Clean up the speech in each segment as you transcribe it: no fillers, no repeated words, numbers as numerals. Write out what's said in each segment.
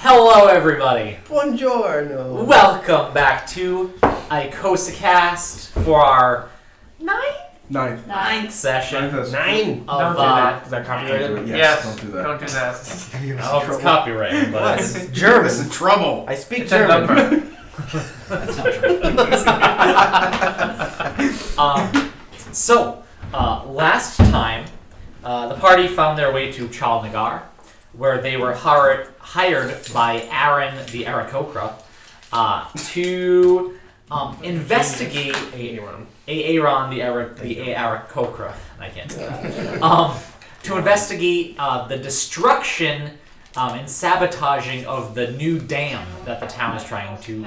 Hello, everybody. Buongiorno. Welcome back to Icosacast for our ninth session. Nine. Of, Don't do that. Is that copyrighted? Yes, Don't don't do that. Don't do that. I don't know if it's copyrighted, but It's German. It's in trouble. I speak It's a German. number. that's not true. Last time, the party found their way to Chaal Nagar, where they were hired by Aaron the Aarakocra to investigate Aaron the Aarakocra. I can't say that. To investigate the destruction and sabotaging of the new dam that the town is trying to.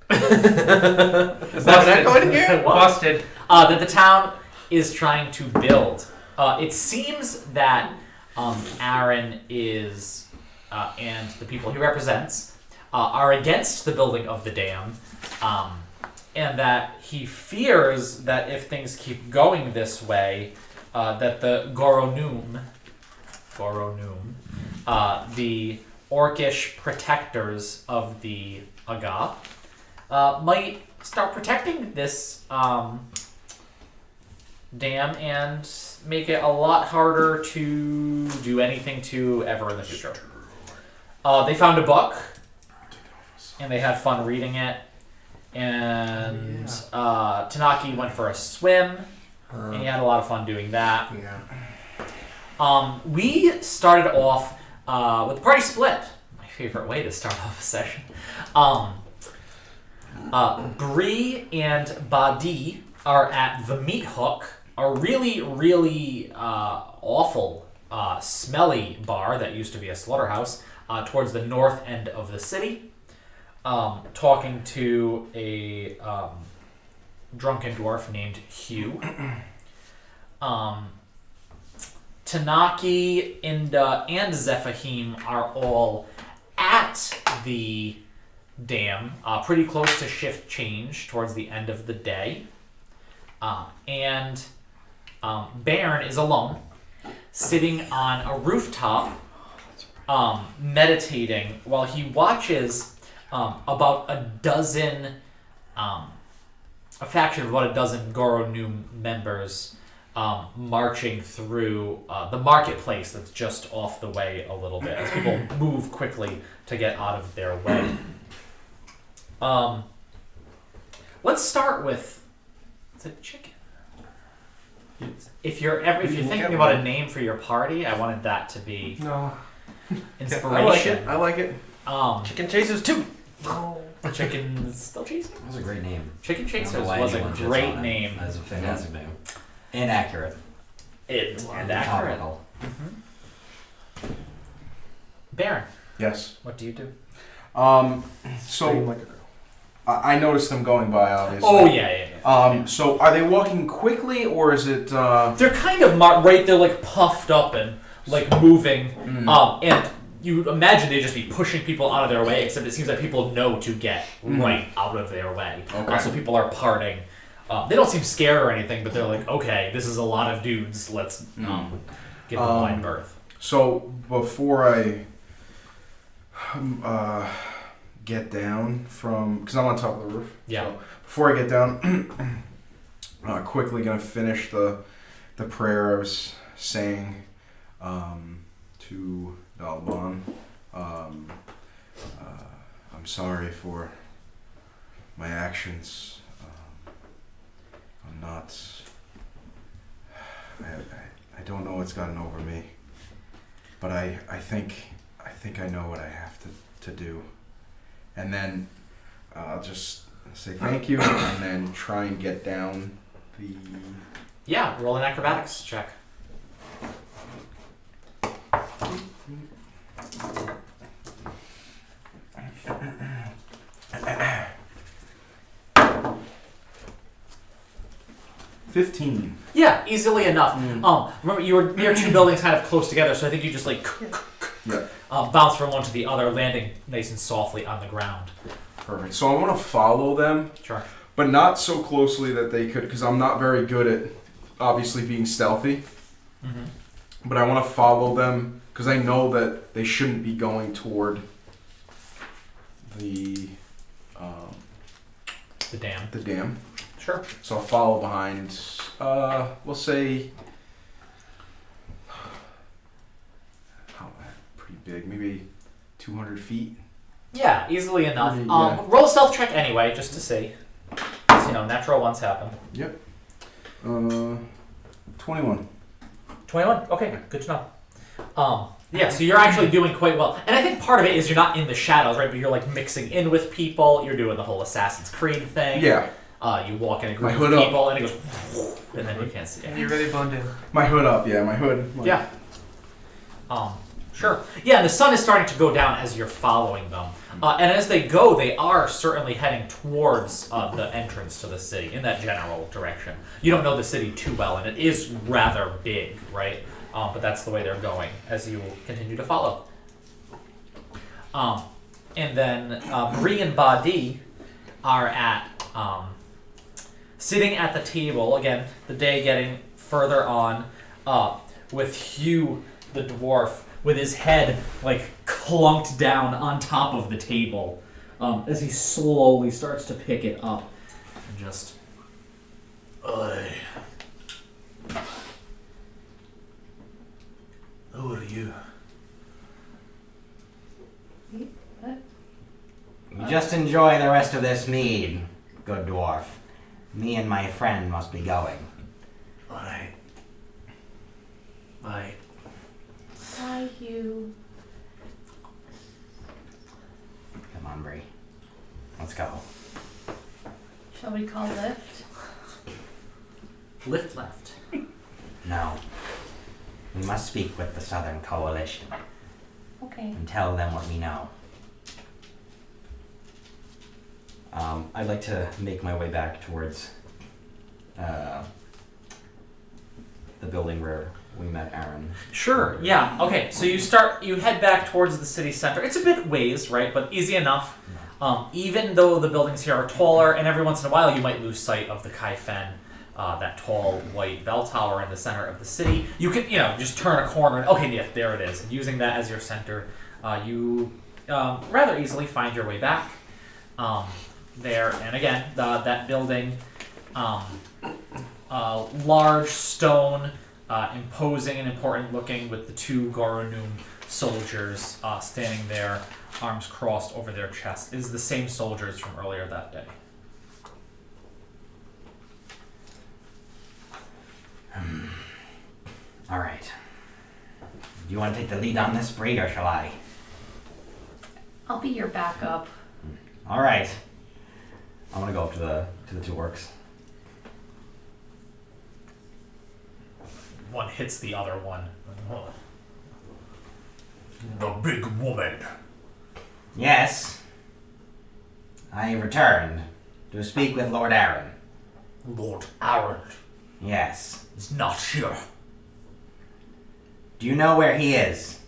Is that an echo in here? Busted. That the town is trying to build. It seems that Aaron is, and the people he represents, are against the building of the dam, and that he fears that if things keep going this way, that the Goronum, the Orcish protectors of the Aga, might start protecting this dam and make it a lot harder to do anything to ever in the future. They found a book, and they had fun reading it, and Tanaki went for a swim, and he had a lot of fun doing that. We started off with the party split. My favorite way to start off a session. Bree and Badi are at the Meat Hook, a really awful, smelly bar that used to be a slaughterhouse towards the north end of the city, talking to a drunken dwarf named Hugh. Tanaki, Inda, and Zephahim are all at the dam, pretty close to shift change towards the end of the day. And Bairn is alone, sitting on a rooftop, meditating, while he watches about a faction of about a dozen Goronum members marching through the marketplace that's just off the way a little bit, as people move quickly to get out of their way. Let's start with the chicken. If you're thinking about a name for your party, I wanted that to be inspiration. I like it. Chicken Chasers 2. Chicken still chasing? That was a great name. Chicken Chasers was a great name. That was a fantastic name. And accurate. And accurate. Mm-hmm. Baron, Yes. what do you do? So I noticed them going by, obviously. Oh yeah. So are they walking quickly, or is it? They're kind of right. They're like puffed up and like moving. And you imagine they'd just be pushing people out of their way. Except it seems that people know to get right out of their way. Okay. So people are parting. They don't seem scared or anything, but they're like, okay, this is a lot of dudes. Let's give them wide berth. So before I get down from, because I'm on top of the roof. Yeah. So before I get down, quickly gonna finish the prayer I was saying to Dalban. I'm sorry for my actions. I'm not. I don't know what's gotten over me, but I think I know what I have to do. And then I'll just say thank you, and then try and get down the. Yeah, roll an acrobatics check. $15. Yeah, easily enough. Remember, your two buildings kind of close together, so I think you just like bounce from one to the other, landing nice and softly on the ground. Perfect. So I want to follow them. Sure. But not so closely that they could, because I'm not very good at obviously being stealthy. Mm-hmm. But I want to follow them because I know that they shouldn't be going toward the dam. The dam. Sure. So I'll follow behind. We'll say. Pretty big, maybe 200 feet. Yeah, easily enough. Yeah. Roll a stealth check anyway, just to see. 'Cause, natural ones happen. Yep. 21. 21? Okay, good to know. Yeah, so you're actually doing quite well. And I think part of it is you're not in the shadows, right? But you're like mixing in with people. You're doing the whole Assassin's Creed thing. Yeah. You walk in a group My of hood up. people and it goes, and then you can't see it. And you're really boned in. My hood up, yeah, my hood. Yeah. Sure. Yeah, and the sun is starting to go down as you're following them. And as they go, they are certainly heading towards the entrance to the city in that general direction. You don't know the city too well, and it is rather big, right? But that's the way they're going as you continue to follow. And then Bree and Badi are at sitting at the table, again, the day getting further on, with Hugh the dwarf with his head like clunked down on top of the table as he slowly starts to pick it up and just who are you? What? You just enjoy the rest of this mead, good dwarf. Me and my friend must be going. Alright. Bye. Bye, Hugh. Come on, Bree. Let's go. Shall we call lift? Lift left. No. We must speak with the Southern Coalition Okay. and tell them what we know. I'd like to make my way back towards the building where we met Aaron. Sure, yeah. Okay, so you head back towards the city center. It's a bit ways, right, but easy enough. Even though the buildings here are taller, and every once in a while you might lose sight of the Kai Fen, that tall white bell tower in the center of the city. You can, just turn a corner and, okay, yeah, there it is. And using that as your center, you rather easily find your way back there. And again, that building, large stone, imposing and important looking, with the two Goronum soldiers standing there, arms crossed over their chests, is the same soldiers from earlier that day. All right. Do you want to take the lead on this, Bree, or shall I? I'll be your backup. All right. I'm gonna go up to the two orcs. One hits the other one. The big woman. Yes. I returned to speak with Lord Aaron. Lord Aaron Yes. is not here. Do you know where he is?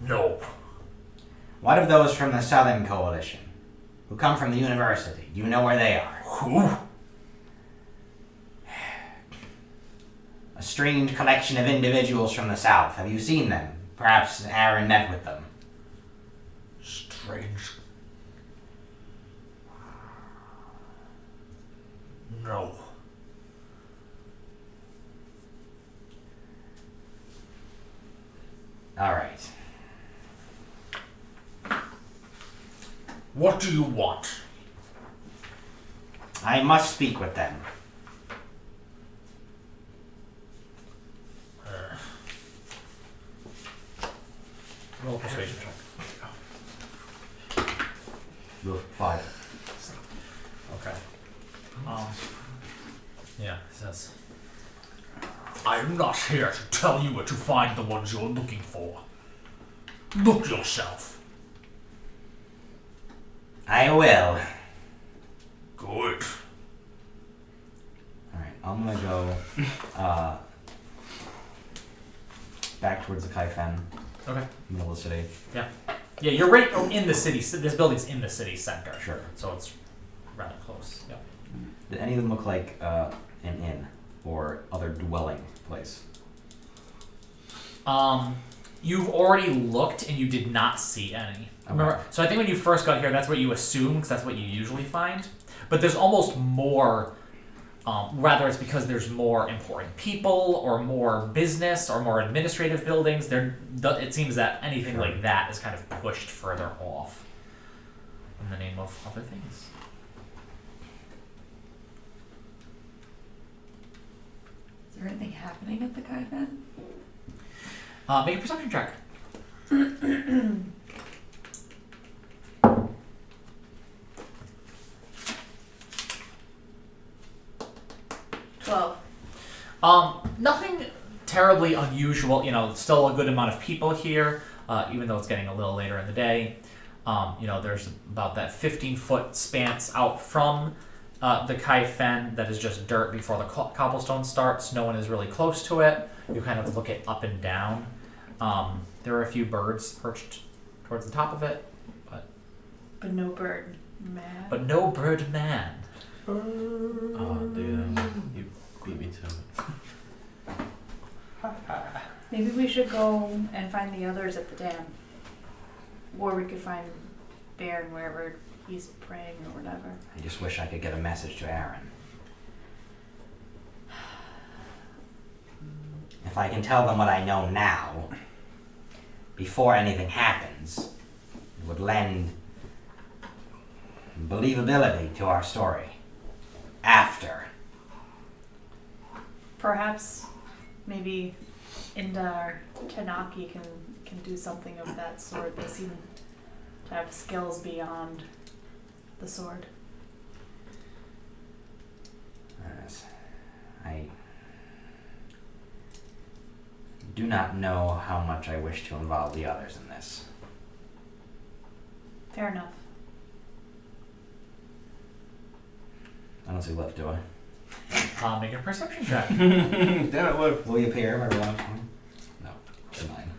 No. What of those from the Southern Coalition, who come from the university? Do you know where they are? Who? A strange collection of individuals from the South. Have you seen them? Perhaps Aaron met with them. Strange. No. All right. What do you want? I must speak with them. Roll a persuasion check. Oof, 5. Okay. Yeah, it says, I'm not here to tell you where to find the ones you're looking for. Look yourself. I will. Good. Alright, I'm gonna go back towards the Kai Fen, Okay. middle of the city. Yeah, you're right in the city. This building's in the city center. Sure. So it's rather close. Yeah. Did any of them look like an inn or other dwelling place? You've already looked and you did not see any. Okay. Remember, so I think when you first got here, that's what you assume, because that's what you usually find. But there's almost more, rather it's because there's more important people or more business or more administrative buildings. It seems that anything like that is kind of pushed further off in the name of other things. Is there anything happening at the Kaifen? Make a perception check. 12. Nothing terribly unusual. Still a good amount of people here, even though it's getting a little later in the day. There's about that 15-foot spans out from the Kaifen that is just dirt before the cobblestone starts. No one is really close to it. You kind of look it up and down. There are a few birds perched towards the top of it, But no bird man. but no bird man. Oh, dude, you beat me to it. Maybe we should go and find the others at the dam. Or we could find Baron wherever he's praying or whatever. I just wish I could get a message to Aaron. If I can tell them what I know now, before anything happens, it would lend believability to our story. After. Perhaps maybe Inda or Tanaki can do something of that sort. They seem to have skills beyond the sword. Yes. I do not know how much I wish to involve the others in this. Fair enough. I don't see Lift, do I? Make a perception check. Damn it, Liv. Will you appear every one? No. It's mine.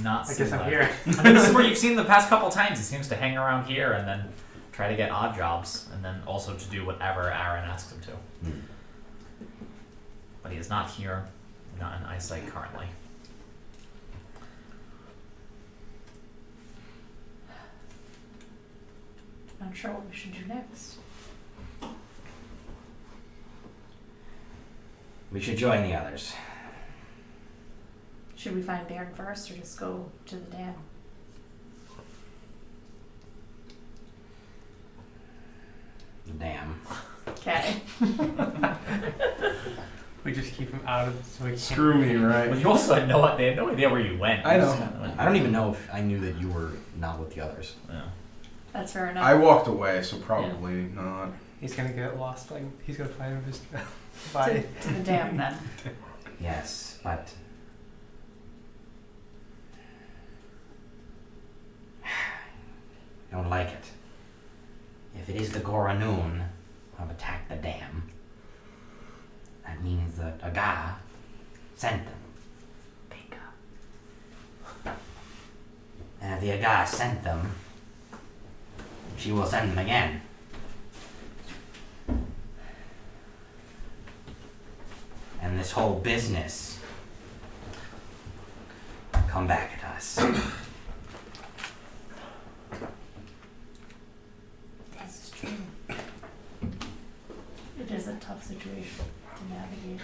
Not I see guess I'm that. here. I mean, this is where you've seen the past couple times. He seems to hang around here and then try to get odd jobs, and then also to do whatever Aaron asks him to. But he is not here, not in eyesight currently. Not sure what we should do next. We should join the others. Should we find Baron first or just go to the dam? Damn. Okay. We just keep him out of so he can't. Screw me, right? Well, you also had no idea where you went. I You know. just kinda went. I don't even know if I knew that you were not with the others. Yeah. That's fair enough. I walked away, so probably not. He's gonna get lost. Like he's gonna find him just to, by. to the dam then. Yes, but I don't like it. If it is the Goranoon who have attacked the dam, that means that Aga sent them. Bingo. And if the Aga sent them, she will send them again. And this whole business come back at us. This is true. It is a tough situation to navigate.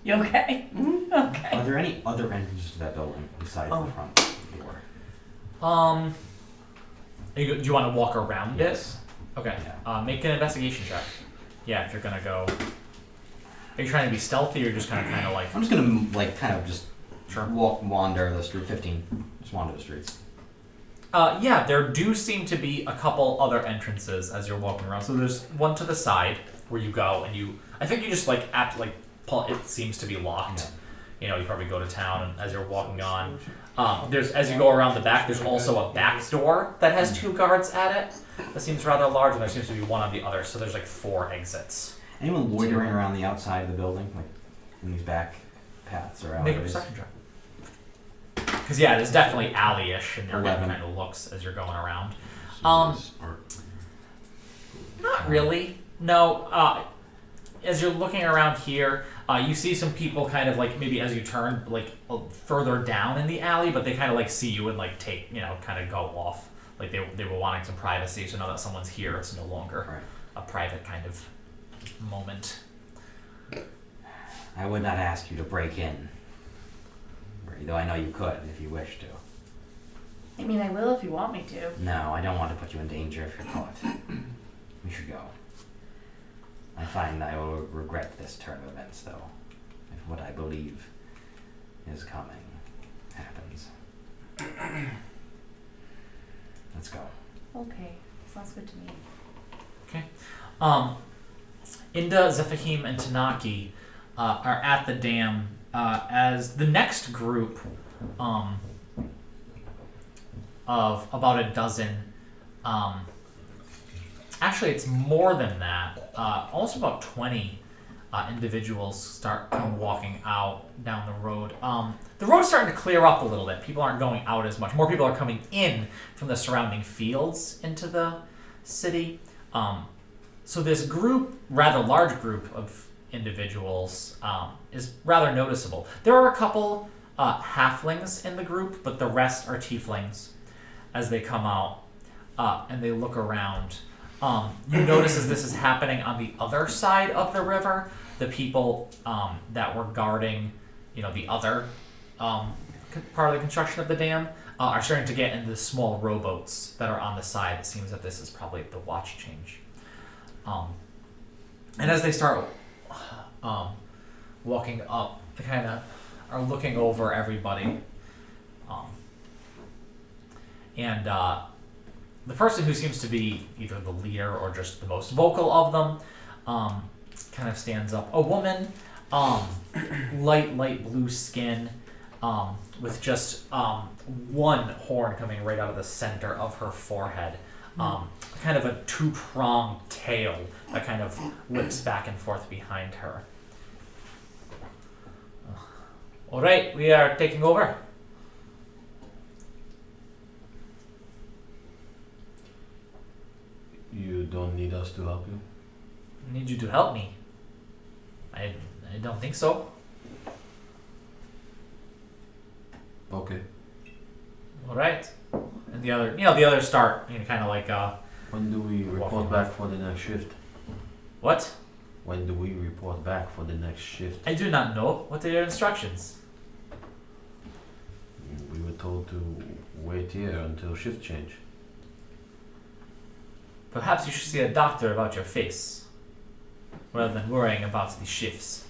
You okay? Okay. Are there any other entrances to that building besides the front door? Do you want to walk around Yes. it? Okay. Yeah. Make an investigation check. Yeah, if you're gonna go. Are you trying to be stealthy or just kind of like? I'm just gonna kind of just Sure. wander the street. 15. Just wander the streets. Yeah, there do seem to be a couple other entrances as you're walking around. So there's one to the side where you go and you. I think you just pull. It seems to be locked. Yeah. You probably go to town and as you're walking on. There's as you go around the back. There's also a back door that has 2 guards at it. That seems rather large, and there seems to be one on the other. So there's 4 exits. Anyone loitering around the outside of the building, like in these back paths or Make a alleyways? perception check. Because yeah, it is definitely alley-ish, and your head 11. kind of looks as you're going around. So this art- Not really. No. As you're looking around here, you see some people kind of like maybe as you turn like further down in the alley, but they kind of like see you and like take kind of go off. Like they were wanting some privacy, so now that someone's here, it's no longer Right. a private kind of moment. I would not ask you to break in, though I know you could if you wish to. I mean, I will if you want me to. No, I don't want to put you in danger if you're caught. We should go. I find I will regret this turn of events, though, if what I believe is coming happens. Let's go. Okay, sounds good to me. Inda, Zephahim, and Tanaki are at the dam as the next group of about a dozen. Actually, it's more than that. Almost about 20 individuals start come walking out down the road. The road's starting to clear up a little bit. People aren't going out as much. More people are coming in from the surrounding fields into the city. So this group, rather large group of individuals, is rather noticeable. There are a couple halflings in the group, but the rest are tieflings as they come out and they look around. You notice as this is happening on the other side of the river, the people that were guarding, the other part of the construction of the dam are starting to get into the small rowboats that are on the side. It seems that this is probably the watch change. And as they start walking up, they kind of are looking over everybody. And the person who seems to be either the leader or just the most vocal of them kind of stands up. A woman, light blue skin, with just one horn coming right out of the center of her forehead. Kind of a two-pronged tail that kind of whips back and forth behind her. All right, we are taking over. You don't need us to help you? I need you to help me. I don't think so. Okay. All right. And the others start, kind of like, When do we report back for the next shift? what? When do we report back for the next shift? I do not know. What are your instructions? We were told to wait here until shift change. Perhaps you should see a doctor about your face, rather than worrying about the shifts.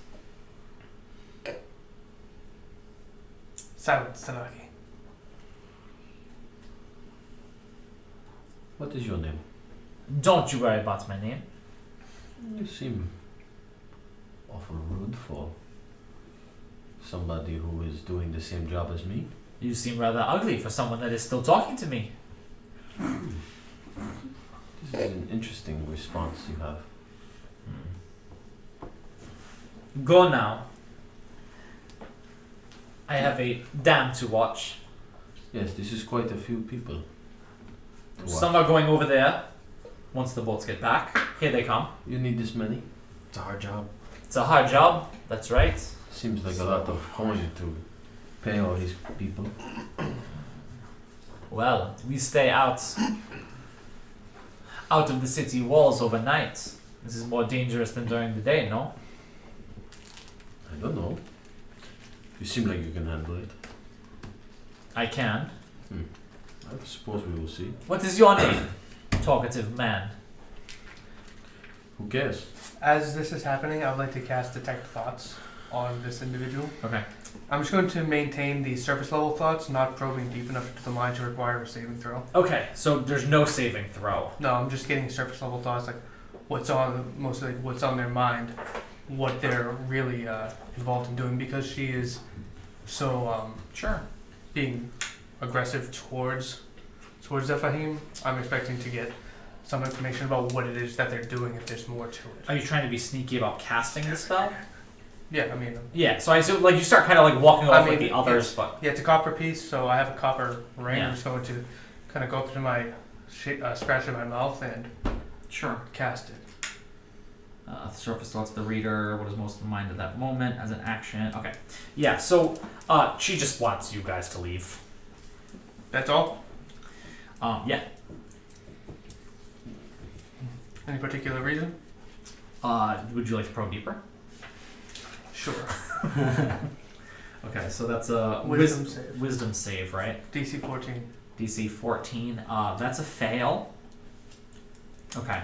Silence, Tanaki. What is your name? Don't you worry about my name. You seem awful rude for somebody who is doing the same job as me. You seem rather ugly for someone that is still talking to me. This is an interesting response you have. Go now. I have a dam to watch. Yes, this is quite a few people. to watch. Some are going over there. Once the boats get back, here they come. You need this many? It's a hard job. It's a hard job. That's right. Seems like a lot of coin to pay all these people. Well, we stay out of the city walls overnight. This is more dangerous than during the day, no? I don't know. You seem like you can handle it. I can. I suppose we will see. What is your name, talkative man? Who cares? As this is happening, I would like to cast Detect Thoughts on this individual. Okay. I'm just going to maintain the surface level thoughts, not probing deep enough into the mind to require a saving throw. Okay, so there's no saving throw. No, I'm just getting surface level thoughts, like what's on their mind, what they're really involved in doing, because she is so Sure. being aggressive towards Zephahim. I'm expecting to get some information about what it is that they're doing, if there's more to it. Are you trying to be sneaky about casting the spell? Yeah, I mean, Yeah, so I assume like you start kind of like walking off with the others, but yeah, it's a copper piece, so I have a copper ring. Yeah. I'm just going to kind of go up to my scratch in my mouth and sure. cast it. Surface thoughts of the reader. What is most in mind at that moment as an action? Okay. Yeah. So she just wants you guys to leave. That's all? Yeah. Any particular reason? Would you like to probe deeper? Sure. Okay. So that's a Wisdom save. Wisdom save, right? DC 14. DC 14. That's a fail. Okay.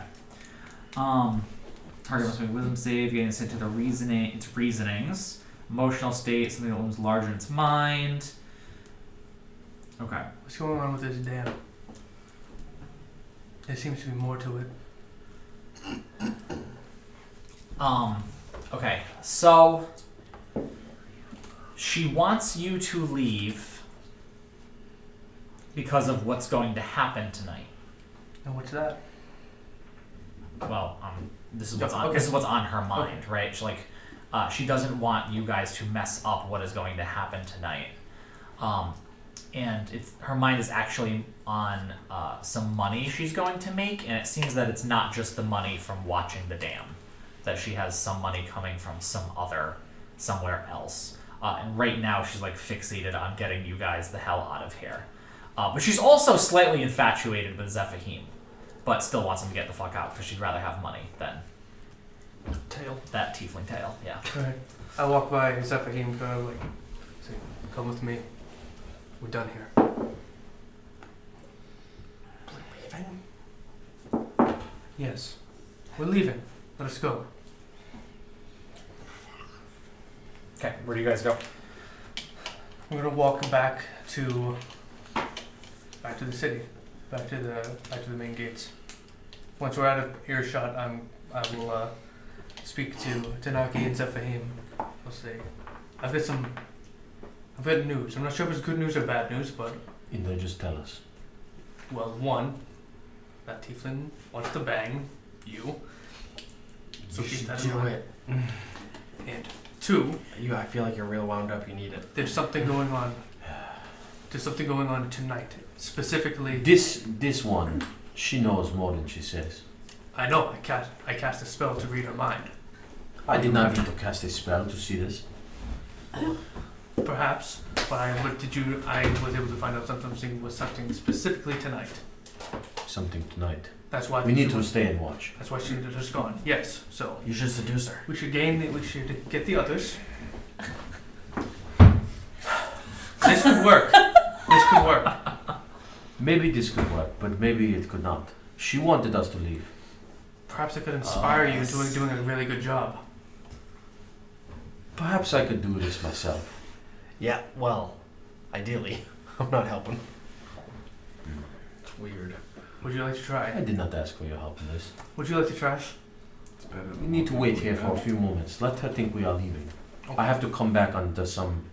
Target must make a wisdom save, getting us into the its reasonings. Emotional state, something that looms larger in its mind. Okay. What's going on with this dam? There seems to be more to it. Okay. So she wants you to leave because of what's going to happen tonight. And what's that? Well, this is what's on Okay. this is what's on her mind, right? She doesn't want you guys to mess up what is going to happen tonight. And her mind is actually on some money she's going to make, and it seems that it's not just the money from watching the dam, that she has some money coming from somewhere else. And right now she's like fixated on getting you guys the hell out of here. But she's also slightly infatuated with Zephahim, but still wants him to get the fuck out because she'd rather have money than Tail. that tiefling tail. Yeah. Alright. I walk by Zephahim, kind of like, say, come with me. We're done here. Leaving? Yes. We're leaving. Let us go. Okay, where do you guys go? We're gonna walk back to the city, back to the main gates. Once we're out of earshot, I will speak to Tanaki and Zephahim. I'll say, I've got news. I'm not sure if it's good news or bad news, but And then just tell us. well, one, that tiefling wants to bang you. So keep that in do mind. it. And two, I feel like you're real wound up. You need it. there's something going on. There's something going on tonight. Specifically, This one, she knows more than she says. I know I cast a spell to read her mind. I did not need to cast a spell to see this. Perhaps, but I was able to find out something was something specifically tonight. Something tonight. That's why We need to stay and watch. That's why she had just gone. Yes, so You should seduce her. we should get the others. This could work. This could work. Maybe this could work, but maybe it could not. She wanted us to leave. Perhaps I could inspire you Yes. into doing a really good job. Perhaps I could do this myself. Yeah. Well, ideally, I'm not helping. It's weird. Would you like to I try? did not ask for your help in this. Would you like to try? It's better We than need to what wait we here for a got. few moments. Let her think we are leaving. I have to come back under some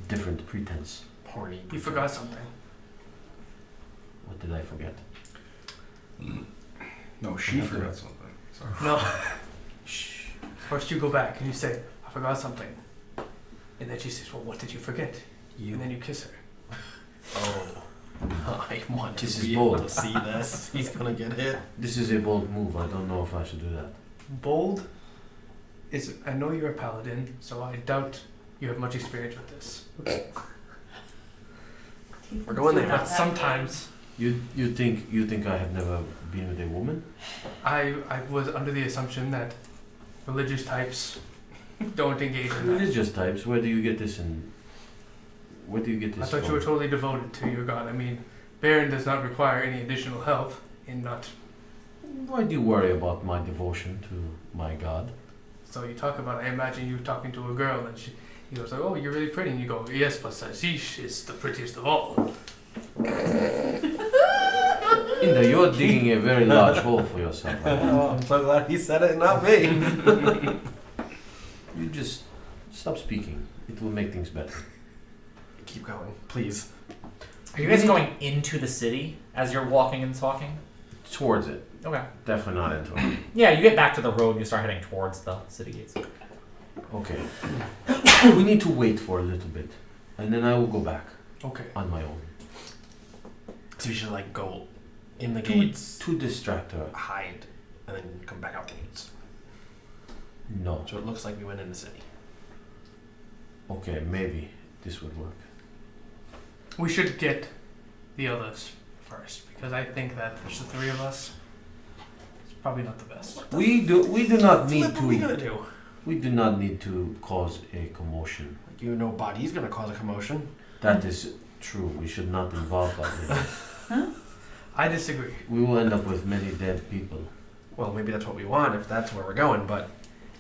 different pretense. Horny. You forgot something. What did I forget? No, she Okay. forgot something. Sorry. No. Shh. First you go back and you say, I forgot something. And then she says, well, what did you forget? You. And then you kiss her. Oh. I want to This is be able bold. to see this. He's gonna get hit. This is a bold move. I don't know if I should do that. Bold is, I know you're a paladin, so I doubt you have much experience with this. We're going there. But sometimes You think I have never been with a woman? I was under the assumption that religious types don't engage in that. Religious types. Where do you get this in? Where do you get I this thought from? you were totally devoted to your god. I mean, Baron does not require any additional help in not. Why do you worry about my devotion to my god? So you talk about, I imagine you talking to a girl and he goes like, oh, you're really pretty. And you go, yes, but Sazish is the prettiest of all. Inda, you're digging a very large hole for yourself right now. Oh, I'm so glad he said it, not me. You just stop speaking. It will make things better. Keep going, please. Are you guys going into the city as you're walking and talking? Towards it. Okay. Definitely not into it. Yeah, you get back to the road and you start heading towards the city gates. Okay. We need to wait for a little bit, and then I will go back Okay. on my own So we should like go in the to, gates, to distract her. hide, and then come back out the gates. No. So it looks like we went in the city. Okay, maybe this would work. We should get the others first because I think that there's the three of us. It's probably not the best. We do not need What are we to. gonna do? We do not need to cause a commotion. Like, you know, Body's gonna cause a commotion. That is true. We should not involve that. I disagree. We will end up with many dead people. Well, maybe that's what we want if that's where we're going. But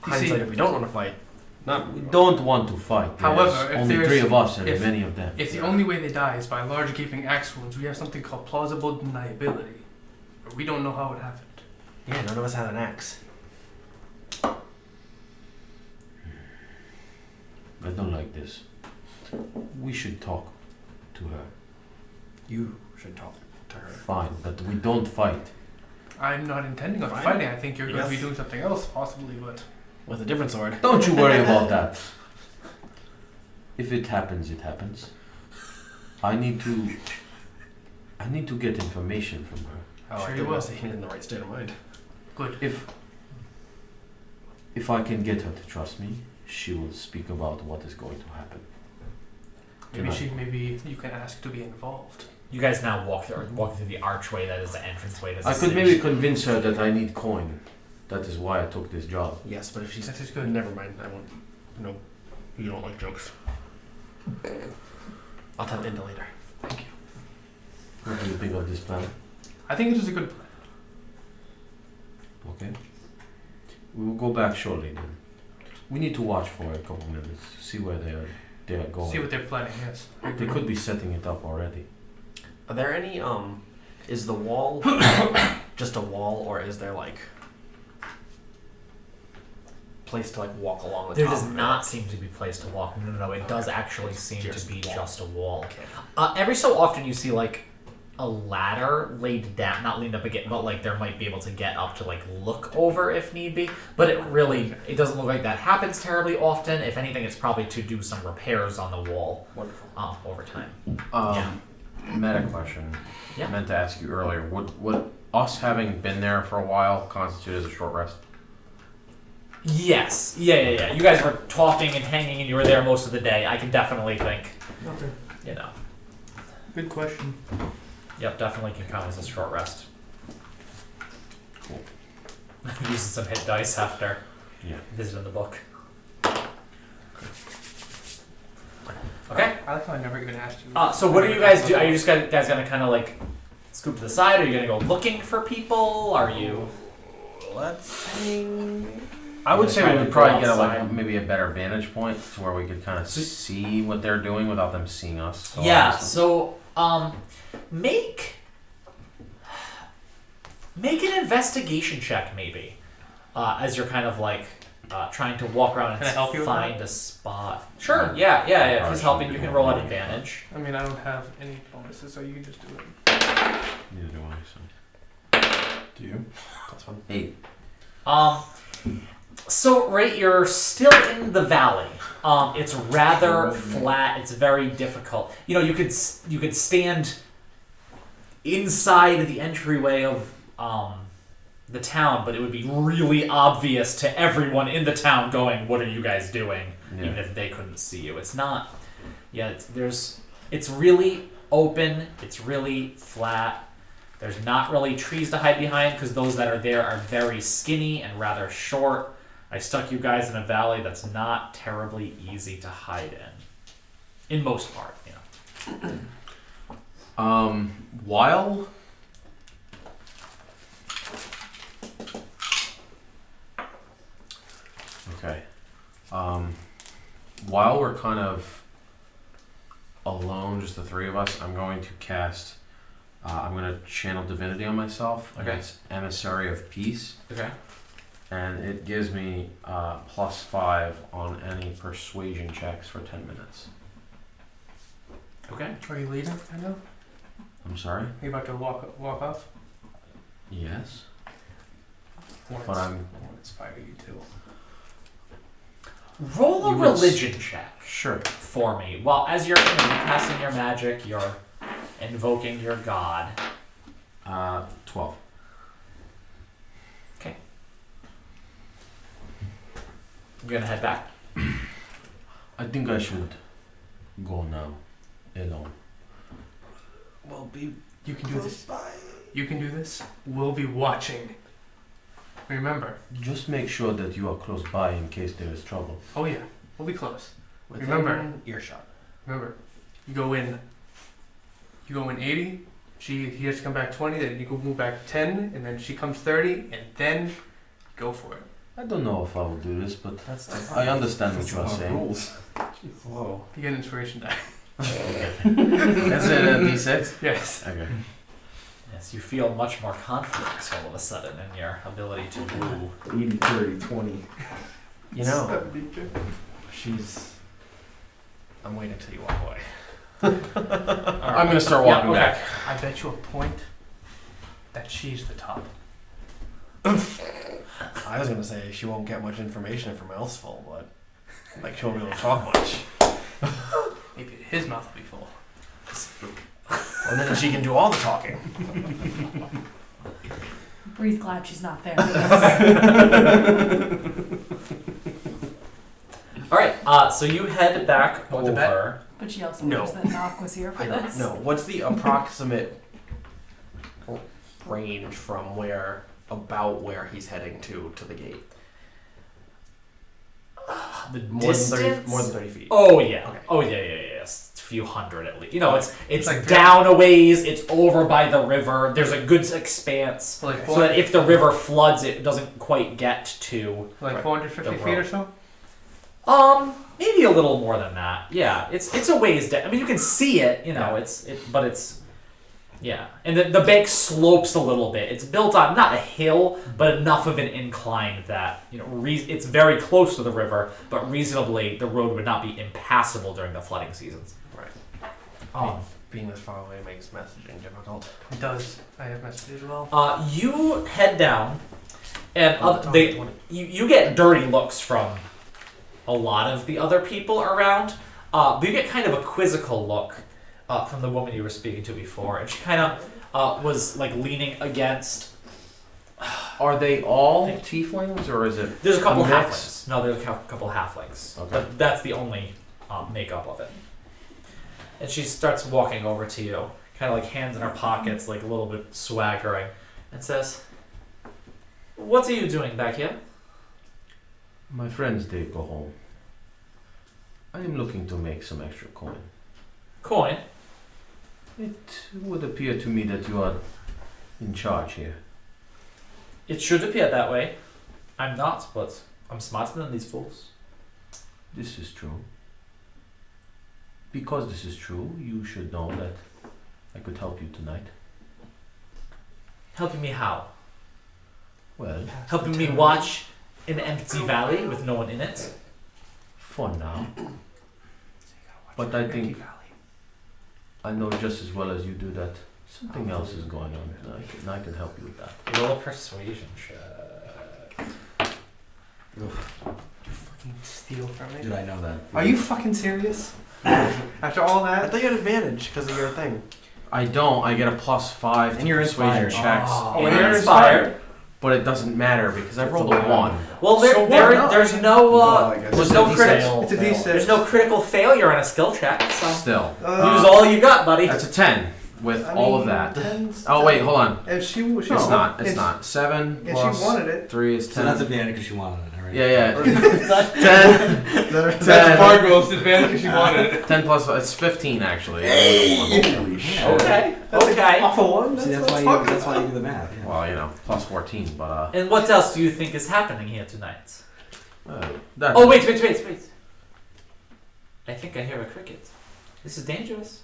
You see- hindsight, if we don't want to fight, We don't want to fight. However, There's if only there's- 3 of us and if- many of them. If the only way they die is by large gaping axe wounds, we have something called plausible deniability. We don't know how it happened. yeah, none of us had an axe. I don't like this. We should talk to her. You should talk to her. Fine, but we don't fight. I'm not intending on Fine. fighting. I think you're going to be Yes. doing something else, possibly, but With a different sword. Don't you worry about that. If it happens, it happens. I need to get information from her. Oh, Sure I you think will. we're in the right state of mind. good. If I can get her to trust me, she will speak about what is going to happen. Maybe you can ask to be involved. You guys now walking through the archway that is the entranceway to the I could city. maybe convince her that I need coin. That is why I took this job. Yes, but if she's That is good. never mind. I won't. No, you don't like jokes. I'll tell Linda later. What do you think of this plan? I think it is a good plan. Okay. We will go back shortly then. We need to watch for a couple minutes to see where they are going. See what they're planning, yes. They could be setting it up already. Are there any is the wall just a wall, or is there like place to like walk along the There top does of it? not seem to be place to walk. No. It does Okay. actually seem Just to be wall. just a wall. Okay. Every so often you see like a ladder laid down, not leaned up again, but like there might be able to get up to like look over if need be. But it doesn't look like that happens terribly often. If anything, it's probably to do some repairs on the wall Wonderful. over time. Meta question. Yeah. I meant to ask you earlier. Would us having been there for a while constitute as a short rest? Yes. Yeah. You guys were talking and hanging, and you were there most of the day. I can definitely think. Okay. You know. Good question. Yep, definitely can count as a short rest. Cool. Using some hit dice after Yeah. visiting the book. Okay. I thought I never even asked you. So what do you guys do? Are you just guys gonna kind of like scoop to the side? Are you gonna go looking for people? Are you? Let's hang. I would Yeah, say try we to would go probably get outside. maybe a better vantage point to where we could kind of see what they're doing without them seeing us. So Yeah. obviously- So make an investigation check maybe, as you're kind of like trying to walk around and Can I help you with find a spot. Sure. Yeah. If he's helping, you can roll at advantage. I mean, I don't have any bonuses, so you can just do it. Neither do I. So. Do you? That's fun. 8. So right, you're still in the valley. It's rather flat. It's very difficult. You know, you could stand inside the entryway of the town, but it would be really obvious to everyone in the town going, "What are you guys doing?" Yeah. Even if they couldn't see you. It's not. Yeah, it's really open. It's really flat. There's not really trees to hide behind because those that are there are very skinny and rather short. I stuck you guys in a valley that's not terribly easy to hide in most part, you know. While okay, while we're kind of alone, just the 3 of us, I'm going to cast. I'm going to channel divinity on myself. Okay. It's Emissary of Peace. Okay. And it gives me +5 on any persuasion checks for 10 minutes. Okay. Are you leaving right now? I'm sorry? Are you about to walk off? Yes. Or But I'm- I'll inspire you too. Roll a You would religion check Sure. for me. Well, as you're casting your magic, you're invoking your god. 12. You're gonna head back. I think I should go now. Alone. Well, be You can do this. You can do this. We'll be watching. Remember. Just make sure that you are close by in case there is trouble. Oh yeah, we'll be close. within Remember. earshot. Remember, you go in 80. He has to come back 20. Then you go move back 10, and then she comes 30, and then go for it. I don't know if I will do this, but That's I understand what you are saying. Whoa. You get an inspiration die. Is it a D6? Yes. Okay. Yes, you feel much more confident all of a sudden in your ability to woo. 80, 30, 20. You know, 70, 50. she's. I'm waiting till you walk away. I'm gonna start walking okay. back. I bet you a point that she's the top. I was gonna say she won't get much information if her mouth's full, but like she won't be able to talk much. Maybe his mouth will be full. And then she can do all the talking. Bree's glad she's not there. All right, so you head back Want to bet? over. But she also No. knows that Knock was here for I don't this. know. What's the approximate range from where he's heading to the gate? The More distance. than 30 feet. Oh yeah. Okay. Oh yeah. It's a few hundred at least. You know, it's like down a ways. It's over by the river. There's a good expanse, So like so that if the river floods, it doesn't quite get to. like 450 The feet or road. so. Maybe a little more than that. Yeah, it's a ways down. I mean, you can see it. You know, but it's. Yeah, and the bank slopes a little bit. It's built on not a hill, but enough of an incline that it's very close to the river, but reasonably the road would not be impassable during the flooding seasons. Right. Being this far away makes messaging difficult. It does. I have messages as well. You head down, and you get dirty looks from a lot of the other people around, but you get kind of a quizzical look from the woman you were speaking to before, and she kind of was like leaning against. Are they all tieflings, or is it? There's a couple a mix? halflings. No, there's a couple halflings. Okay. But that's the only makeup of it. And she starts walking over to you, kind of like hands in her pockets, like a little bit swaggering, and says, "What are you doing back here?" My friends, they go home. I am looking to make some extra coin. Coin? It would appear to me that you are in charge here. It should appear that way. I'm not, but I'm smarter than these fools. This is true. Because this is true, you should know that I could help you tonight. Helping me how? Well, Helping me watch an empty valley with no one in it? for now. But I think I know just as well as you do that something else is going on tonight, and I can help you with that. Roll a persuasion check. Fucking steal from me. Did I know that? Are you fucking serious? After all I that? thought you had advantage because of your thing. I don't. I get a +5 to And you're persuasion inspired. checks. Oh, and you're you're inspired. But it doesn't matter because I It's rolled a a 1. Well, So what? there's no Well, I guess there's it's no a critical It's a D6. there's no critical failure on a skill check. So Still. use all you got, buddy. That's a 10 with I all of mean, that. 10's Oh, wait, hold on. If she It's not. It's not. 7 If plus she wanted it. 3 is 10. So that's advantage because you wanted it, right? Yeah. That's Margot's advantage because she wanted it. 10 plus 5. It's 15 actually. Holy shit. Okay. That's Okay. Off of one? See, that's what why I'm you. That's why you do the math. Yeah. Well, you know, plus 14, but And what else do you think is happening here tonight? that's Oh, wait. I think I hear a cricket. This is dangerous.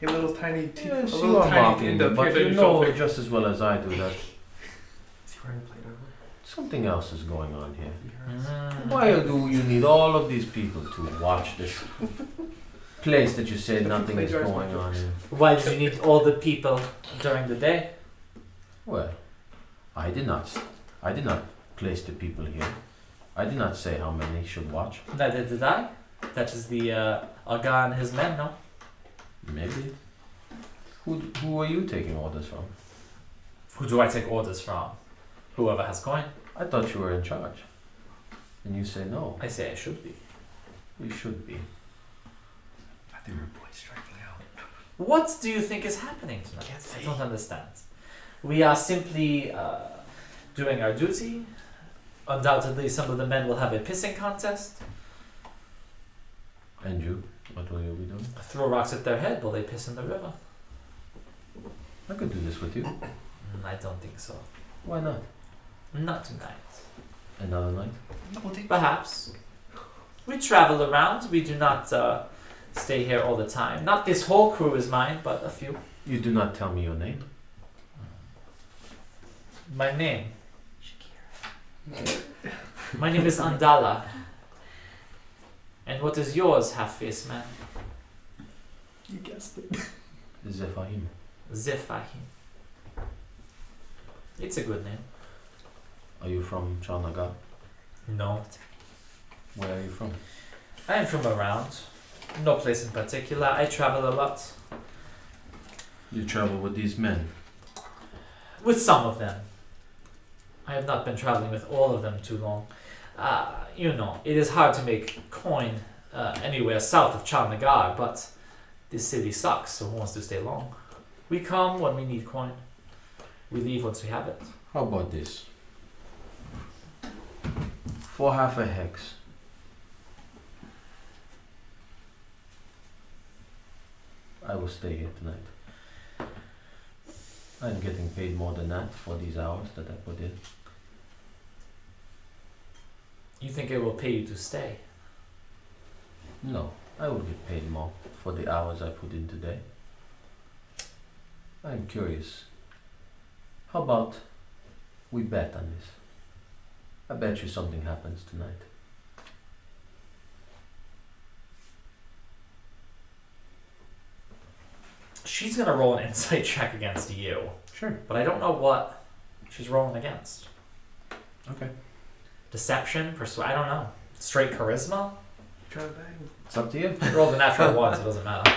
A little tiny teeth. Yes, a you little are tiny mocking, end up but here you that know shoulder. just as well as I do that Is he wearing plate armor? something else is going on here. Mm. Why do you need all of these people to watch this place that you say nothing is going on in? Why did you need all the people during the day? Well, I did not place the people here. I did not say how many should watch. Neither did I. That is the Aga and his men, no? Maybe. Who are you taking orders from? Who do I take orders from? Whoever has coin. I thought you were in charge. And you say no. I say I should be. You should be. I think our boy's striking out. What do you think is happening tonight? I don't understand. We are simply doing our duty. Undoubtedly, some of the men will have a pissing contest. And you? What will you be doing? Throw rocks at their head while they piss in the river. I could do this with you. I don't think so. Why not? Not tonight. Another night? Perhaps. We travel around. We do not stay here all the time. Not this whole crew is mine, but a few. You do not tell me your name. My name? My name is Andala. And what is yours, half-faced man? You guessed it. Zephahim. Zephahim. It's a good name. Are you from Chaal Nagar? No. Where are you from? I am from around. No place in particular. I travel a lot. You travel with these men. With some of them. I have not been traveling with all of them too long. You know, it is hard to make coin anywhere south of Chaal Nagar, but this city sucks, so who wants to stay long? We come when we need coin. We leave once we have it. How about this? For half a hex. I will stay here tonight. I'm getting paid more than that for these hours that I put in. You think it will pay you to stay? No, I will get paid more for the hours I put in today. I'm curious. How about we bet on this? I bet you something happens tonight. She's gonna roll an insight check against you, Sure. but I don't know what she's rolling against. Okay. Deception, I don't know. Straight charisma? Try to bang. It's up to you. I rolled a natural one, so it doesn't matter.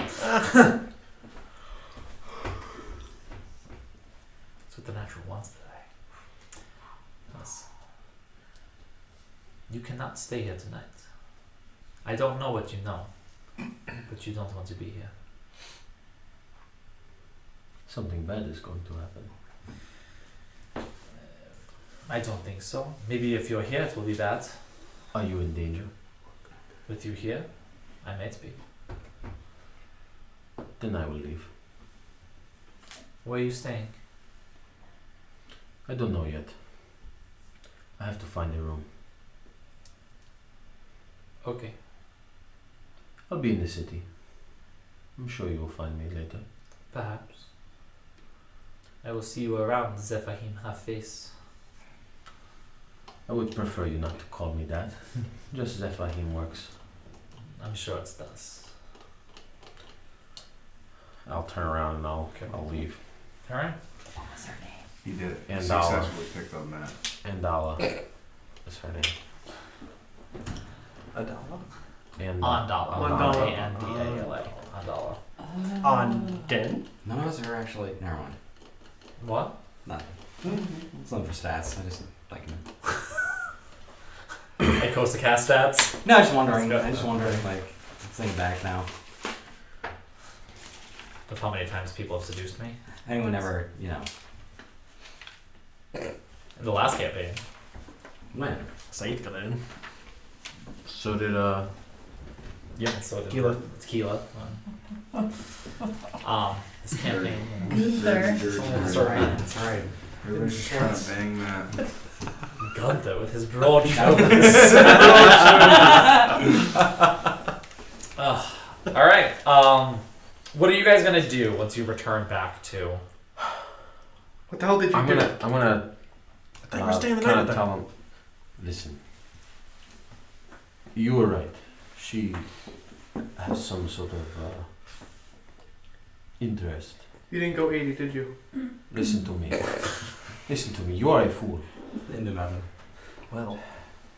It's with the natural ones today. Yes. You cannot stay here tonight. I don't know what you know, but you don't want to be here. Something bad is going to happen. I don't think so. Maybe if you're here, it will be bad. Are you in danger? With you here, I might be. Then I will leave. Where are you staying? I don't know yet. I have to find a room. Okay. I'll be in the city. I'm sure you will find me later. Perhaps. I will see you around, Zephahim Hafiz. I would prefer you not to call me that. Just Zephahim works. I'm sure it does. I'll turn around and I'll leave. Alright. What was her name? He did it. And Successfully picked up Matt. Andala. That's her name. Adala? Andala. Andala. A-N-D-A-L-A. Andala. On Den? None of us are actually. Never mind. What? Nothing. It's not for stats. I just like him. Icosacast stats? No, I just wondering. Let's go. I just wondering. Like, thinking back now. Of how many times people have seduced me? Anyone ever, In the last campaign. when? Safe got in. So did Yeah, so did Tequila. Tequila. This campaign. Neither. That's right. That's right. Everybody's just trying to bang Matt. Gunther with his broad shoulders. Alright, what are you guys gonna do once you return back to... What the hell did you I'm do? gonna I thought you were staying the night kinda with them. tell him, listen, you were right. She has some sort of interest. You didn't go 80, did you? Listen to me. Listen to me. You are a fool. Into nothing. Well,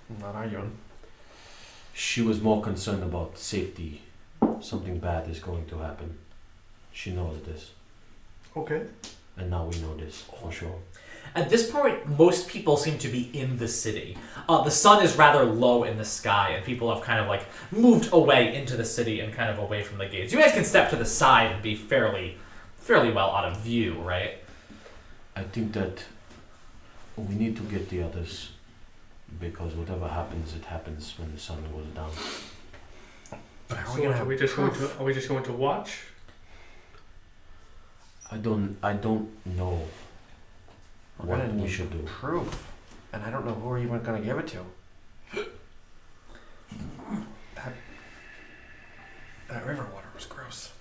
I'm not arguing. She was more concerned about safety. Something bad is going to happen. She knows this. Okay. And now we know this for sure. At this point, most people seem to be in the city. The sun is rather low in the sky, and people have kind of like moved away into the city and kind of away from the gates. You guys can step to the side and be fairly well out of view, right? I think that we need to get the others because whatever happens, it happens when the sun goes down. But how are So we gonna are have we just going proof? to? Are we just going to watch? I don't know We're what gonna we need should do. proof, and I don't know who we're even gonna give it to. That river water was gross.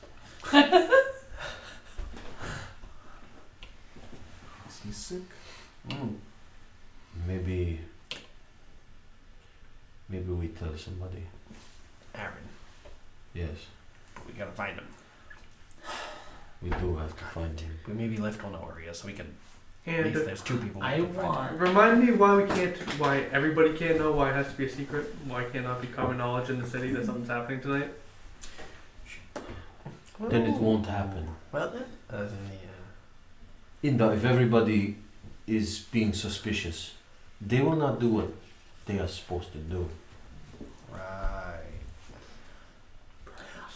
Is he sick? Maybe we tell somebody. Aaron, Yes, but we gotta find him. we do have to find him. We maybe Lift will know where he is, so we can. At And least there's two people. we I can find. want. remind me why we can't. Why everybody can't know. Why it has to be a secret. Why it cannot be common knowledge in the city that something's happening tonight. Then it won't happen. Well, then, If everybody is being suspicious, they will not do what they are supposed to do. right.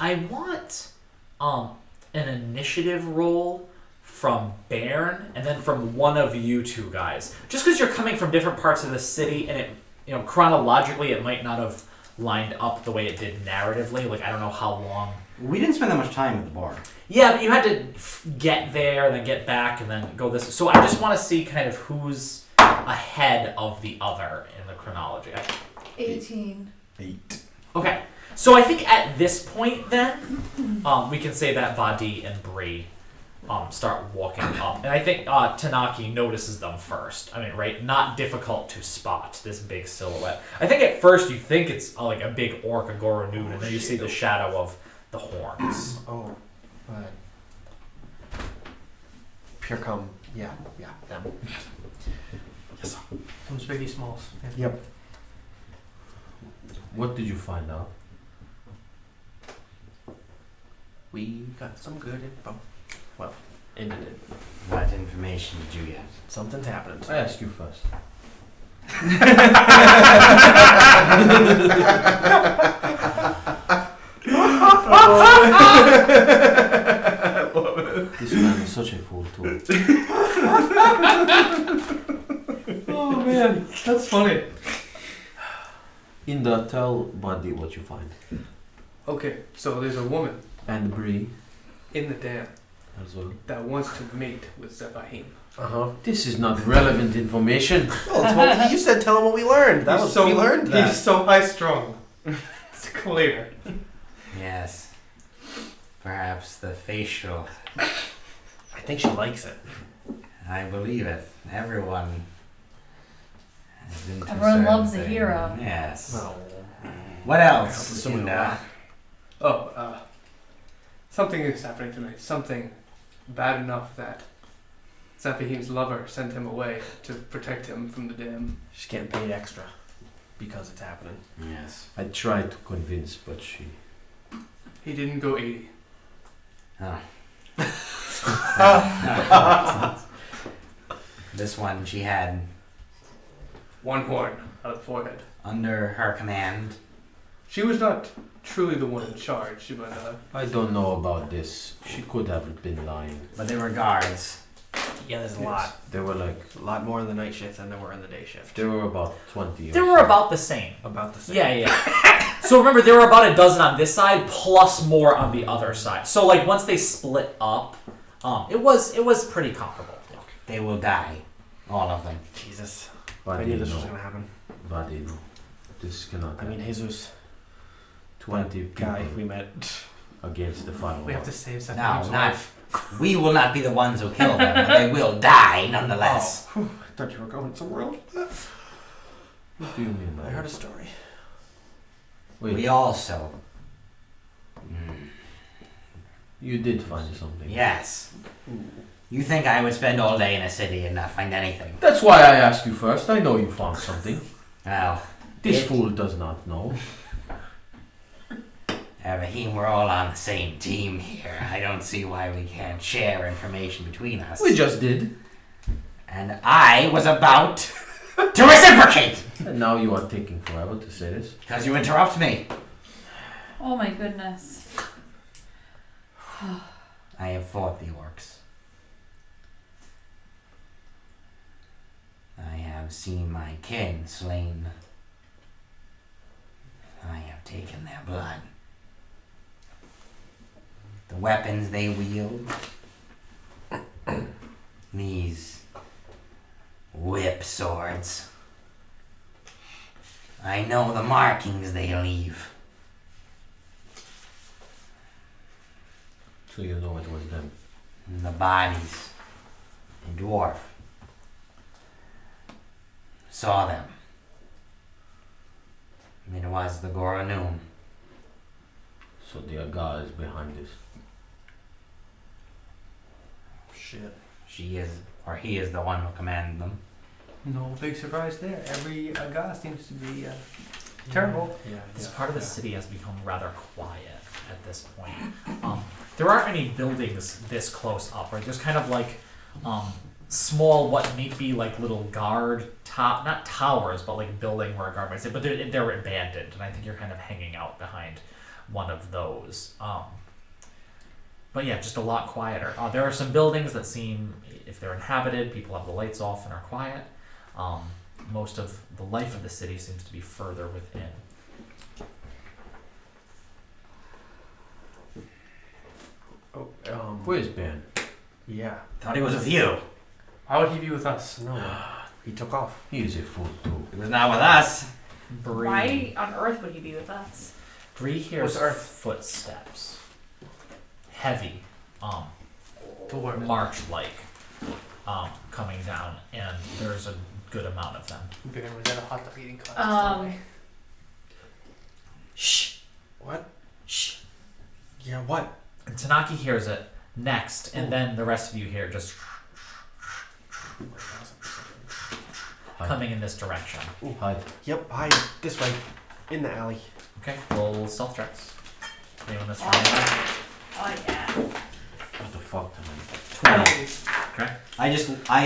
I want an initiative roll from Bairn and then from one of you two guys. Just because you're coming from different parts of the city and it chronologically it might not have lined up the way it did narratively. Like I don't know how long. We didn't spend that much time at the bar. Yeah, but you had to get there, then get back, and then go this. So I just want to see kind of who's ahead of the other in the chronology. 18. 8. Okay, so I think at this point then, we can say that Vadi and Bree start walking up. And I think Tanaki notices them first. I mean, right? Not difficult to spot this big silhouette. I think at first you think it's like a big orc, a Goronud, and then you see the shadow of the horns. Oh, right. Here come. Yeah, them. Yes. Comes Biggie Smalls. Yep. What did you find out? We got some good info. Well, ended it. What information did you get? Something's happening. I ask you first. This man is such a fool too. Oh man, that's funny. Inda, tell Buddy what you find. Okay, so there's a woman And Bree in the dam as well. that wants to mate with Zebahim. Uh-huh. This is not relevant information. Well, it's what you said. Tell them what we learned. That was we learned that. He's so high strung. It's clear. Yes. Perhaps the facial. I think she likes it. I believe it. Everyone has been to Everyone certain loves a things. hero. Yes. No. What else? Assuming Inda? Oh, something is happening tonight. Something bad enough that Zebahim's lover sent him away to protect him from the dam. She's getting paid extra because it's happening. Yes. I tried to convince, but she. He didn't go 80. Oh. This one she had One horn out of the forehead. under her command. She was not truly the one in charge, but I don't know about this. She could have been lying. But they were guards. Yeah, there's a Yes. lot. There were like. A lot more in the night shift than there were in the day shift. There were about 20. They or were so. about the same. About the same. Yeah. So remember, there were about a dozen on this side, plus more on the other side. So like once they split up, it was pretty comparable. They will die. All of them. Jesus. I Buddy, knew this was no. gonna happen. Buddy, no. This cannot I mean, happen. Jesus, 20 people guy we met. against the final. we have to save No, Zebahim's not. life. We will not be the ones who kill them, but they will die nonetheless. I thought you were going somewhere else. What do you mean by I heard a that? story. Wait, We also. you did find something. Yes. You think I would spend all day in a city and not find anything? That's why I asked you first. I know you found something. Well, This fool does not know. Rahim, we're all on the same team here. I don't see why we can't share information between us. We just did. And I was about to reciprocate! And now you are taking forever to say this. Because you interrupt me. Oh my goodness. I have fought the orcs. I have seen my kin slain. I have taken their blood. The weapons they wield. These whip swords. I know the markings they leave. So you know it was them. And the bodies. A dwarf. Saw them. It was the Goronum. So the Aga is behind this. Shit. She is, or he is the one who commanded them. No big surprise there. Every Aga seems to be terrible. Yeah. This part of the city has become rather quiet at this point. There aren't any buildings this close up, right? There's kind of like small, what may be like little guard not towers, but like building where a guard might sit, but they're abandoned, and I think you're kind of hanging out behind one of those. But yeah, just a lot quieter. There are some buildings that seem, if they're inhabited, people have the lights off and are quiet. Most of the life of the city seems to be further within. Oh, Where's Ben? yeah. Thought he was with you. How would he be with us? No, he took off. He is a fool too. He was not with us. Bree. Why on earth would he be with us? Bree hears What's Earth? footsteps. Heavy. Towards. March-like. Coming down, and there's a good amount of them. Ben was at a hot dog eating contest. Shh! What? Shh! Yeah, what? And Tanaki hears it next, and then the rest of you hear just coming in this direction. Hide. Yep, hide this way. In the alley. Okay, roll stealth checks. Anyone that's trying? Oh yeah. What the fuck, man? 20. Okay.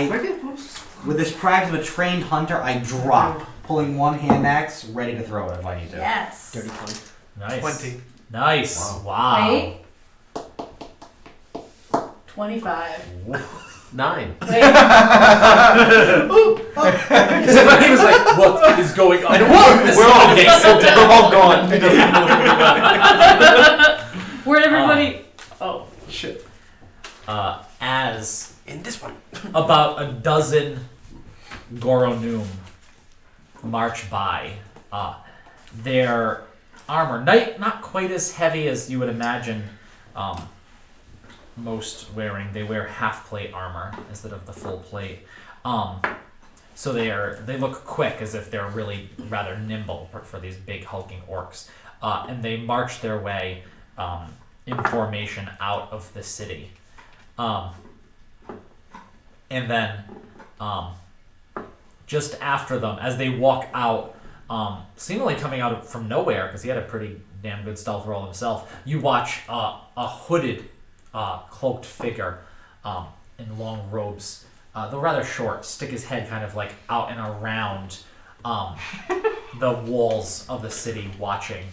Where did posts? With this practice of a trained hunter, I drop, pulling one hand axe, ready to throw it if I need to. Yes. Dirty 20. Nice. 20. Nice. Wow. Wait. 25. 9. Wait. Somebody was like, "What is going on?" We're all gone. Where'd everybody? Oh. Shit. As In this one. about a dozen Goronum march by, their armor, not quite as heavy as you would imagine most wearing. They wear half plate armor instead of the full plate. So they look quick, as if they're really rather nimble for these big hulking orcs. And they march their way in formation out of the city. And then just after them, as they walk out, seemingly coming out from nowhere, because he had a pretty damn good stealth roll himself, you watch a hooded, cloaked figure in long robes, though rather short, stick his head kind of like out and around the walls of the city, watching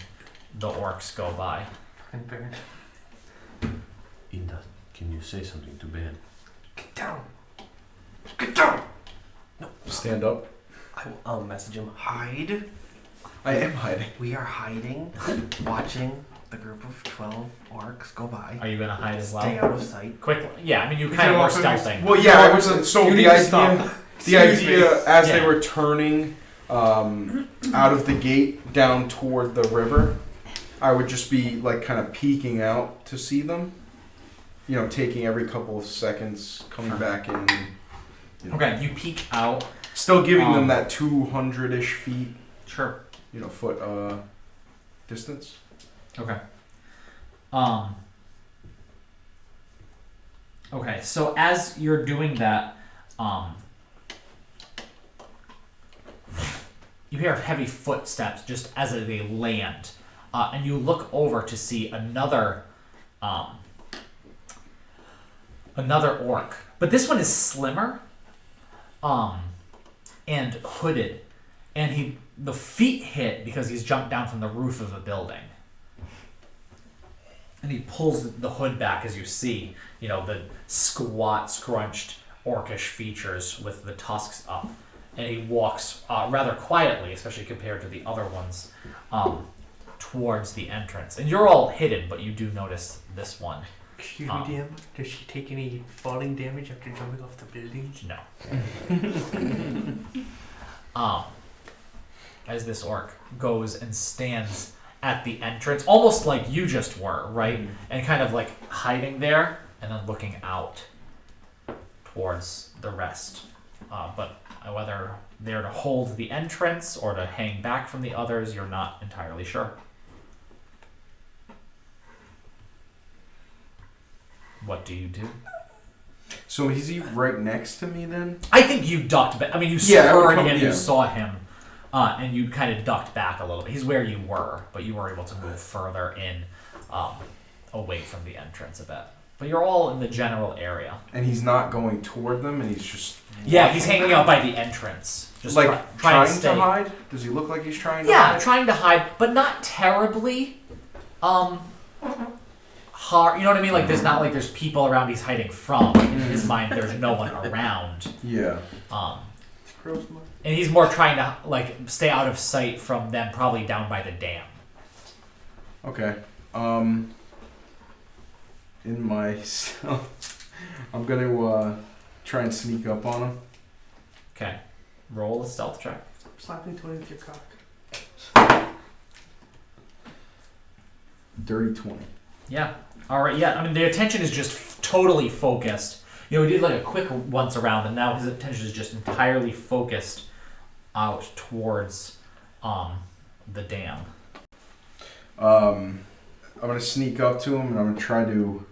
the orcs go by. And Ben. Inda, can you say something to Ben? Get down. Get down. Stand up. I'll message him. Hide. I am hiding. We are hiding, watching the group of 12 orcs go by. Are you gonna hide as well? Stay out of sight. Quickly, yeah. I mean, you kind of were stealthing. Well, yeah, I was. So You the need to idea, stop. the idea, as they Yeah. were turning out of the gate down toward the river, I would just be like kind of peeking out to see them. You know, taking every couple of seconds, coming back in. You know, Okay, you peek out. Still giving them that 200-ish feet, Sure. foot distance. Okay. Okay, so as you're doing that, you hear heavy footsteps just as they land, and you look over to see another orc, but this one is slimmer, and hooded, and the feet hit because he's jumped down from the roof of a building. And he pulls the hood back as you see, the squat, scrunched, orcish features with the tusks up. And he walks rather quietly, especially compared to the other ones, towards the entrance. And you're all hidden, but you do notice this one. Excuse me, DM. Does she take any falling damage after jumping off the building? No. As this orc goes and stands at the entrance, almost like you just were, right? And kind of like hiding there and then looking out towards the rest. But whether they're to hold the entrance or to hang back from the others, you're not entirely sure. What do you do? So is he right next to me then? I think you ducked back. I mean, you heard him, you saw him, and you kind of ducked back a little bit. He's where you were, but you were able to move further in, away from the entrance a bit. But you're all in the general area. And he's not going toward them, and he's just... Yeah, he's hanging out by the entrance. Just like trying to stay. hide? Does he look like he's trying to hide? Yeah, trying to hide, but not terribly hard. You know what I mean? Like, there's people around he's hiding from. In his mind, there's no one around. Yeah. And he's more trying to, like, stay out of sight from them, probably down by the dam. Okay. In myself, I'm gonna try and sneak up on him. Okay. Roll a stealth check. Slapping 20 with your cock. Dirty 20. Yeah. All right. Yeah. I mean, the attention is just totally focused. He did like a quick once around, and now his attention is just entirely focused out towards the dam. I'm gonna sneak up to him, and I'm gonna try to...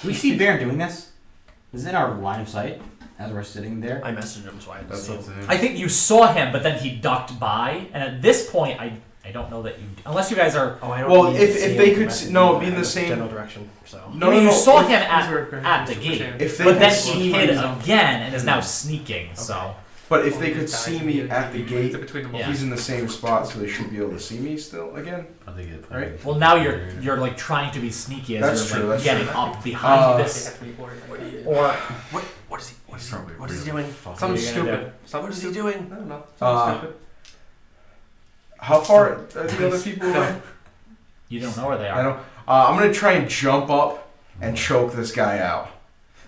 We see Baron doing this. Is it in our line of sight as we're sitting there? I messaged him, so I That's see up to him. him. I think you saw him, but then he ducked by, and at this point, I don't know that you, unless you guys are. Oh, I don't Well, need to if see they him could message see- no, me be in the in same- general direction. So No, you no, saw if- him These at the are gate, If they but could then see he me, hid again and is now sneaking. So but if they could see me at the gate, between the Yeah. he's in the same spot, so they should be able to see me still again. I think it. Right. well, now you're like trying to be sneaky as That's you're true, like that's getting true. up behind this, or what is he? What is he doing? Something What are you gonna stupid. Something What is he stupid. doing? I don't know. Something stupid. How far are the other people away? you don't know where they I are. don't. I'm gonna try and jump up and choke this guy out.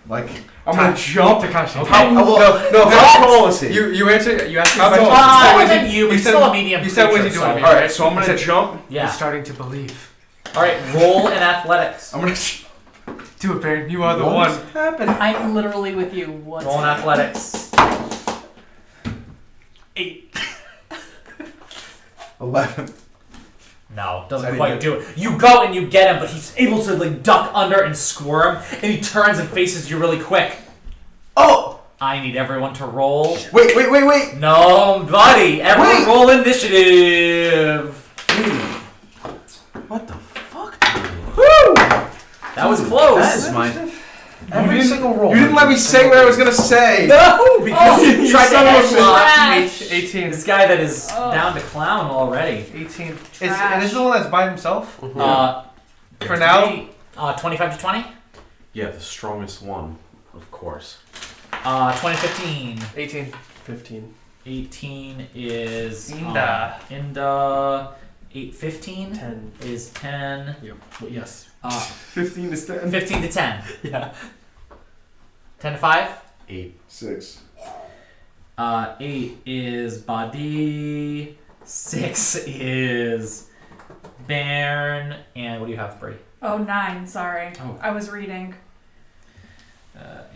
Like I'm gonna jump. Takashi. How, no, how tall is he? You answered. You asked me How a question. tall? More than you, but said- still a medium. you said, "What's he creature, doing?" so- All right, so I'm gonna jump. I'm Yeah. starting to believe. All right. Roll in athletics. I'm gonna. Do it, Baron. You are the What one. is happening? I'm literally with you. What's Roll in athletics. 11. No, I doesn't didn't quite get- do it. You go and you get him, but he's able to like duck under and squirm, and he turns and faces you really quick. Oh! I need everyone to roll. Wait! No, buddy. Everyone Wait. roll initiative. What the fuck? That was close. That is my. Every single roll. You didn't let me say what I was gonna say. No, because you tried to son of a headlock 18. this guy that is Oh. down to clown already. 18. Trash. And this is the one that's by himself? For now? 25 to 20. Yeah, the strongest one, of course. 2015. 18. 15. 18 is Inda. Inda. 15 10. is 10. Yep. Yes. 15 to 10. 15 to 10. Yeah. 10 to 5. 8. 6. 8 is Badi. 6 is Bairn. And what do you have, Bree? Oh, 9. Sorry. Oh. I was reading.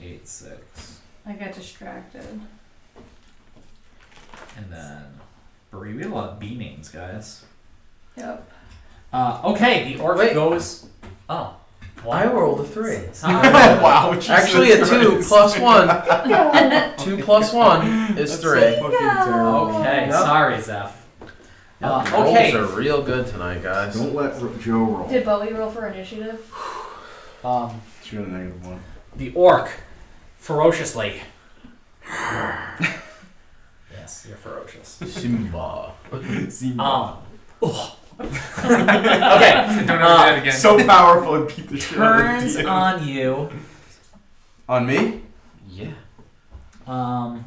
8, 6. I got distracted. And then Bree. We have a lot of B names, guys. Yep. Okay, the orc Wait. goes. Oh. I rolled a 3. Wow. Jesus Actually, a 2 Christ. plus 1. 2 plus 1 is 3. Fucking terrible. Okay, Yep. sorry, Zeph. Rolls Okay. are real good tonight, guys. Don't let Joe roll. Did Bowie roll for initiative? She got a -1. The orc, ferociously. Yes, you're ferocious. Simba. Ugh. Okay. Don't ever do that again. So powerful and beat the shit out of Turns the DM. on you. On me? Yeah.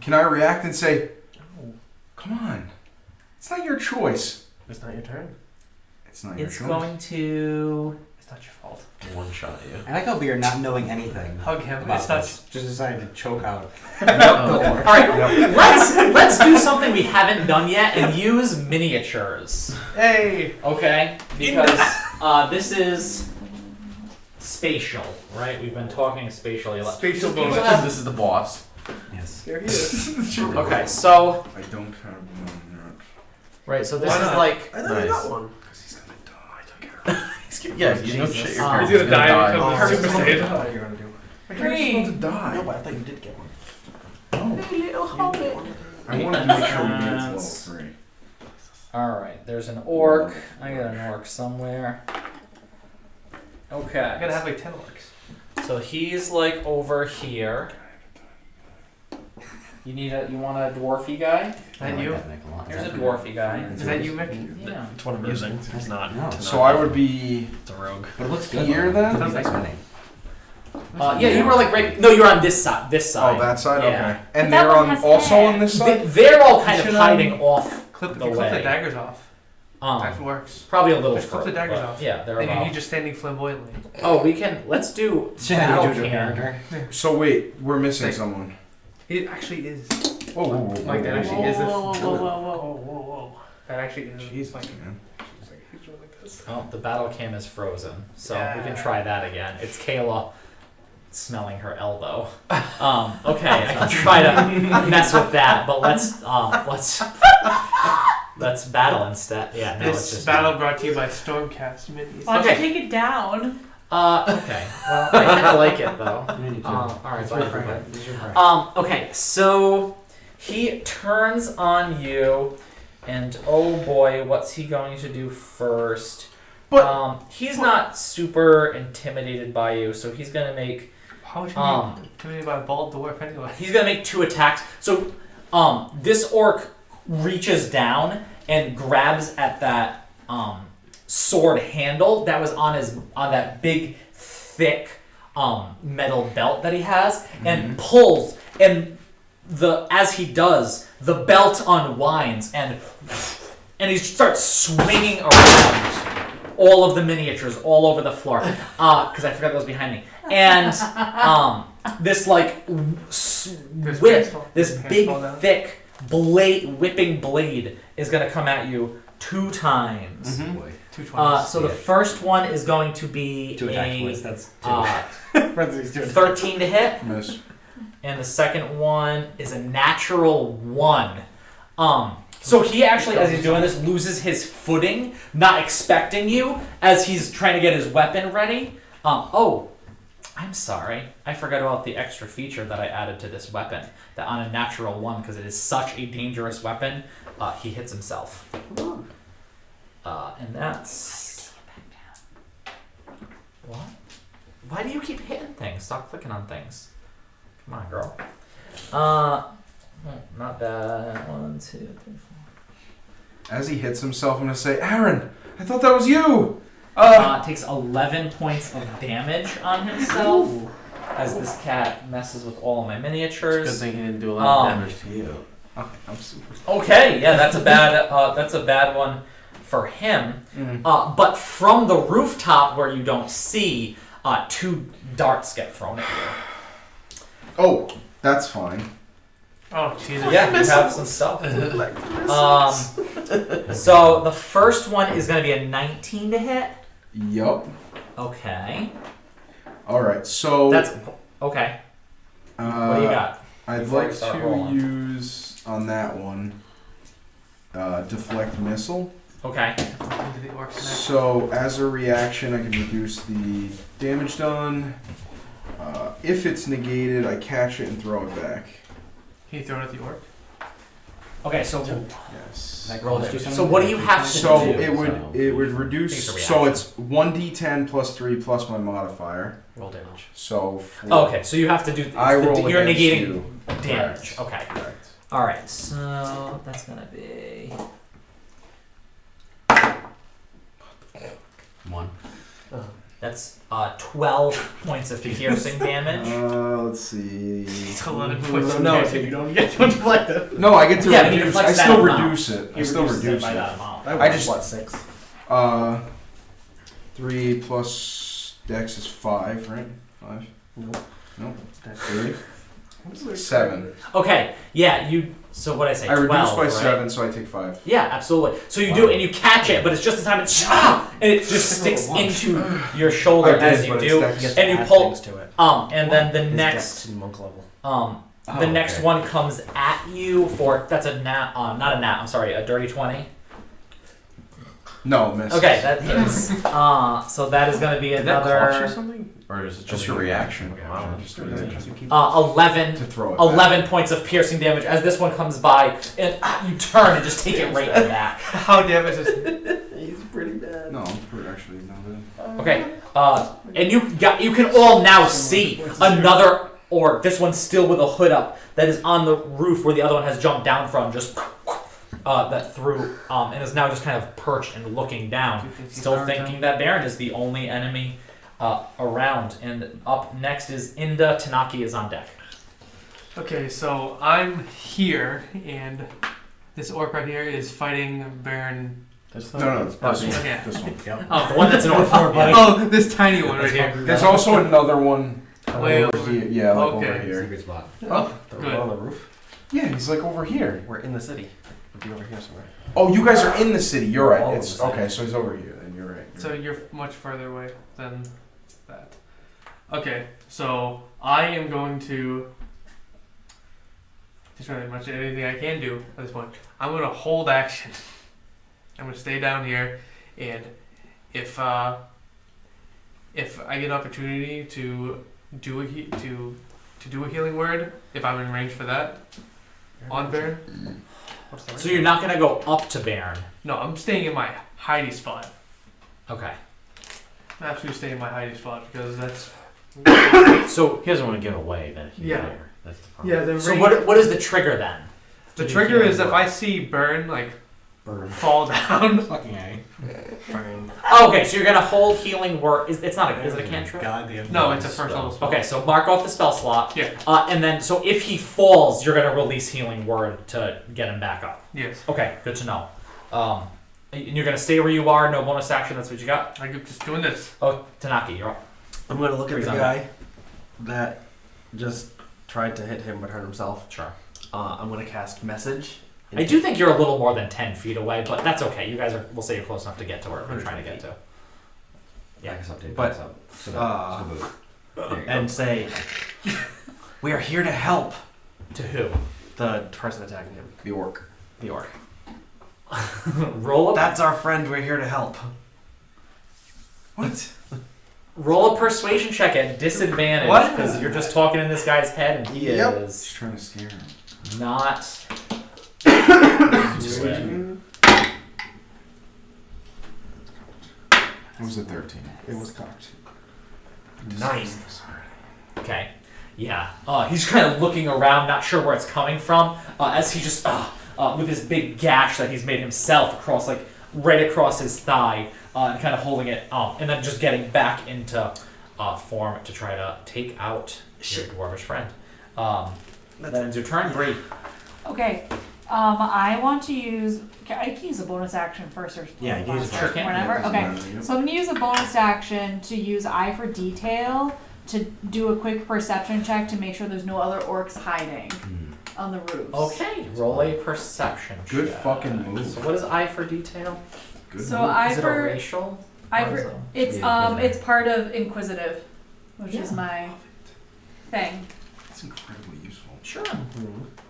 Can I react and say, come on, it's not your choice. It's not your turn. It's not your It's choice. going to. It's not your fault. One shot you. I like how we are not knowing anything Hug him. about It's not. this. Just decided to choke out. All right, let's do something we haven't done yet and use miniatures. Hey. Okay, because this is spatial, right? We've been talking spatially a lot. Spatial Do people bonus. have- This is the boss. Yes. Here he is. Okay, so I don't have one. right, so this Why is not? like I thought I got one. Because he's going to die. Yeah, you know Jesus. shit. Your Oh. parents He's gonna die. Oh, Because Super of Saiyan. Saiyan. What are you going to do? My character's supposed to die. No, but I thought you did get one. I want to make sure we get to level 3. Alright, there's an orc. I got an orc somewhere. Okay. I gotta have like 10 orcs. So he's like over here. You want a dwarfy guy? Is that you? Here's a dwarfy guy. Is that you, Mick? Yeah. It's what I'm using. It's not. No. So I would be It's a rogue. But it looks good. here then? Sounds like Nice name. Yeah, you were like right. No, you're on this side. This side. Oh, that side? Yeah. Okay. And But that they're one on has also hair. on this side? They're all kind of Should, hiding off. Clip, The you clip way. the daggers off. That Um, works. probably a little Just clip further. the daggers but off. Yeah, they're Then about. you're just standing flamboyantly. Oh, we can. Let's do Yeah, battle you do your cam. character. So wait, we're missing Like- someone. It actually is. Whoa, whoa, whoa. Like that whoa, actually whoa, is. whoa. Whoa. That actually is. Jesus, man. He's doing like this. Oh, the battle cam is frozen, so we Yeah. can try that again. It's Kayla smelling her elbow. Okay, I can try to mess with that, but let's battle instead. Yeah, no, it's This just battle brought to you by Stormcast Minis. Why don't Okay. you take it down? Okay. Well, I kind of like it though. You need to. All right, It's bye, your bye, friend. It's your friend. Okay, so he turns on you, and oh boy, what's he going to do first? But- He's not super intimidated by you, so he's gonna make How would you be intimidated by a bald dwarf anyway? he's gonna make 2 attacks. So this orc reaches down and grabs at that sword handle that was on that big thick metal belt that he has and pulls, and as he does, the belt unwinds and he starts swinging around all of the miniatures all over the floor because I forgot that was behind me, and this like whip, this big thick whipping blade is gonna come at you 2 times. Boy. 220. So the first one is going to be 2 attack points. a That's 2. uh, 13 to hit, Miss. and the second one is a natural 1. So he actually, as he's doing this, loses his footing, not expecting you, as he's trying to get his weapon ready. Oh, I'm sorry. I forgot about the extra feature that I added to this weapon. That on a natural 1, because it is such a dangerous weapon, he hits himself. And that's... What? Why do you keep hitting things? Stop clicking on things. Come on, girl. Not bad. 1, 2, 3, 4. As he hits himself, I'm going to say, Aaron, I thought that was you. Takes 11 points of damage on himself as this cat messes with all of my Good miniatures. thing he didn't do a lot of damage to you. I'm super. Okay, yeah, that's a bad one for him. But from the rooftop where you don't see, 2 darts get thrown at you. Oh, that's fine. Oh, Jesus. Yeah, you have some stuff. So the first one is going to be a 19 to hit. Yup. Okay. Alright, so. That's okay. What do you got? I'd before we like start to rolling? use on that one deflect missile. Okay. Into the orc's neck. So as a reaction, I can reduce the damage done. If it's negated, I catch it and throw it back. Can you throw it at the orc? Okay, so Yes. That roll costs you it. something? So what do you have to So do? it would reduce. It's a So reaction. it's 1d10 plus 3 plus my modifier. Roll damage. So for, Okay, so you have to do. I roll You're against negating you. damage. Correct. Okay. Correct. All right. So that's gonna be 1. that's 12 points of piercing damage. Let's see. It's 11 points. No, so you don't get to deflect it. No, I get to Yeah, but he reduce. deflects I still that amount. reduce it. I He still reduces reduce by it. that amount. That I was just- what, 6? 3 plus Dex is 5, right? 5. Nope. Nope. That's 3. 7. Okay. Yeah. You. So what I say? I 12, reduce by right? 7, so I take 5. Yeah, absolutely. So you do, and you catch it, but it's just the time and it just sticks into your shoulder as you do, and you pull. to it. And then the His next, dex in monk level. the next okay. one comes at you for that's a nat, not a nat. I'm sorry, a dirty 20. No, miss. Okay, that hits. So that is going to be Did that cost you another something? Or is it Just a reaction. Wow. Just a reaction. 11. To throw it 11 points of piercing damage as this one comes by, and you turn and just take it right in the back. How damage is it? He's pretty bad. back. No, I'm pretty actually not bad. Okay, and you can all now see another orc. This one's still with a hood up that is on the roof where the other one has jumped down from. Just that through and is now just kind of perched and looking down, still thinking that Baron is the only enemy around. And up next is Inda. Tanaki is on deck. Okay, so I'm here, and this orc right here is fighting Baron. That's No, it's this one. Yeah. This one. Yep. The one that's in orc form, buddy. Oh, this tiny one right here. There's also another one Way over over. here. Yeah, like Okay. over here. Secret spot. Oh, The good. one on the roof. Yeah, he's like over here. We're in the city. We'll be over here somewhere. Oh, you guys are in the city. You're All right. of It's the city. okay. So he's over here. Then you're right. So you're much further away than that. Okay, so I am going to just really much anything I can do at this point. I'm going to hold action. I'm going to stay down here, and if I get an opportunity to do a healing word, if I'm in range for that on Baron. What's the So you're not gonna go up to Baron. No, I'm staying in my hiding spot. Okay. I'm absolutely staying in my hiding spot because that's So He doesn't want to give away that he's Yeah. there. That's the problem. yeah. The so what is the trigger then? The To do trigger healing is if word? I see Burn like Burn. fall down. Fucking A. Fine. Oh, okay, so you're gonna hold healing word. It's not a. Is it a cantrip? Goddamn. No, it's a first level spell. Okay, so mark off the spell slot. Yeah. And then so if he falls, you're gonna release healing word to get him back up. Yes. Okay, good to know. And you're gonna stay where you are. No bonus action. That's what you got. I'm just doing this. Oh, Tanaki, you're up. I'm gonna look at Freeze the on guy that just tried to hit him but hurt himself. Sure. I'm gonna cast message. I do think you're a little more than 10 feet away, but that's okay. You guys are. We'll say you're close enough to get to where we're trying to get to. Yeah, I guess update. But, But, up. So uh, so there you go. And say, we are here to help To who? the person attacking him, The orc. the orc. Roll a That's our friend. We're here to help. What? roll a persuasion check at disadvantage What? because you're just talking in this guy's head and he Yep. is Just trying to scare him. not. to it. It was a 13. It was cocked. 9. Okay. Yeah. He's kind of looking around, not sure where it's coming from, as he just with his big gash that he's made himself across, like right across his thigh, and kind of holding it, and then just getting back into form to try to take out your dwarvish friend. That ends your turn, Bree. Okay. I want to use. I can use a bonus action first or Yeah, you can use bonus a sure action, can. whenever. Yeah, Okay. doesn't matter, So I'm gonna use a bonus action to use Eye for Detail to do a quick perception check to make sure there's no other orcs hiding on the roofs. Okay, roll a perception Good check. fucking move. So what is eye for detail? Good So move. Eye Is it a for racial? Eye What is for it? it's Yeah, it's part of Inquisitive, which is Yeah. my thing. That's incredibly useful. Sure.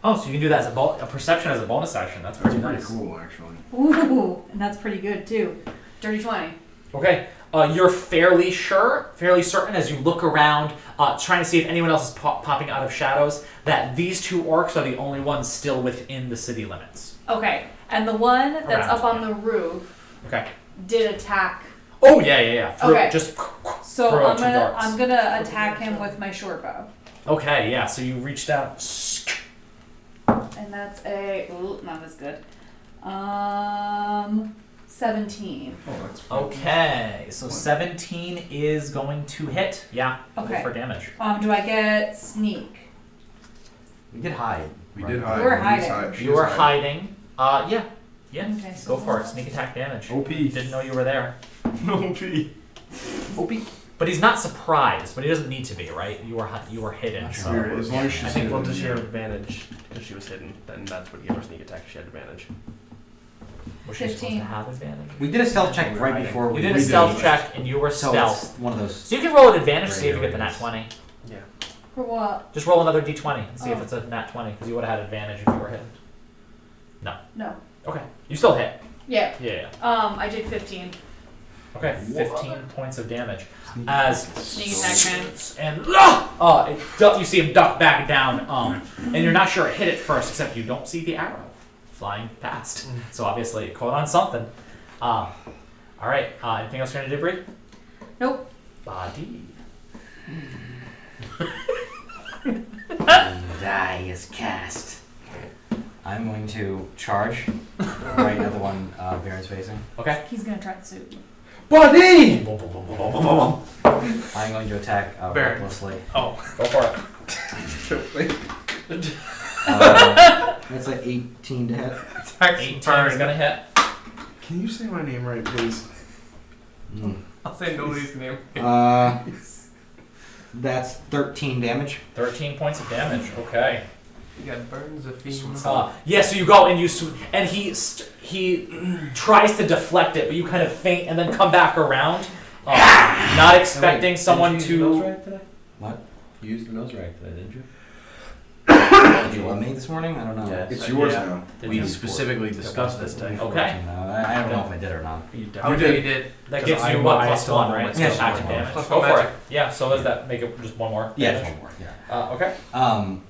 Oh, so you can do that as a perception as a bonus action. That's pretty Pretty nice. cool, actually. Ooh, and that's pretty good too. Dirty 20. Okay. You're fairly certain as you look around, trying to see if anyone else is popping out of shadows, that these two orcs are the only ones still within the city limits. Okay, and the one that's Around, up on yeah. the roof Okay. did attack. Oh yeah. Okay. Just So throw I'm two gonna darts. I'm gonna attack him with my short bow, Okay, yeah. So you reached out. and that's not as good. 17. Oh, that's Okay, so 17 is going to hit. Yeah. Okay. For damage. Do I get sneak? We did hide. We right? did hide. You were He's hiding. She's You were hiding. Yeah. Okay, so Go for it. Sneak attack damage. OP. Didn't know you were there. OP. But he's not surprised. But he doesn't need to be, right? You were hidden. Not So. sure. As long as she's I think hidden, we'll just yeah. hear advantage because she was hidden. Then that's what gave her sneak attack. She had advantage. Was she supposed 15. to have advantage? We did a stealth check We were right hiding. before You we did a we stealth check and you were So stealth. it's one of those. So you can roll an advantage to see if you get the nat Areas. 20. Yeah. For what? Just roll another d20 and see if Oh. it's a nat 20 because you would have had advantage if you were hidden. No. Okay. You still hit. Yeah. Yeah. I did 15. Okay. 15 points of damage. As Sneak attack man. and you see him duck back down, and you're not sure it hit it first, except you don't see the arrow flying past. So obviously it caught on something. All right. Anything else you're gonna do, Bree? Nope. Body. Die is cast. I'm going to charge right at the one Baron's facing. Okay. He's gonna try to suit. Buddy! Boom, boom, boom, boom, boom, boom, boom. I'm going to attack Baron. recklessly. Go for it. That's like 18 to hit. 18 is gonna hit. Can you say my name right, please? I'll say nobody's name. That's 13 damage. 13 points of damage. Okay. You got burns of theme. Yeah, so you go and and he tries to deflect it, but you kind of faint and then come back around, not expecting someone to. What? You used the nose rag today, didn't you? Did you let me this morning? I don't know. Yeah. It's yours Yeah. now. Did We you? specifically discussed this day. Okay. I don't know if I did or not. You I definitely would say you did. That 'Cause gives I you know what I plus still one, know right? my So special action bonus. damage. Plus Go one for magic. it. Yeah. So does that make it just one more? Yeah, damage? it's one more. Yeah. Okay.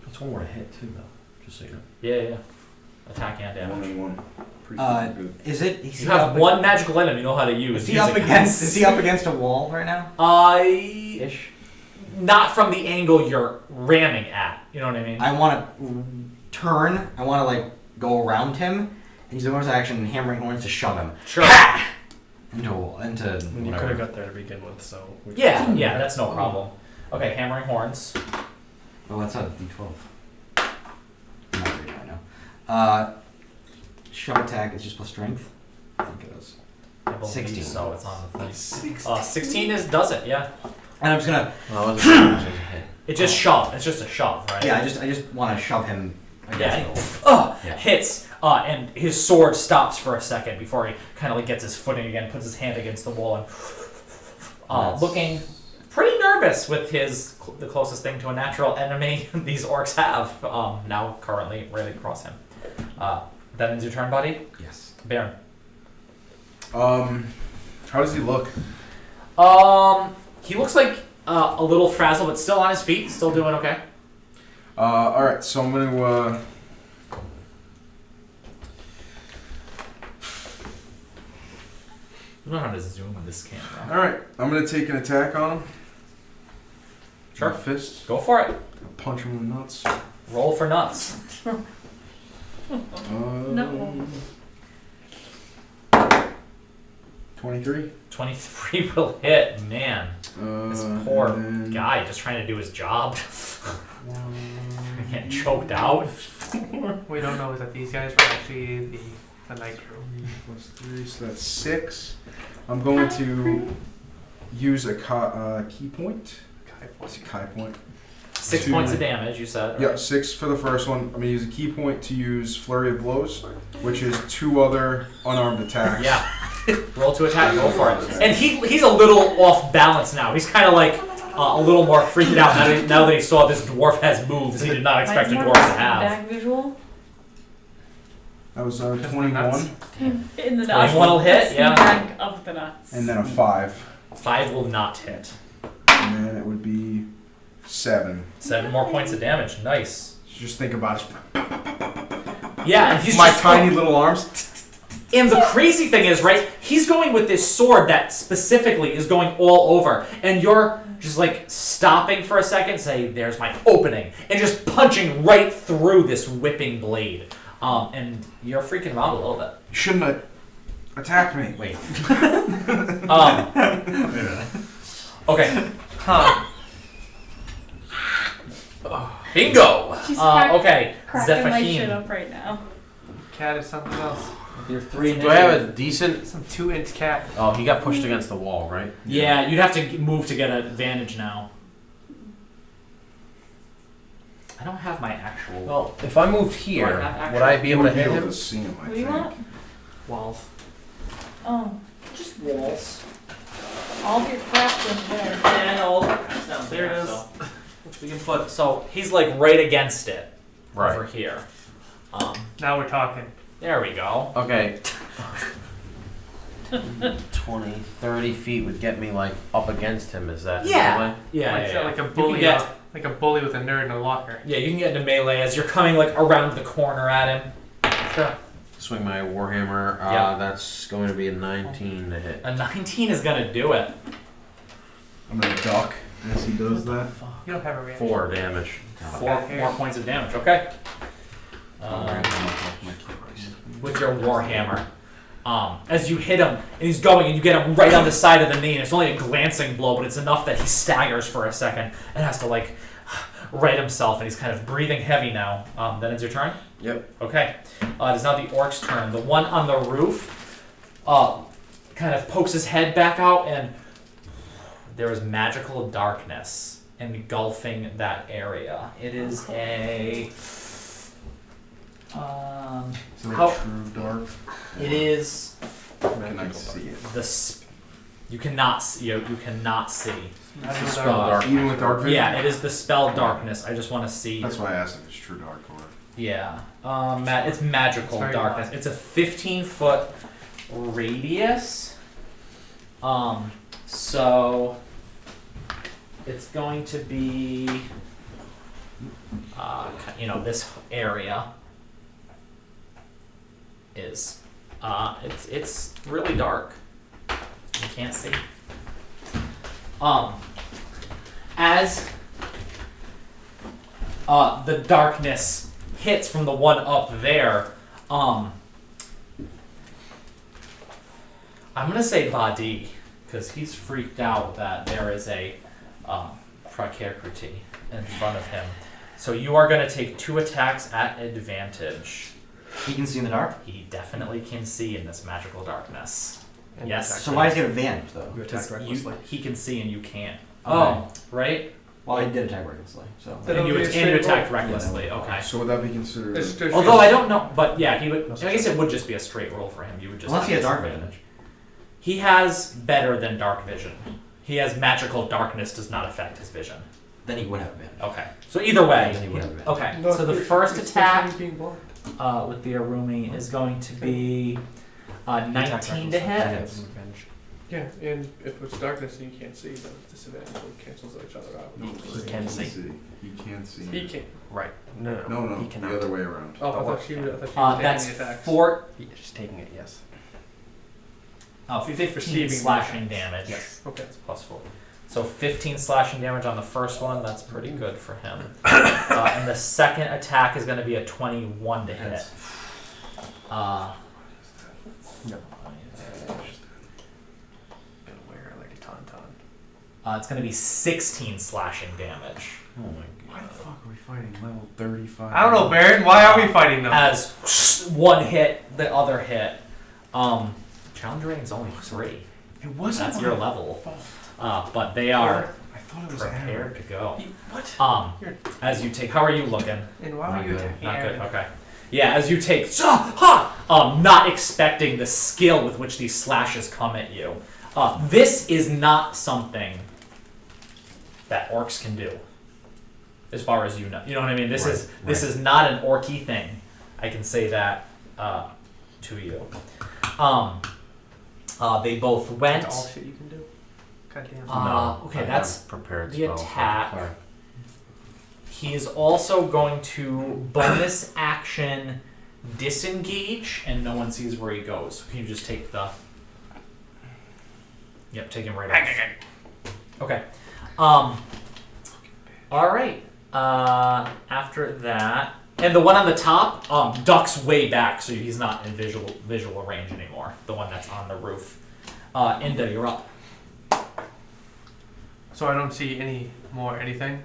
That's one more to hit too, though. Just so you know. Yeah. Attack and One damage. and one. Pretty Uh, fucking good. Is it? Is You he have up one magical item you know how to use. Is he up against? Is he up against a wall right now? Ish. Not from the angle you're ramming at. You know what I mean? I want to turn. I want to like go around him and use the bonus action hammering horns to shove him Sure. into a wall, into You could whatever. have got there to begin with, so. Yeah. That's no problem. Okay, hammering horns. Oh, that's a D12. I'm not reading right now. Shove attack is just plus strength. I think it is. I believe 16. So it's on the thing. 16 does it. Yeah. And I'm just gonna. Well, I wasn't sure it was a hit. It just shove. It's just a shove, right? Yeah, I just want to shove him Yeah. against the wall. Yeah. Hits. And his sword stops for a second before he kind of like gets his footing again, puts his hand against the wall, and That's- looking pretty nervous with the closest thing to a natural enemy these orcs have now currently right across him. That ends your turn, buddy. Yes. Baron. How does he look? He looks like a little frazzled, but still on his feet, still doing okay. Alright, so I'm gonna, I don't know how to zoom in this camera. alright, I'm gonna take an attack on him. Sure. My fist. Go for it. Punch him in the nuts. Roll for nuts. No. 23. 23 will hit. Man, this poor and then guy just trying to do his job. Getting choked out. We don't know is that these guys were actually the night crew. 3 + 3, so that's 6. I'm going to use a key point. What's a key point? 6 Two. points of damage, you said. Yeah, Right? 6 for the first one. I'm going to use a key point to use Flurry of Blows, which is 2 other unarmed attacks. Yeah. Roll to attack. Go for it. And he's a little off balance now. He's kind of like a little more freaked out now that he saw this dwarf has moves he did not expect a dwarf to have. Back visual. That was 21, In the 21 will hit, yeah. Back of the nuts. and then a 5. 5 will not hit. And then it would be 7. 7 more points of damage. Nice. Just think about it. Yeah, and he's My just tiny little arms. And the crazy thing is, right, he's going with this sword that specifically is going all over, and you're just like stopping for a second, say, there's my opening, and just punching right through this whipping blade. And you're freaking him out a little bit. You shouldn't have attacked me. Wait. Okay. Huh. Bingo! She's Okay, cracking my shit Zephahim. up right now. Cat is something else. You're 3 Do I have a decent? Some 2-inch cat. Oh, he got pushed against the wall, right? Yeah, you'd have to move to get an advantage now. I don't have my actual... Well, if I moved here, would I be You able to would be hit able him? to see him, I What do you think. want? Walls. Oh, Just walls. all of your crap's in there. Yeah, all the crap's down There it is. So we can put... So he's like right against it. Right. Over here. Now we're talking. There we go. Okay. 20, 30 feet would get me like up against him. Is that Yeah. melee? Yeah, Like, yeah, yeah. like a You can bully. get- Like a bully with a nerd in a locker. Yeah, you can get into melee as you're coming like around the corner at him. Sure. Swing my warhammer. Yeah. That's going to be a 19 to hit. A 19 is gonna do it. I'm gonna duck as he does that. You don't have a reaction. 4 damage. 4 more points of damage. Okay. With your warhammer. As you hit him, and he's going, and you get him right on the side of the knee, and it's only a glancing blow, but it's enough that he staggers for a second and has to, like, right himself, and he's kind of breathing heavy now. Then it's your turn? Yep. Okay. It is now the orc's turn. The one on the roof kind of pokes his head back out, and there is magical darkness engulfing that area. It is a... So how- true dark. it is Can I see it? you cannot see. You cannot see. Magical Spell dark. dark. Even with dark vision? Yeah, it is the spell darkness. I just want to see. That's why I asked if it's true dark or... Yeah. It's magical It's very darkness. light. It's a 15-foot radius. So it's going to be, this area is, it's really dark. You can't see. As the darkness hits from the one up there, I'm gonna say Vadi, because he's freaked out that there is a Prakerkriti in front of him. So you are gonna take 2 attacks at advantage. He can see in the dark? He definitely can see in this magical darkness. And Yes. attack. So why does he get advantage, though? You attacked You- recklessly. he can see and you can't. Okay. Oh, right? Well, he did attack recklessly, so. Then And you, it'll be a and you straight attacked roll. recklessly, okay. So would that be considered... There's Although I don't know, but yeah, he would. I guess it would just be a straight roll for him. You would just Unless he have has dark disadvantage. He has better than dark vision. He has magical darkness does not affect his vision. Then he would have advantage. Okay. So either way. Then he would have advantage. Okay. No, So the you're- first you're attack especially being blind. with the Arumi is going to be 19 to That hit. hits. Revenge. Yeah, and if it's darkness and you can't see, then it's disadvantage. It cancels each other out. He can see. He can't see. He can't. Right. No, No, he the cannot. other way around. Oh, I thought you were That's taking the attacks. Just taking it, yes. 15 Receiving slashing attacks. damage. Yes. Okay. It's +4. So 15 slashing damage on the first one. That's pretty good for him. And the second attack is going to be a 21 to hit. No. Gonna wear like a tauntaun. It's going to be 16 slashing damage. Oh my Why god. the fuck are we fighting level 35? I don't know, Baron. Why are we fighting them? As one hit, the other hit. Challenge rating's only 3. It wasn't That's your my level. fault. But they are I thought it was prepared to go. What? As you take, how are you looking? And why were Not you good. attacking Not good. Aaron? Okay. Yeah, as you take, not expecting the skill with which these slashes come at you. This is not something that orcs can do. As far as you know. You know what I mean? This Right, is not an orky thing. I can say that to you. They both went. That's all shit you can do. Goddamn. Okay, I that's have prepared the spells for attack. Clark. He is also going to bonus action disengage, and no one sees where he goes. So can you just take the? Yep, take him right off. Okay. All right. After that, and the one on the top ducks way back, so he's not in visual range anymore. The one that's on the roof. Inda, you're up. So I don't see anything.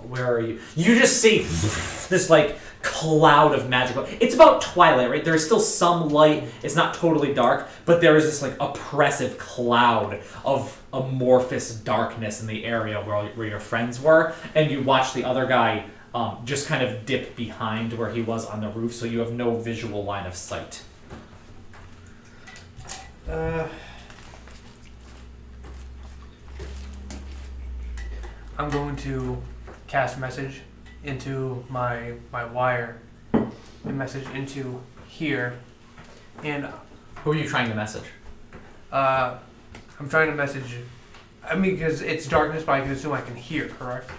Where are you? You just see this like cloud of magical. It's about twilight, right? There's still some light. It's not totally dark, but there is this like oppressive cloud of amorphous darkness in the area where your friends were, and you watch the other guy just kind of dip behind where he was on the roof, so you have no visual line of sight. I'm going to cast message into my wire, and message into here, and Who are you trying to message? I'm trying to message. I mean, because it's darkness, but I can assume I can hear. Correct?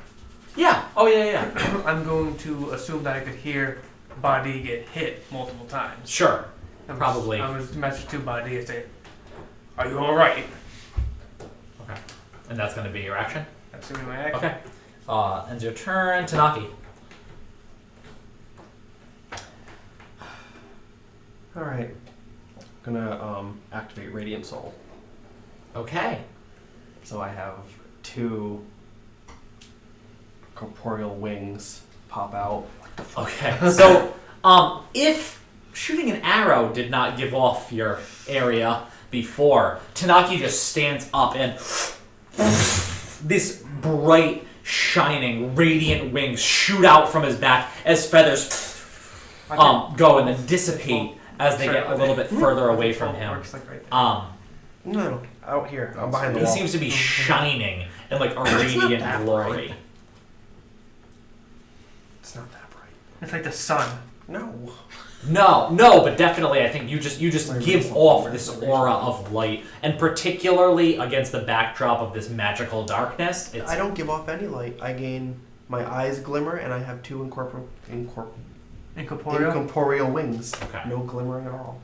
Yeah. Oh yeah. I'm going to assume that I could hear Badi get hit multiple times. Sure. Probably. I'm going to message to Badi and say, "Are you all right?" Okay. And that's going to be your action. That's going to be my action. Okay. Ends your turn. Tanaki. Alright. Gonna activate Radiant Soul. Okay. So I have 2 corporeal wings pop out. Okay. So, if shooting an arrow did not give off your area before, Tanaki just stands up and this bright, shining, radiant wings shoot out from his back as feathers go and then dissipate as they get a little bit further away from him. Works like right there. No, out here. I'm behind the He wall. seems to be shining in like a radiant that glory. bright. It's not that bright. It's like the sun. No. No, but definitely I think you just Like give recent off work, this like aura recent- of light, and particularly against the backdrop of this magical darkness, it's I don't give off any light. I gain my eyes glimmer, and I have 2 Incorporeal. incorporeal wings. Okay. No glimmering at all.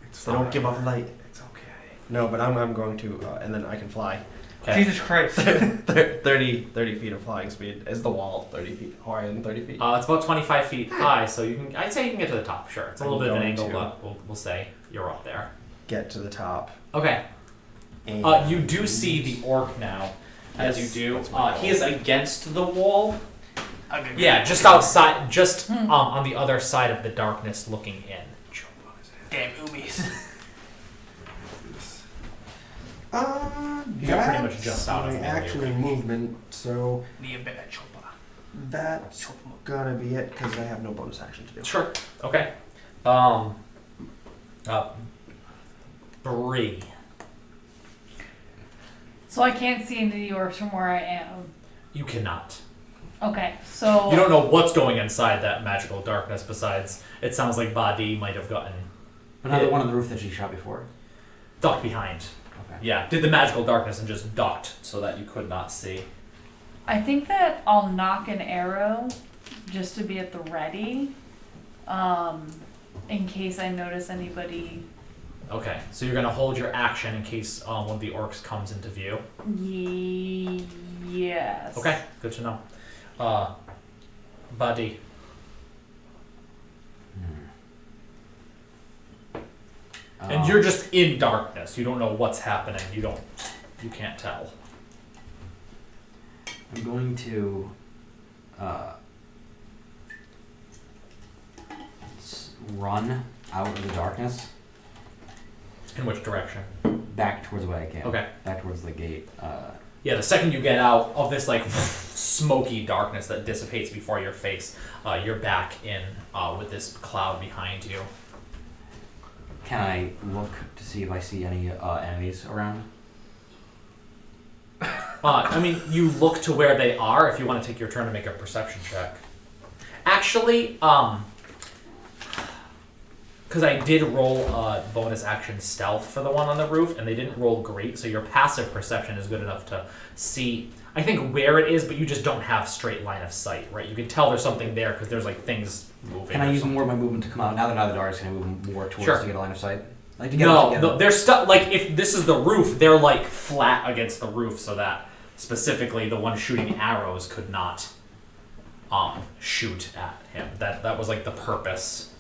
It's They don't give off light. It's okay. No, but I'm going to, and then I can fly. okay. Jesus Christ. 30 feet of flying speed. Is the wall 30 feet higher than 30 feet? It's about 25 feet high, so I'd say you can get to the top. Sure, it's a little bit of an I'm angle, going but we'll say you're up there. Get to the top. Okay. And You do see the orc now. As Yes, you do, that's my he goal. is against the wall. Okay. Yeah, just outside, just on the other side of the darkness, looking in. Damn Umis. You're pretty much just out of my melee action range. and movement, so Niabella Chopa. that's gonna be it because I have no bonus action to do. Sure. Okay. Bree. So I can't see into the orcs from where I am. You cannot. Okay, so You don't know what's going inside that magical darkness. Besides, it sounds like Badi might have gotten Another one on the roof that she shot before. ducked behind. Okay. Yeah, did the magical darkness and just ducked so that you could not see. I think that I'll knock an arrow just to be at the ready, in case I notice anybody. Okay, so you're gonna hold your action in case one of the orcs comes into view. Yes. Okay, good to know. Buddy. And you're just in darkness. You don't know what's happening. You can't tell. I'm going to run out of the darkness In which direction? back towards what I can. Okay. Back towards the gate. Yeah, the second you get out of this like smoky darkness that dissipates before your face, you're back in with this cloud behind you. Can I look to see if I see any enemies around? I mean, you look to where they are if you want to take your turn to make a perception check. Actually, because I did roll a bonus action stealth for the one on the roof, and they didn't roll great, so your passive perception is good enough to see, I think, where it is, but you just don't have straight line of sight, right? You can tell there's something there because there's like things moving. Can I or use something. more of my movement to come out? Now they're not the dark, can I move more towards Sure. to get a line of sight? Like to get them No, together. no, they're stuck. Like if this is the roof, they're like flat against the roof, so that specifically the one shooting arrows could not shoot at him. That was like the purpose.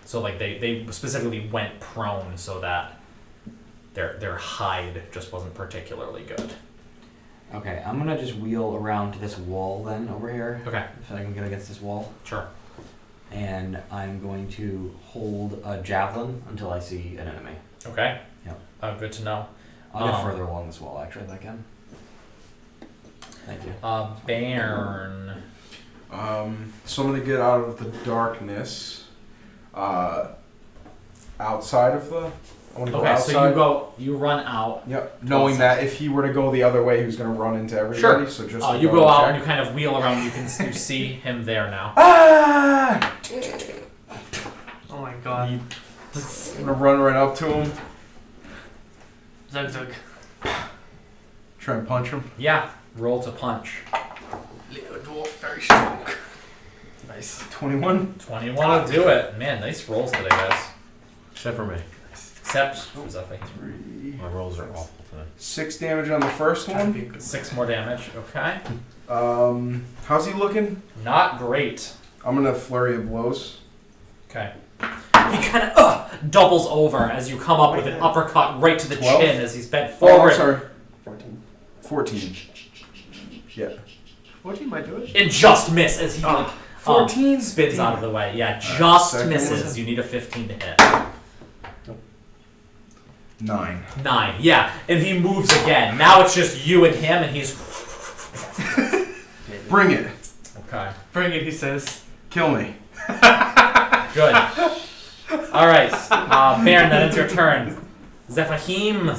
So like they specifically went prone so that their hide just wasn't particularly good. Okay, I'm gonna just wheel around to this wall then over here. Okay, If I can get against this wall. sure. And I'm going to hold a javelin until I see an enemy. Okay. Yep. Good to know. I'll get further along this wall actually if I can. Thank you. Bairn. So I'm gonna get out of the darkness. Outside of the. I want to go Okay, outside. so you run out. Yep. Knowing that if he were to go the other way, he was gonna run into everybody. Sure. So just. You go out and you kind of wheel around. You see him there now. Ah! Oh my god. I'm gonna run right up to him. Zug zug. Try and punch him. Yeah, roll to punch. Little dwarf, very strong. Nice. 21. 21 will do it. Man, nice rolls today, guys. Except for me. Except, Zephy. 3. My rolls are awful today. 6 damage on the first one. 6 more damage. Okay. How's he looking? Not great. I'm gonna flurry of blows. Okay. He kind of doubles over as you come up with an uppercut right to the 12? chin as he's bent Oh, forward. I'm sorry. 14. Yeah. 14 might do it. And just miss as he like 14 spins out of the way. Yeah, just second misses. one. You need a 15 to hit. 9. 9. Yeah, and he moves again. Now it's just you and him, and he's Bring it. okay. Bring it, he says. Kill me. Good. All right, Baron, that ends your turn. Zephahim.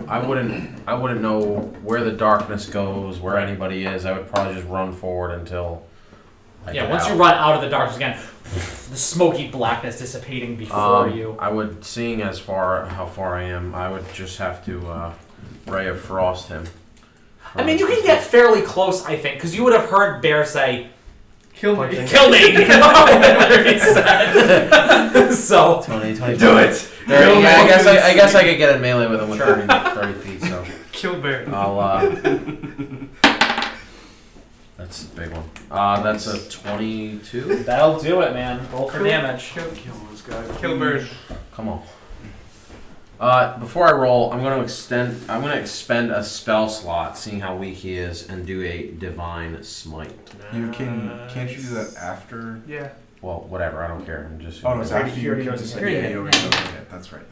I wouldn't know where the darkness goes, where anybody is. I would probably just run forward until I Yeah, get once out. you run out of the darkness again, the smoky blackness dissipating before you. I would, seeing how far I am, I would just have to Ray of Frost him. I mean, you can get fairly close, I think, because you would have heard Bear say, Kill me. "Kill me!" Whatever he said. So 20, Do it. Yeah, I guess I could get in melee with him with 30 feet. So Kill bear. I'll. That's a big one. That's a 22. that'll do it, man. Roll for damage. Kill this guy. Kill bird. Come on. Before I roll, I'm going to expend a spell slot, seeing how weak he is, and do a divine smite. Can't you do that after? Yeah. Well, whatever. I don't care. I'm just. Oh no, it's after He you already can knows just his say, hit. yeah, you already know his hit. That's right.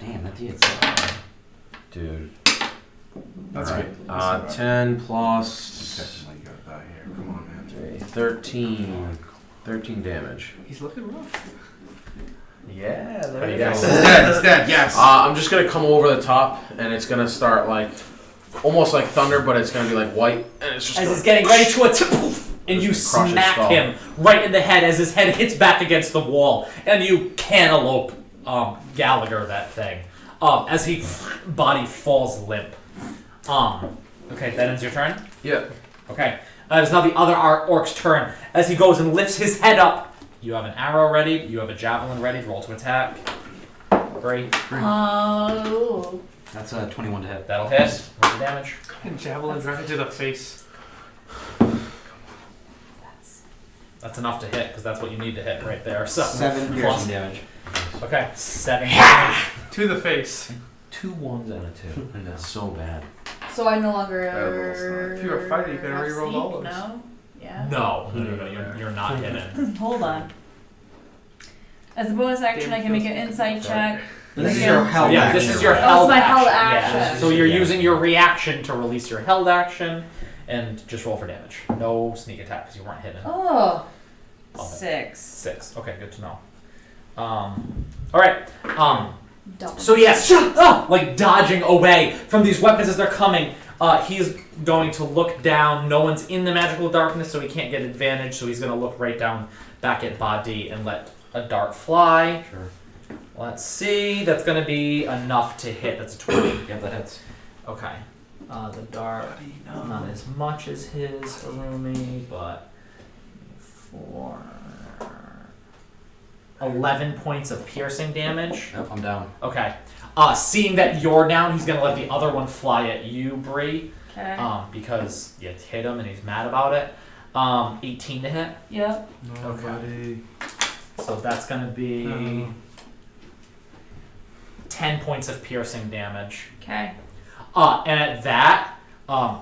Damn, that did. Dude. That's All right. right. 10 plus Definitely gotta die here. Come on, man. 13 damage. He's looking rough. Yeah, How do there you you guys- go. He's dead. Yes. I'm just gonna come over the top, and it's gonna start like almost like thunder, but it's gonna be like white, and it's just. As gonna- he's getting ready to attack, and you Just crush his smack skull. him right in the head as his head hits back against the wall, and you cantaloupe Gallagher that thing as he body falls limp. Okay, that ends your turn. Yeah. Okay, it is now the other orc's turn as he goes and lifts his head up. You have an arrow ready. You have a javelin ready. Roll to attack. 3. Oh. That's a 21 to hit. That'll hit. Roll the damage. And javelin right into the face. That's enough to hit because that's what you need to hit right there. So 7 plus- piercing damage. Okay, 7 damage. To the face. 2 1s and a 2. That's so bad. So I no longer. If you were a fighter, you could have have rerolled sneak? all those. No. Yeah. No, you're not hidden. Hold on. As a bonus action, I can make an insight check. This is your held Yeah, action. this is your Oh, held it's my held action. action. Yeah. So you're Yeah. using your reaction to release your held action, and just roll for damage. No sneak attack because you weren't hidden. Oh. Okay. 6. 6. Okay, good to know. All right. double. So yes, like dodging away from these weapons as they're coming. He's going to look down. No one's in the magical darkness, so he can't get advantage. So he's going to look right down back at Badi and let a dart fly. Sure. Let's see. That's going to be enough to hit. That's a 20. Yeah, that hits. Okay. The dart, not as much as his Arumi, but 11 points of piercing damage. Nope, I'm down. Okay. Seeing that you're down, he's gonna let the other one fly at you, Bree. Okay. Because you hit him and he's mad about it. 18 to hit. Yep. Nobody. So that's gonna be 10 points of piercing damage. Okay. And at that,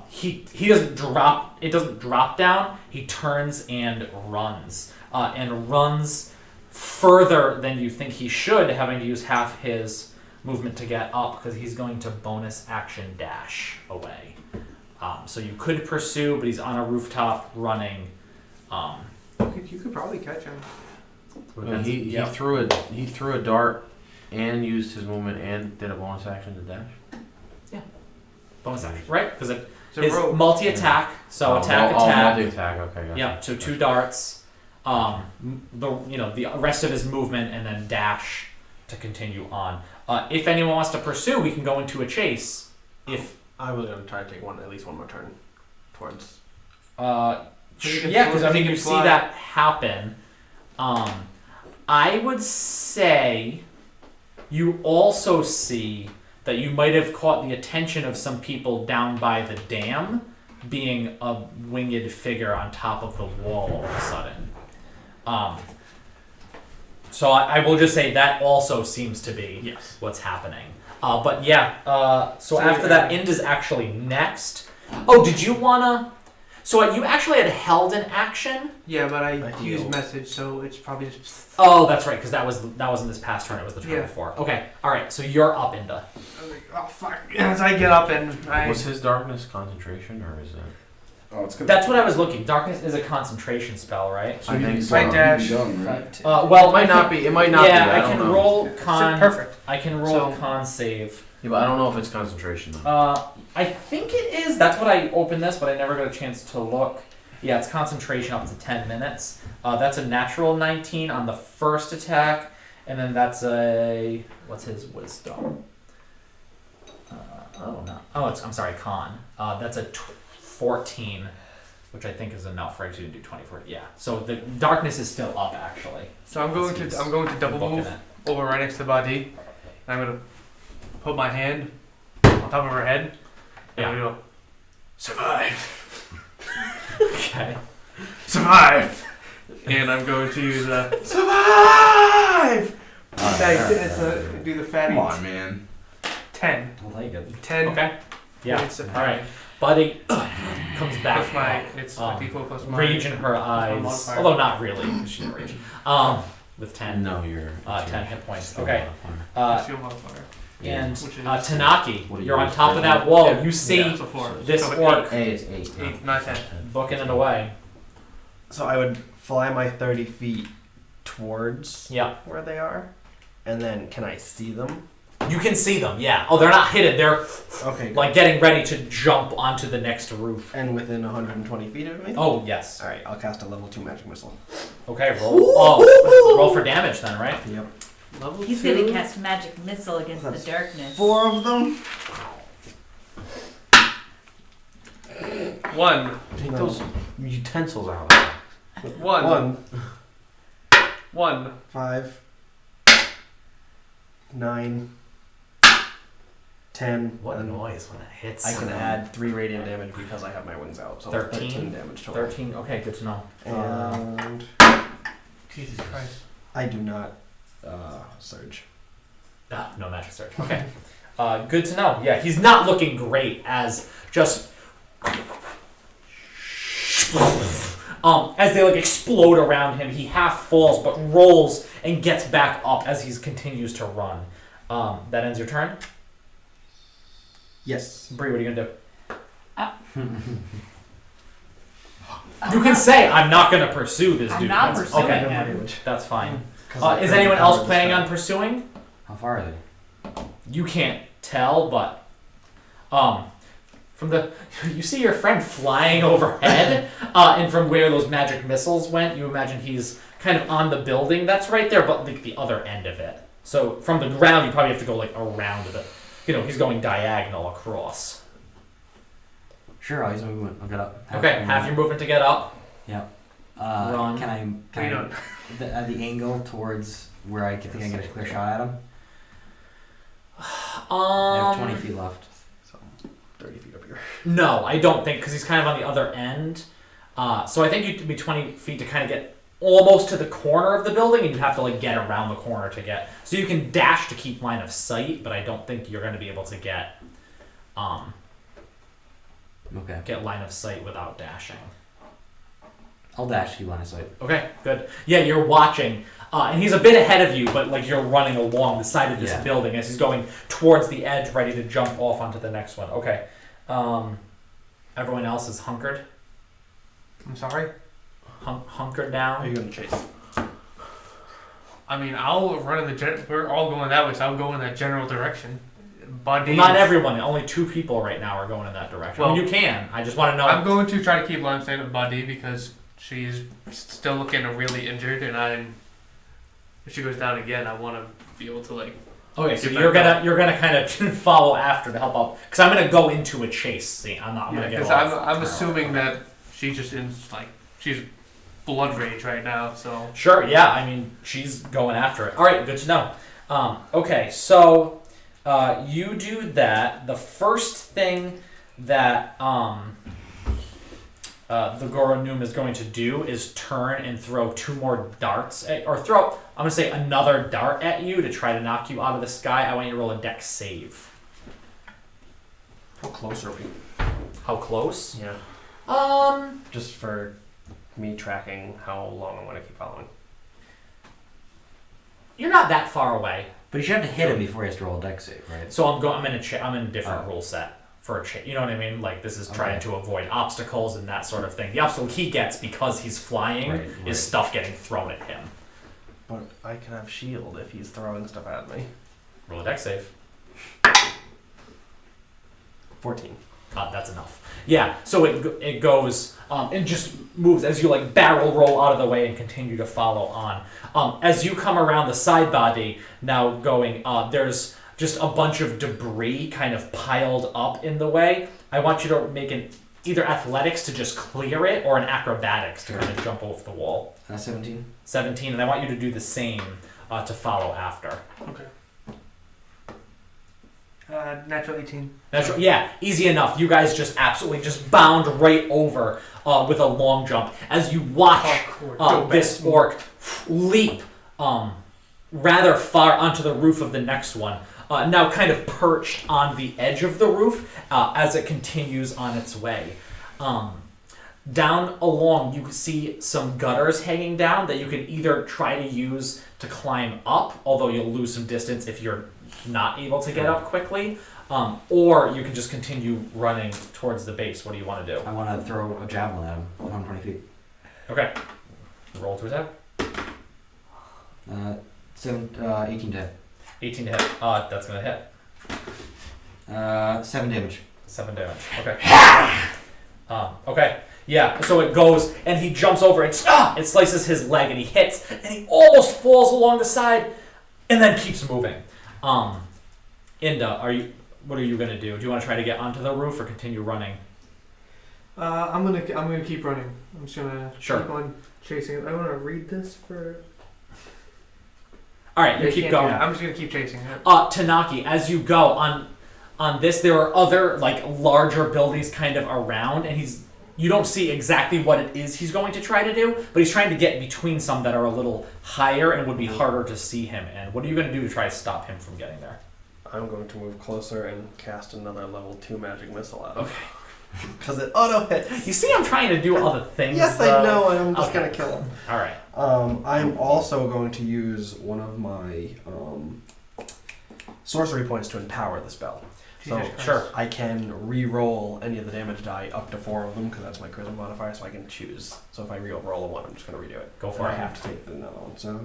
he doesn't drop. It doesn't drop down. He turns and runs further than you think he should, having to use half his movement to get up because he's going to bonus action dash away. So you could pursue, but he's on a rooftop running. You could probably catch him. He threw a dart and used his movement and did a bonus action to dash. Bonus action, right? Because It's a it's rope. multi-attack. So attack. Multi-attack. Okay. Gotcha. Yeah, so 2 darts. The rest of his movement, and then dash to continue on. If anyone wants to pursue, we can go into a chase. If I was gonna try to take at least one more turn towards. because I mean you see that happen. I would say you also see that you might have caught the attention of some people down by the dam, being a winged figure on top of the wall all of a sudden. So I will just say that also seems to be what's happening. So after that, Ind is actually next. Oh, did you wanna? So you actually had held an action. Yeah, but I I used heal. message, so it's probably just. Oh, that's right, because that wasn't this past turn. It was the turn Yeah. before. Okay, all right. So you're up, Inda. I'm like, oh fuck! As I get up and I. Was his darkness concentration or is it? Oh, it's good. That's what I was looking. Darkness is a concentration spell, right? I think so. My dash. Well, It might not be. It might not yeah, be. I don't can know. roll con. Perfect. I can roll So- con save. Yeah, but I don't know if it's concentration though. I think it is. That's what I opened this, but I never got a chance to look. Yeah, it's concentration up to 10 minutes. That's a natural 19 on the first attack, and then that's a what's his wisdom? I'm sorry, con. That's a 14, which I think is enough for actually to do 24. Yeah. So the darkness is still up actually. So I'm going to double Booking move it. over right next to Badi. I'm gonna put my hand on top of her head. And Yeah. we go. Survive. Okay. Survive. And I'm going to use survive. Do the fatty. Come on, man. 10. I'll take it. 10. Okay. Yeah. points of All right. damage. Buddy comes back. Plus my it's Um, D4 plus my Rage in her eyes. modifier. Although not really, because she's rage. With 10. No, you're. 10 hit points. still Okay. my shield modifier. And Which is- Tanaki, What do you you're on use? top of that wall. Yeah. You see Yeah, so 4. this So orc Hey, it's 8. 8, 9, 10. booking it away. So I would fly my 30 feet towards Yeah. where they are, and then can I see them? You can see them, yeah. Oh, they're not hidden. They're Okay. like getting ready to jump onto the next roof. And within 120 feet of me. Oh, yes. All right. I'll cast a level 2 magic missile. Okay, roll. Roll for damage then, right? Yep. Level He's 2. gonna cast magic missile against That's the darkness. 4 of them. 1. Take those utensils out. 1. 1. 5. 9. 10. What a and noise when it hits. I can add 3 radiant damage because I have my wings out. So 13? damage total. 13. Okay, good to know. And Jesus Christ. I do not surge. No magic surge. Okay. Good to know. Yeah, he's not looking great as just as they like explode around him. He half falls but rolls and gets back up as he continues to run. That ends your turn. Yes. Bree, what are you gonna do? You can say, I'm not going to pursue this I'm dude. not That's- pursuing okay, him. that's fine. 'Cause I Is couldn't anyone cover else the planning spell. on pursuing? How far are they? You can't tell, but from the you see your friend flying overhead, and from where those magic missiles went, you imagine he's kind of on the building that's right there, but like the other end of it. So from the ground, you probably have to go like around the, he's going diagonal across. Sure, I'll use my movement. I'll get up. Okay, half your movement to get up. Yep. Run. Can I at the angle towards where I think I get a clear shot at him? I have 20 feet left. So 30 feet up here. No, I don't think, because he's kind of on the other end. So I think you'd be 20 feet to kind of get almost to the corner of the building, and you'd have to like get around the corner to get. So you can dash to keep line of sight, but I don't think you're going to be able to get line of sight without dashing. I'll dash you line of sight. Okay, good. Yeah, you're watching, and he's a bit ahead of you, but like you're running along the side of this building as he's going towards the edge, ready to jump off onto the next one. Okay. Everyone else is hunkered. I'm sorry? Hunkered down. Are you gonna chase? I mean, I'll run in the we're all going that way, so I'll go in that general direction. Buddy. Well, not everyone. Only 2 people right now are going in that direction. Well, I mean, you can. I just want to know. I'm going to try to keep line of sight of Buddy because she's still looking really injured, and if she goes down again, I want to be able to like. Okay, so you're gonna kind of follow after to help out, because I'm gonna go into a chase scene. I'm gonna get. Because I'm assuming that she's just in she's blood rage right now. So sure, yeah. I mean, she's going after it. All right, good to know. Okay, so you do that. The first thing that the Goronum is going to do is turn and throw 2 more darts I'm going to say another dart at you to try to knock you out of the sky. I want you to roll a dex save. How close are we? How close? Yeah. Just for me tracking how long I want to keep following. You're not that far away. But you should have to hit him before he has to roll a dex save, right? So I'm in a different rule set for a chase. You know what I mean? Like, this is trying to avoid obstacles and that sort of thing. The obstacle he gets because he's flying is stuff getting thrown at him. But I can have shield if he's throwing stuff at me. Roll a dex save. 14. That's enough. Yeah, so it goes and just moves as you like barrel roll out of the way and continue to follow on. As you come around the side body, now going, there's just a bunch of debris kind of piled up in the way. I want you to make either athletics to just clear it or an acrobatics to kind of jump off the wall. 17. 17, and I want you to do the same to follow after. Okay. Natural 18. Yeah, easy enough. You guys just absolutely just bound right over with a long jump as you watch this orc leap rather far onto the roof of the next one. Now kind of perched on the edge of the roof as it continues on its way. Down along, you see some gutters hanging down that you can either try to use to climb up, although you'll lose some distance if you're not able to get up quickly, or you can just continue running towards the base. What do you want to do? I want to throw a javelin at him, 120 feet. Okay. Roll to attack. 18 to hit. 18 to hit. That's going to hit. 7 damage. 7 damage. Okay. Okay. Yeah, so it goes, and he jumps over, and it slices his leg, and he hits, and he almost falls along the side, and then keeps moving. Inda, what are you gonna do? Do you want to try to get onto the roof or continue running? I'm gonna keep running. I'm just gonna keep on chasing. I want to read this for. All right, you keep going. I'm just gonna keep chasing it. Tanaki, as you go on this, there are other like larger buildings kind of around, and you don't see exactly what it is he's going to try to do, but he's trying to get between some that are a little higher and would be harder to see him. And what are you going to do to try to stop him from getting there? I'm going to move closer and cast another level 2 magic missile at him. Okay. Because it auto hits. You see I'm trying to do other things. Yes, though. I know, and I'm just going to kill him. All right. I'm also going to use one of my sorcery points to empower the spell. So sure, I can re-roll any of the damage die up to 4 of them because that's my charisma modifier, so I can choose. So if I roll a 1, I'm just going to redo it. Go for it. I have to take another one. So,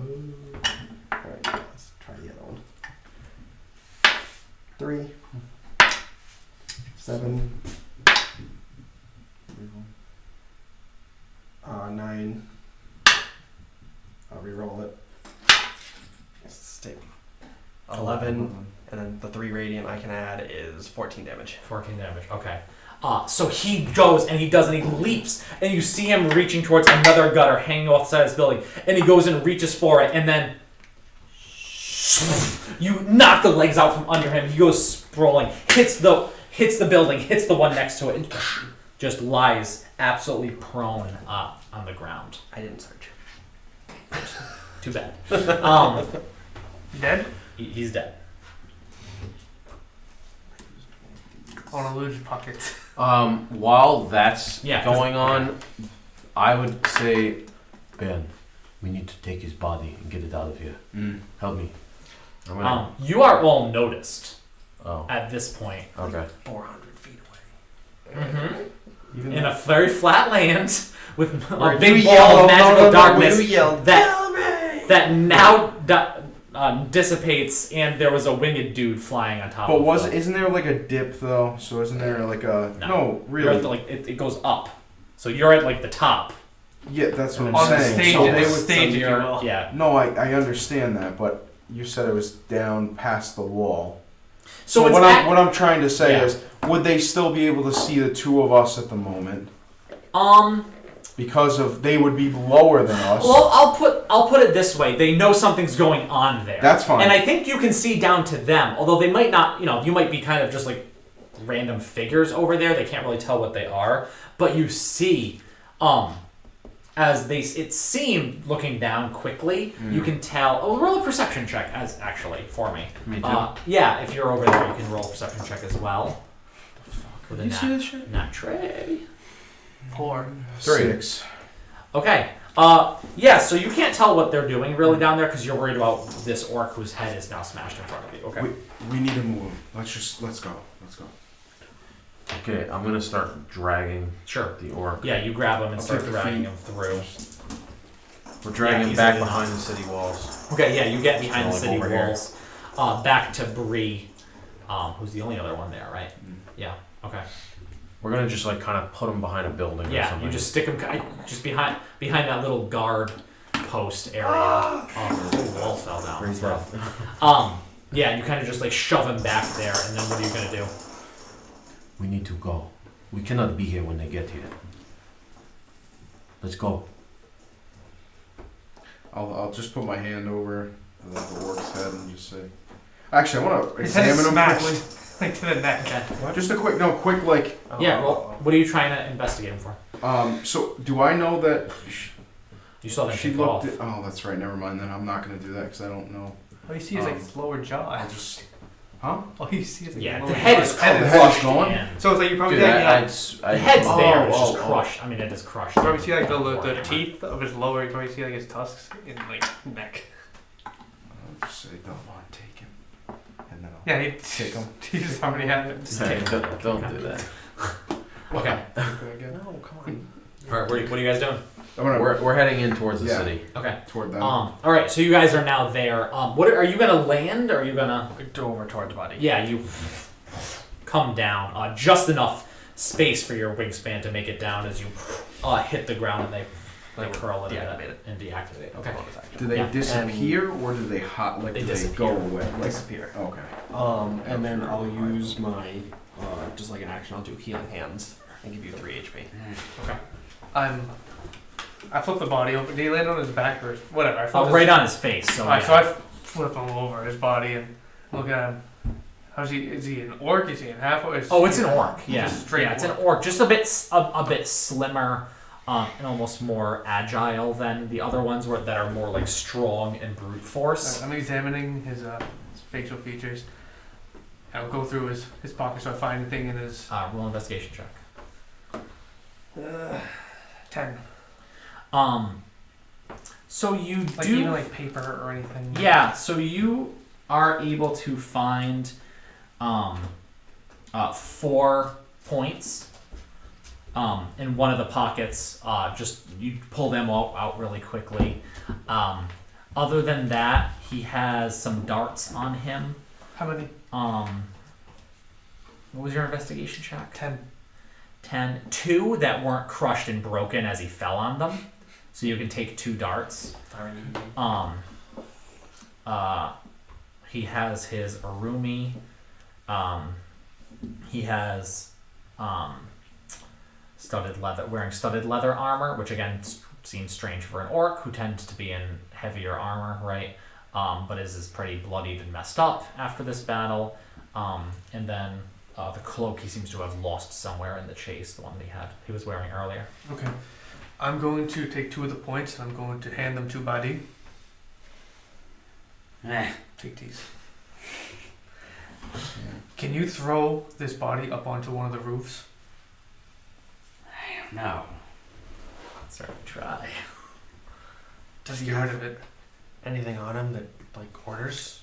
all right, let's try the other one. 3, 7, 9. I'll reroll it. Stick. 11, and then the 3 radiant I can add is 14 damage. 14 damage. Okay. So he goes and he does, and he leaps, and you see him reaching towards another gutter hanging off the side of this building, and he goes and reaches for it, and then you knock the legs out from under him. He goes sprawling, hits the building, hits the one next to it, and just lies absolutely prone on the ground. I didn't search. Too bad. You dead? He's dead. I want to lose your pockets. While that's Yeah, 'cause- going on, I would say, Ben, we need to take his body and get it out of here. Help me. I'm gonna, You are all noticed oh, at this point. okay. 400 feet away. Mm-hmm. In a very flat land with a Where big you ball yell, of magical no, darkness you yell, that now dissipates, and there was a winged dude flying on top. But of isn't there like a dip though? So isn't there like a No. really? You're at the, it goes up, so you're at like the top. Yeah, that's what I'm On the saying. stage, So it's they the would, stage, if you you're- will. Yeah. no, I understand that, but you said it was down past the wall. So it's what at, what I'm trying to say Yeah. is, would they still be able to see the two of us at the moment? Because they would be lower than us. Well, I'll put it this way: they know something's going on there. That's fine. And I think you can see down to them, although they might not. You might be kind of just like random figures over there. They can't really tell what they are, but you see, as it seemed looking down quickly, you can tell. Oh, roll a perception check for me. Me too. Yeah, if you're over there, you can roll a perception check as well. With a You see this shit? nat tray. 4. 6. Okay. Yeah, so you can't tell what they're doing really down there because you're worried about this orc whose head is now smashed in front of you. Okay. We need to move. Let's go. Okay, I'm gonna start dragging Sure. the orc. Yeah, you grab him and I'll start take the dragging feet. him through. We're dragging Yeah, him back easily behind enough. the city walls. Okay, yeah, you get behind the So, like, city over here. walls, back to Bree, who's the only other one there, right? Yeah. Okay. We're gonna just like kind of put him behind a building or Yeah, something. you just stick him just behind that little guard post area. The wall fell down. That's rough. Yeah, you kind of just like shove him back there, and then what are you gonna do? We need to go. We cannot be here when they get here. Let's go. I'll just put my hand over the orc's head and just say. Actually, I want to His head is examine him smashed. quickly. Like to the neck. Just a quick like. Yeah. Well, what are you trying to investigate him for? So do I know that You saw that she take looked? off. Oh, that's right. Never mind. Then I'm not gonna do that because I don't know. All you see is like his lower jaw. I'll just. Huh? All you see is like Yeah, lower the head jaw. is The head is crushed gone? in. So it's like you probably Dude, yeah. The head's there, it's just oh. crushed. I mean, it is crushed. You probably see like the teeth of his lower. You probably see like his tusks in like neck. I'll just say, don't want to take him, and then I'll Yeah, he take him. he just already happened. Hey, don't do that. Okay. No, come on. All right. What are you guys doing? I'm gonna We're heading in towards the Yeah. city. Okay. toward them. All right. So you guys are now there. What are you gonna land? Or are you gonna? Over towards the body. Yeah, you come down just enough space for your wingspan to make it down as you hit the ground, and they curl it Deactivate it. and deactivate it. Okay. Bonus action. do they yeah. disappear or do they hot? Like They do they disappear. go away? Like Disappear. okay. And then I'll use my just like an action. I'll do healing hands and give you 3 HP. I flip the body over. Did he land on his back or whatever? I flip his- Right on his face. So. Alright, yeah. so I flip him over his body and look at him. How's he? Is he an orc? Is he an half orc? Oh, it's an orc. Yeah, Just straight yeah, it's an orc. orc. Just a bit slimmer, and almost more agile than the other ones that are more like strong and brute force. I'm examining his facial features. I'll go through his pockets so I find anything in his Roll investigation check. 10. So you Like do. even like paper or anything. Yeah, so you are able to find 4 points in one of the pockets. Just you pull them all out really quickly. Other than that, he has some darts on him. How many? What was your investigation check? 10. 10. 2 that weren't crushed and broken as he fell on them. So you can take 2 darts. He has his Arumi. He has wearing studded leather armor, which again seems strange for an orc who tends to be in heavier armor, right? But is pretty bloodied and messed up after this battle. And then the cloak he seems to have lost somewhere in the chase, the one that he was wearing earlier. Okay. I'm going to take 2 of the points and I'm going to hand them to Badi. Take these. Can you throw this body up onto one of the roofs? No. Certainly try. Does he get rid of it? Anything on him that, like, orders?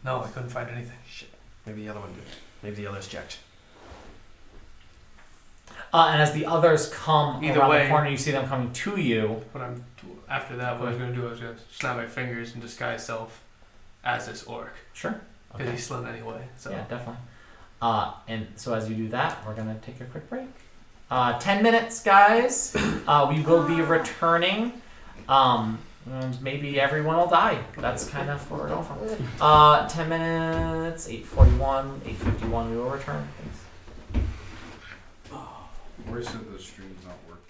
No, I couldn't find anything. Shit. Maybe the other one did. Maybe the others checked. And as the others come Either around way- the corner, you see them coming to you. After that, what I was going to do, I was going to snap my fingers and disguise self as this orc. Sure. Because he's slim anyway. So. Yeah, definitely. And so as you do that, we're going to take a quick break. 10 minutes, guys. We will be returning. And maybe everyone will die. That's kind of where we're going from. 10 minutes, 8:41, 8:51, we will return. Thanks. Where's the stream's not working?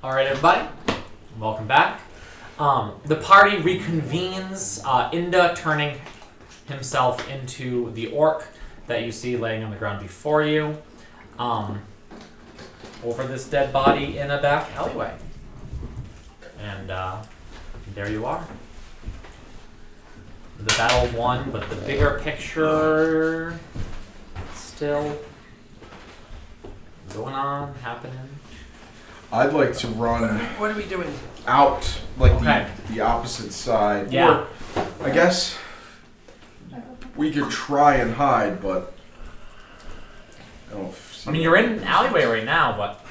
All right, everybody. Welcome back. The party reconvenes. Inda turning himself into the orc that you see laying on the ground before you. Over this dead body in a back alleyway. And there you are. The battle won, but the bigger picture still going on, happening. I'd like to run What are we doing? out, like Okay. the opposite side. Yeah. Or, I guess we could try and hide, but I don't see. I mean, you're in an alleyway right now, but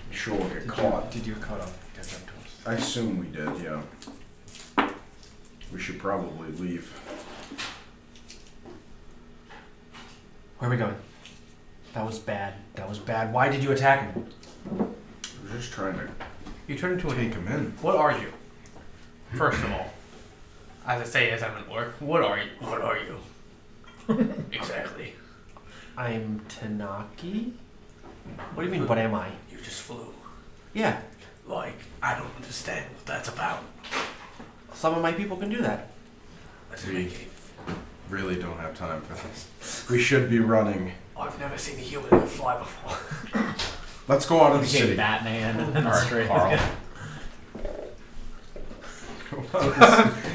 Sure, we'll get caught. Did you cut off? Catch up to us. I assume we did, yeah. We should probably leave. Where are we going? That was bad. That was bad. Why did you attack him? We're just trying to You turn into a. take him in. What are you? First of all, as I say, as I'm an orc, what are you? What are you? Exactly. I'm Tanaki. What do you mean? What am I? You just flew. Yeah, Like, I don't understand what that's about. some of my people can do that. Let's We- make it. Really don't have time for this. We should be running. I've never seen a human fly before. Let's go out of the became city. Batman and Alright, straight. Carl.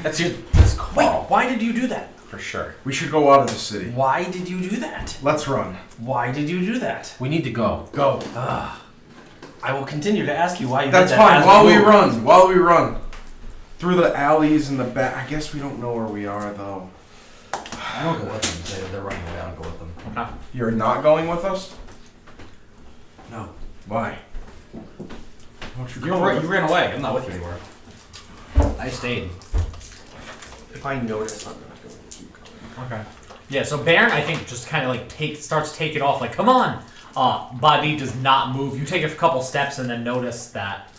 That's your. That's Wait, Carl. why did you do that? For sure. We should go out of the city. Why did you do that? Let's run. Why did you do that? We need to go. Go. I will continue to ask you why you That's did that. fine. as While we move. run. While we run. Through the alleys in the back. I guess we don't know where we are, though. I don't go with them. They're running away. I don't go with them. You're not going with us? No. Why? Won't you You go with us? ran away. I'm not with you anymore. I stayed. If I notice, I'm not going to keep going. Okay. Yeah, so Baron, I think, just kind of like starts taking off, like, come on! Body does not move. You take a couple steps and then notice that.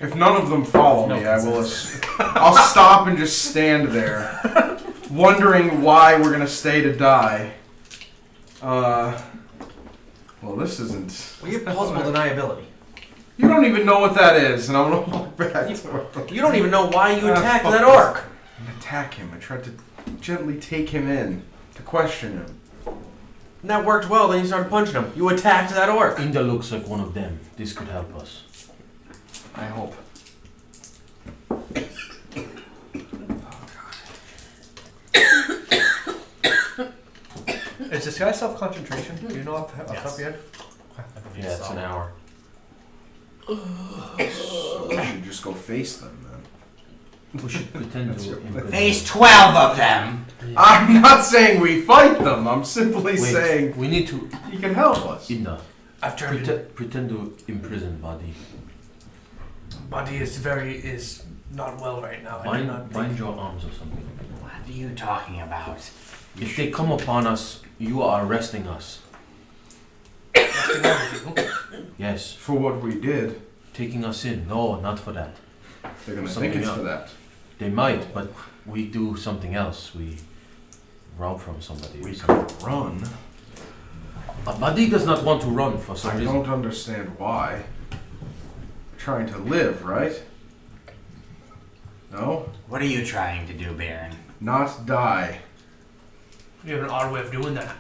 If none of them follow No me, I will. I'll stop and just stand there, wondering why we're gonna stay to die. Well, this isn't. We have plausible deniability. You don't even know what that is, and I'm gonna walk back to him. You don't even know why you Ah, attacked fuck that this. orc. I attack him. I tried to gently take him in to question him. And that worked well, then you started punching him. You attacked that orc. Inda looks like one of them. This could help us. I hope. Is this guy self-concentration? Do you know off the top of your head? Yeah, it's an hour. We should just go face them, then. We should pretend That's to your- imprison. Face 12 of them. I'm not saying we fight them. I'm simply Wait, saying we need to. he can help us. Inda, I've turned pretend to imprison Buddy. Buddy is not well right now. I do not Bind your arms or something. What are you talking about? If they come upon us, you are arresting us. Yes, For what we did, taking us in. No, not for that. they're gonna Something think it's else. for that. They might, but we do something else. We rob from somebody. We or something. could run. A Buddy does not want to run for some I reason. don't understand why. We're trying to live, right? No? What are you trying to do, Baron? Not die. You have an odd way of doing that.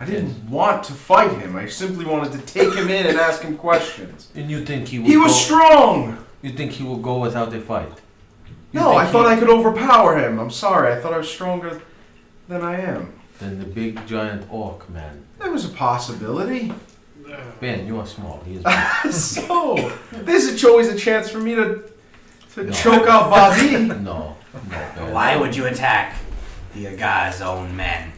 I didn't want to fight him. I simply wanted to take him in and ask him questions. And you think he will? He was go, strong! You think he will go without a fight? You No, think I thought he- I could overpower him. I'm sorry. I thought I was stronger than I am. Then the big giant orc man. There was a possibility. Ben, you are small. He is big. So, this is always a chance for me to No. choke out Vazi. No, Ben. Why would you attack the Aga's own men,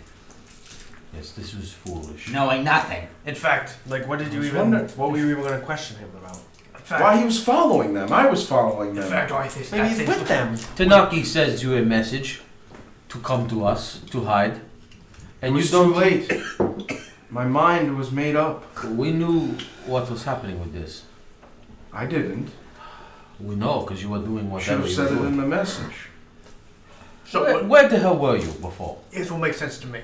Yes, this was foolish. knowing nothing? In fact, Like, what did you I was even? wondering- What were you even going to question him about? Why he was following them. I was following in them. fact, I think Maybe he's with them. Tanaki sends you a message to come to us to hide, It and you was don't. too late. My mind was made up. We knew what was happening with this. I didn't. We know because you were doing Should whatever have you said were it in doing. the message. so. Where the hell were you before? Here's what makes sense to me.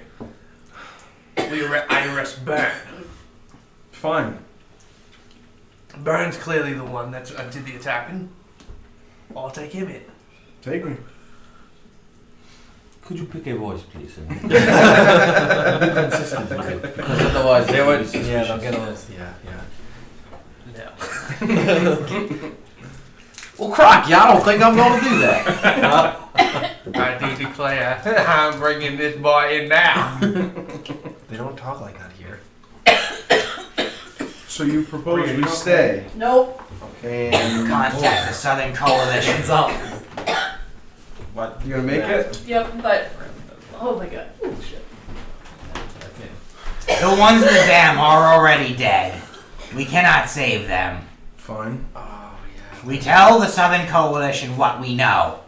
I arrest Baron. Fine. Burns clearly the one that did the attacking. I'll take him in. Take me. Could you pick a voice, please? And Be consistent with it. because otherwise they would. Yeah, they'll get a yeah. No. Well, Crocky, I don't think I'm going to do that. I do declare, I'm bringing this boy in now. They don't talk like that here. So you propose we stay? Nope. And Contact the Southern Coalition. up. What? you gonna make it? Yep, but oh my god. Oh shit. The ones in the dam are already dead. We cannot save them. Fine. Oh yeah. We tell the Southern Coalition what we know.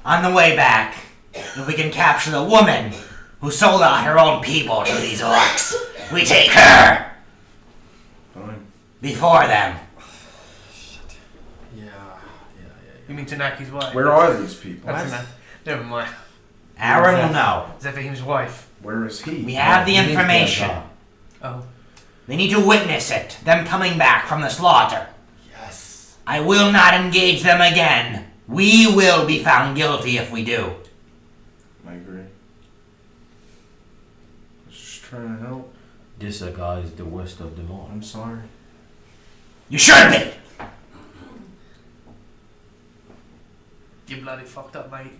On the way back, if we can capture the woman who sold out her own people to these orcs, we take her Fine. before them. Yeah. You mean Tanaki's wife? Where are these people? That's Tanaki. Never mind. Aaron will know. Zephyr's wife. Where is he? We have the You need that information. job. Oh. They need to witness it, them coming back from the slaughter. Yes. I will not engage them again. We will be found guilty if we do. I agree. I was just trying to help. This guy is the worst of them all. I'm sorry. You should be! You bloody fucked up, mate.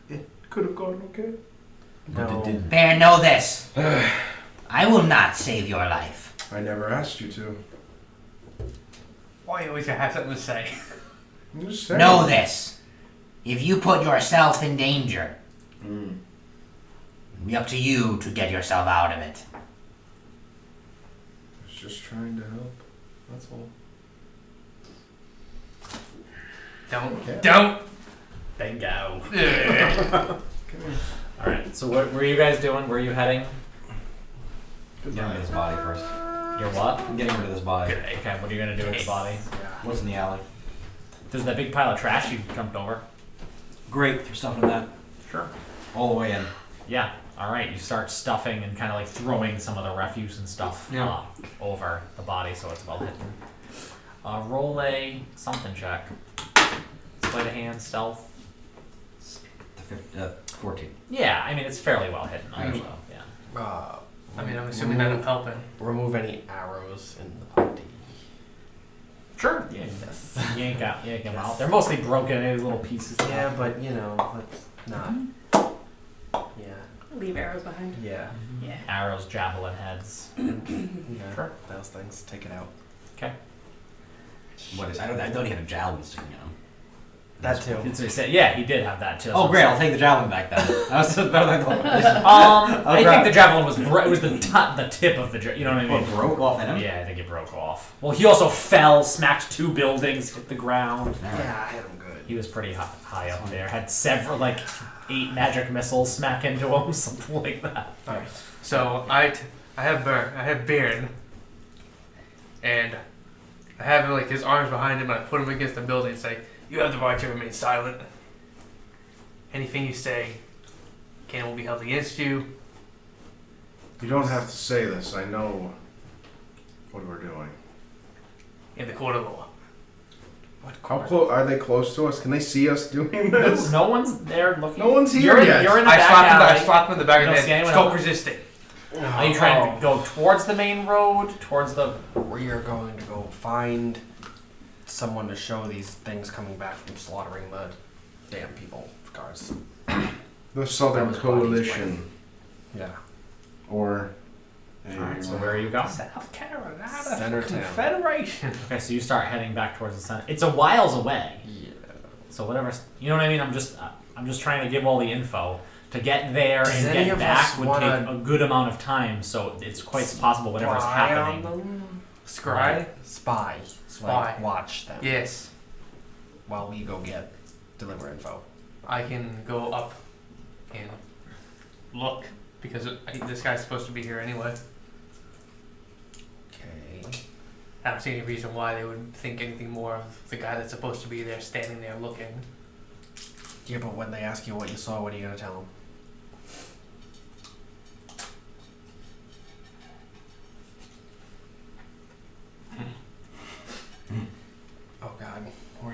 It could have gone okay. But No. it didn't. Bear, know this. I will not save your life. I never asked you to. Why you always gotta have something to say? I'm just saying. Know this. If you put yourself in danger, Mm. it'll be up to you to get yourself out of it. I was just trying to help. That's all. Don't. Okay. Don't. Bingo. Ugh. All right. So what were you guys doing? Where are you heading? Get rid of this body first. You're what? I'm getting rid of this body. Okay. What are you gonna do with the body? What's in the alley? There's that big pile of trash you jumped over. Great, throw stuff in that. Sure. All the way in. Yeah. All right. You start stuffing and kind of like throwing some of the refuse and stuff over the body so it's well hidden. Roll a something check. Sleight of hand, stealth. 14. Yeah. I mean, it's fairly well hidden. Mm. So, yeah. I mean, I'm assuming that I'm helping. Remove any arrows in the body. Sure. Yeah. Yes. Yank them out. They're mostly broken into little pieces. Yeah, but you know, let's not. Yeah. Leave arrows behind. Yeah. Yeah. Arrows, javelin heads. Yeah. Sure. Those things. Take it out. Okay. What is? I don't even have a javelin sticking out. That too. So he said, yeah, he did have that too. Oh, great! I'll take the javelin back then. That was better than I thought. I think the javelin was it was the tip of the you know what I mean? What, broke off in him? Yeah, I think it broke off. Well, he also fell, smacked 2 buildings, hit the ground. Yeah, I hit him good. He was pretty high up there. Had several 8 magic missiles smack into him, something like that. Alright. So I have Baird, and I have his arms behind him, and I put him against the building and say, "You have the right to remain silent. Anything you say will be held against you." You don't have to say this. I know what we're doing. In the court of law. How close are they? Close to us? Can they see us doing this? No one's there looking. No one's here You're in, yet. You're in the I back slapped him. I alley. slapped him in the back You of don't the see head. anyone Stop else? resisting. Are you trying to go towards the main road? Towards the... We are going to go find someone to show these things coming back from slaughtering the damn people. Cars. The Southern That was Bonnie's Coalition, Yeah. or Alright, so where are you going? South Carolina Center town. Confederation. Okay, so you start heading back towards the center. It's a whiles away. Yeah. So whatever, you know what I mean? I'm just trying to give all the info. To get there Does and any get of back us would wanna take a good amount of time, so it's quite possible whatever's Spy happening. on them? Scry? Spy. Spy. Like, watch them. Yes. While we go deliver info. I can go up and look because this guy's supposed to be here anyway. Okay. I don't see any reason why they would think anything more of the guy that's supposed to be there standing there looking. Yeah, but when they ask you what you saw, what are you gonna tell them?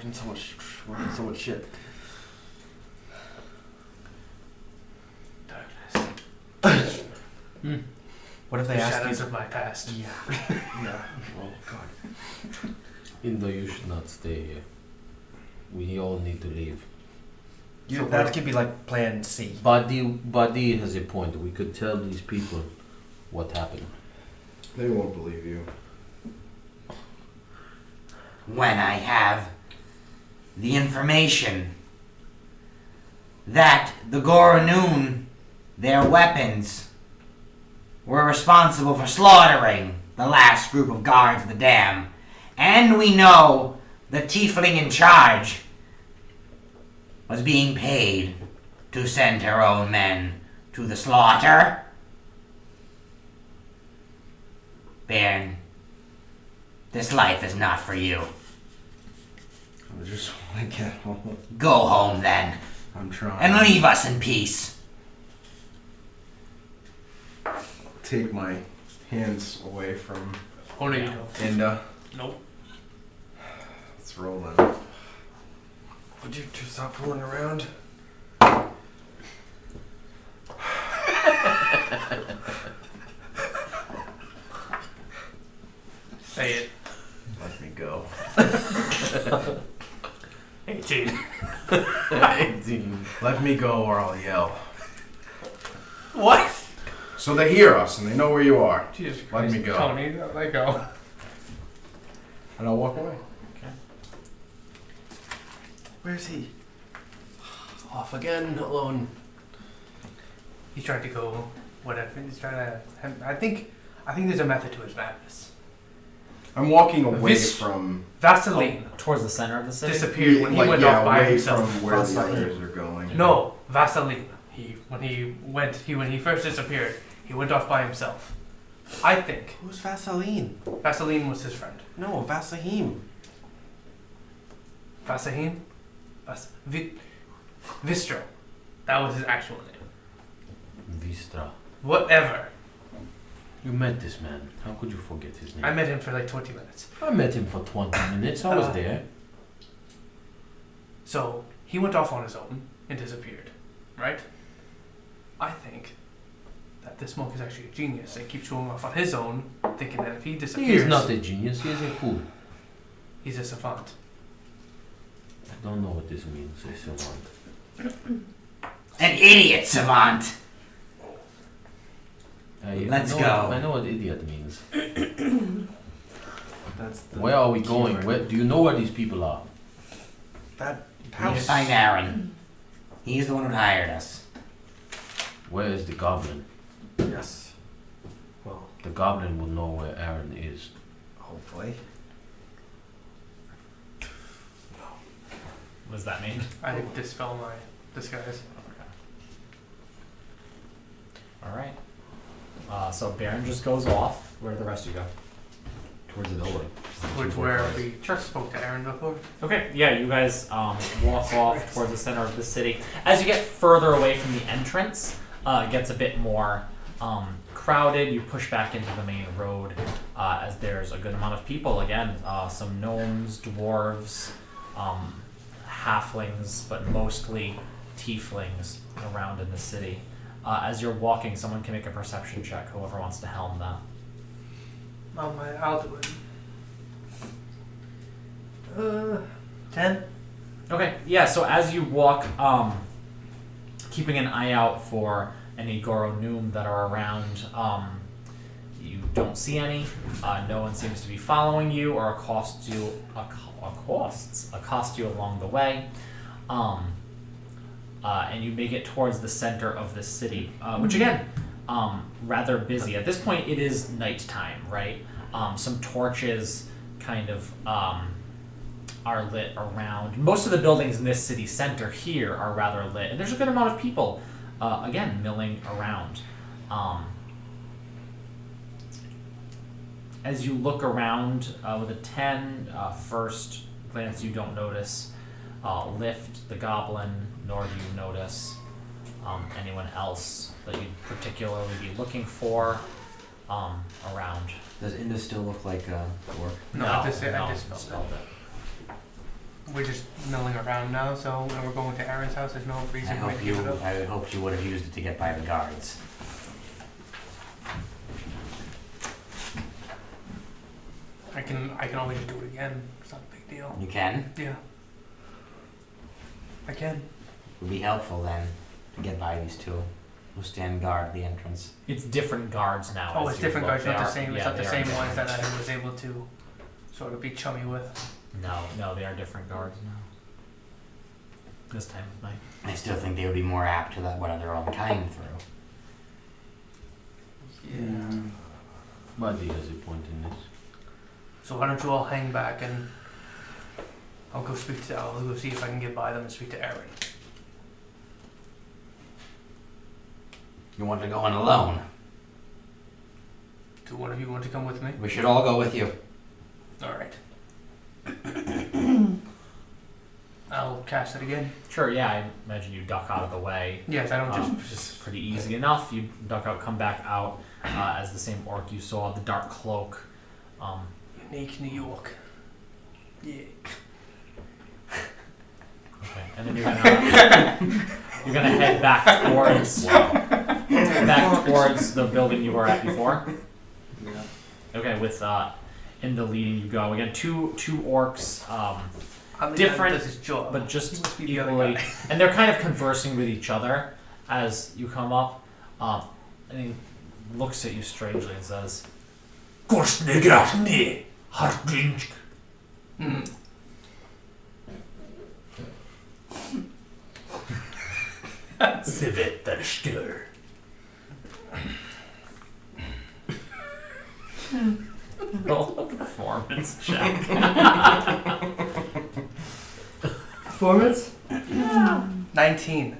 We're in so much shit. Darkness. What if they The ask shadows you? of my past. Yeah. Oh God. Indo, you should not stay here. We all need to leave. So that could be like Plan C. Buddy has a point. We could tell these people what happened. They won't believe you. When I have the information that the Goranoon, their weapons, were responsible for slaughtering the last group of guards of the dam, and we know the tiefling in charge was being paid to send her own men to the slaughter. Baron, this life is not for you. I just want to get home. Go home then, I'm trying. and leave us in peace. Take my hands away from Oh no, you don't. Inda. Nope. Let's roll then. Would you two stop fooling around? Say it. Let me go. 18. 18. Let me go or I'll yell. What? So they hear us and they know where you are. Jesus Let Christ. me go. Tony, let go. And I'll walk away. Where's he? Off again, alone. He's trying to go. Whatever. He's trying to. I think there's a method to his madness. I'm walking away This- from Vaseline Towards the center of the city. disappeared when he went off by away himself. from where the Vaseline. others are going. No, Vaseline. When he first disappeared, he went off by himself. I think Who's Vaseline? Vaseline was his friend. No, Vasahim. Vasahim? Vistro. That was his actual name. Vistra. Whatever. You met this man. How could you forget his name? I met him for like 20 minutes. I met him for 20 minutes. I was there. So he went off on his own and disappeared, right? I think that this monk is actually a genius and keeps going off on his own, thinking that if he disappears, He is not a genius. He is a fool. he's a savant. I don't know what this means. A savant. An idiot savant. Let's I go. I know what idiot means. That's the Where are we going? Where do you know where these people are? that We need to house. find Aaron. He's the one who hired us. Where is the goblin? Yes. Well, The goblin will know where Aaron is. hopefully. What does that mean? I dispel my disguise. All right. So Baron just goes off. Where do the rest of you go? Towards the building. Which where we spoke to Aaron before. Okay, yeah, you guys walk off towards the center of the city. As you get further away from the entrance, it gets a bit more crowded. You push back into the main road as there's a good amount of people. Again, some gnomes, dwarves, halflings, but mostly tieflings around in the city. As you're walking, someone can make a perception check, whoever wants to helm that. I'll do it. 10? Okay, yeah, so as you walk, keeping an eye out for any Goranoom that are around, you don't see any. No one seems to be following you or accost you along the way. And you make it towards the center of the city, which again, rather busy. At this point, it is nighttime, right? Some torches kind of are lit around. Most of the buildings in this city center here are rather lit, and there's a good amount of people, again, milling around. As you look around with a 10, first glance you don't notice Lift, the goblin, nor do you notice anyone else that you'd particularly be looking for around. Does Inda still look like a orc? No, I just dispelled dispelled it. we're just milling around now, so when we're going to Aaron's house, there's no I reason to hope give it up. I hoped you would have used it to get by the guards. I can always do it again. It's not a big deal. You can? Yeah. I can. It would be helpful then to get by these two who stand guard at the entrance. It's different guards now. Oh, as it's you different look. guys, not They the are- same. It's yeah, not the they are same different ones that guards. I was able to sort of be chummy with. No, they are different guards now. This time of night. I still think they would be more apt to let what their own kind through. Yeah. Buddy has a point in this. So why don't you all hang back and I'll go see if I can get by them and speak to Aaron. You want to go in alone? Do one of you want to come with me? We should all go with you. All right. I'll cast it again. Sure, yeah, I imagine you duck out of the way. Yes, I don't just. Just pretty easy enough. You duck out, come back out as the same orc you saw, the dark cloak. Unique New York. Yeah. Okay, and then you're gonna head back towards the building you were at before. Yeah. Okay, with in the leading you go again. Two orcs, I'm the Different, guy that does his job. but He just must be the other equally, guy. and they're kind of conversing with each other as you come up. And he looks at you strangely and says, "Korsnegarni hartling." Svetterstör. Roll a performance check. Performance? 19.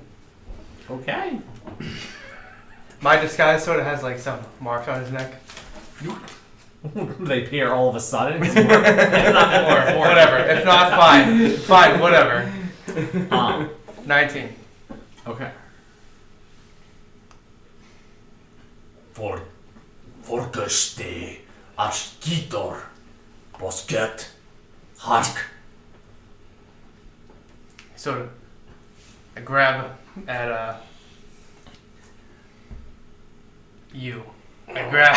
Okay. My disguise sort of has like some marks on his neck. They appear all of a sudden. Or whatever. If not, fine. Fine, whatever. 19. Okay. Forkaste Askitor Bosket Hark. Sort of. I grab at you. I grab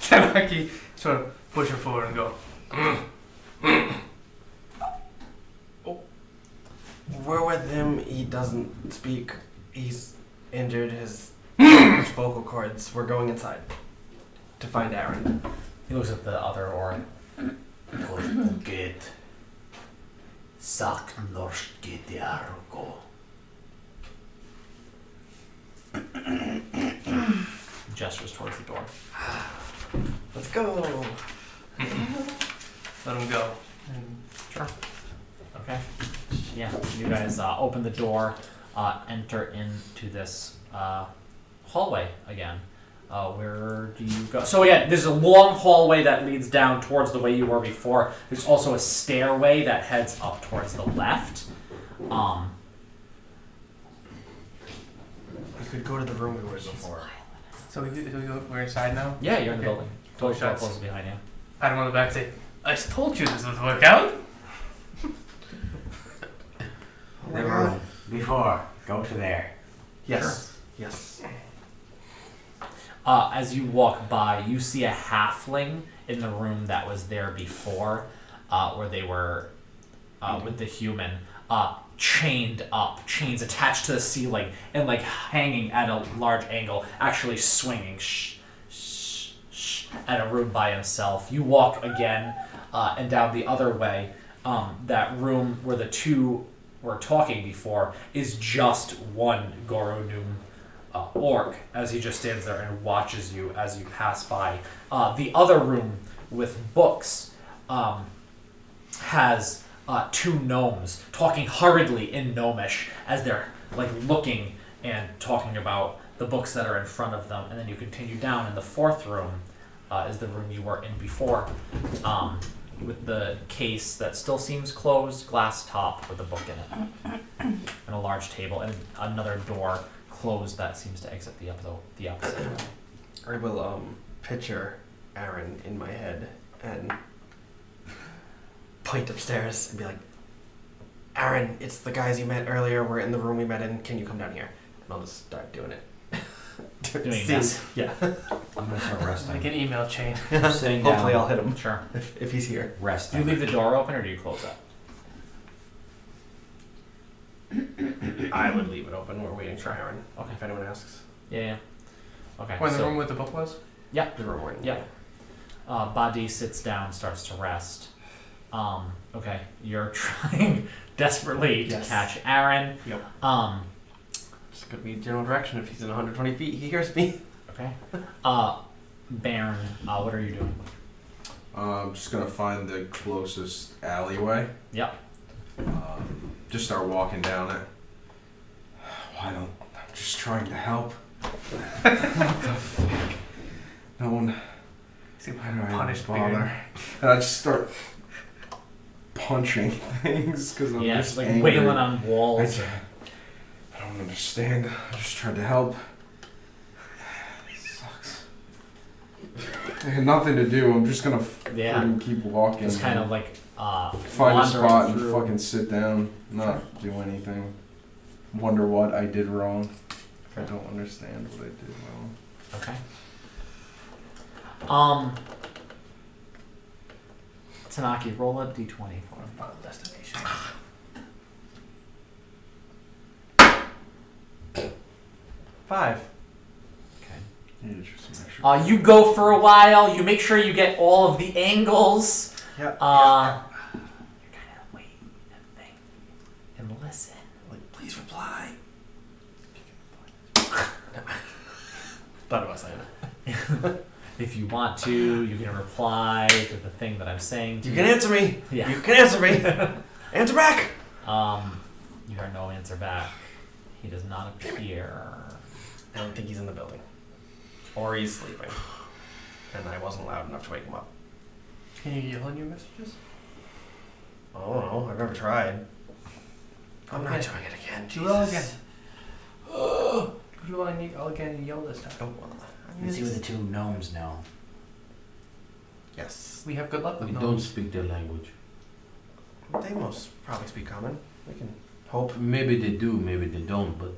Tanaki, sort of push him forward and go. We're with him. He doesn't speak. He's injured his vocal cords. We're going inside to find Aaron. He looks at the other orc. Get Sak Norske Diargo. Gestures towards the door. Let's go. Let him go. Sure. Okay. Yeah, you guys open the door, enter into this hallway again. Where do you go? So again, there's a long hallway that leads down towards the way you were before. There's also a stairway that heads up towards the left. We could go to the room we were before. So we're inside now? Yeah, you're in the Okay. building. Door Door shuts. closes behind you. I don't want to back say, I told you this would work out. The room before. Go to there. Yes. Yes. As you walk by, you see a halfling in the room that was there before, where they were with the human, chained up, chains attached to the ceiling, and like hanging at a large angle, actually swinging at a room by himself. You walk again, and down the other way. That room where the two were talking before is just one Goronum orc, as he just stands there and watches you as you pass by. The other room with books has two gnomes talking hurriedly in gnomish as they're like looking and talking about the books that are in front of them. And then you continue down, and the fourth room is the room you were in before, with the case that still seems closed, glass top with a book in it, and a large table, and another door closed that seems to exit the opposite way. I will picture Aaron in my head and point upstairs and be like, Aaron, it's the guys you met earlier. We're in the room we met in. Can you come down here? And I'll just start doing it. Doing See- this. Yeah. I'm gonna start resting. Like an email chain. Saying Hopefully down. I'll hit him Sure. if he's here. Rest. Do you leave the door open or do you close it? I would leave it open. We're waiting for Aaron. Okay. If anyone asks. Yeah. Okay. When the so- room with the book was? Yeah. The room waiting. Yeah. Badi sits down, starts to rest. Okay, you're trying desperately to Yes. catch Aaron. Yep. Um, Just could be general direction. If he's in 120 feet, he hears me. okay. Baron, what are you doing? I'm just gonna find the closest alleyway. Yep. Just start walking down it. Why don't? I'm just trying to help. What the fuck? No one. See, Why do I punished bother? Baron. And I just start punching things because I'm Yeah, just it's like angry. wailing on walls. I don't understand. I just tried to help. It sucks. I had nothing to do. I'm just gonna Yeah. freaking keep walking. Just kind of like find a wandering spot and through. fucking sit down, not do anything. Wonder what I did wrong. I don't understand what I did wrong. Okay. Tanaki, roll a d20 for him. Final destination. 5. Okay. Yeah, just some extra- You go for a while. You make sure you get all of the angles. Yep. You kind of wait and think and listen. Like, please reply. Thought about saying it. If you want to, you can reply to the thing that I'm saying. To You can answer me. Yeah. You can answer me. Answer back. You hear no answer back. He does not appear. I don't think he's in the building. Or he's sleeping. And I wasn't loud enough to wake him up. Can you yell in your messages? I don't know. I've never tried. I'm not doing it again. Do well again. Jesus. Do well again and yell this time. Oh, well. Let's see what the two gnomes know. Yes. We have good luck with We don't gnomes. speak their language. They most probably speak common. We can hope. Maybe they do, maybe they don't, but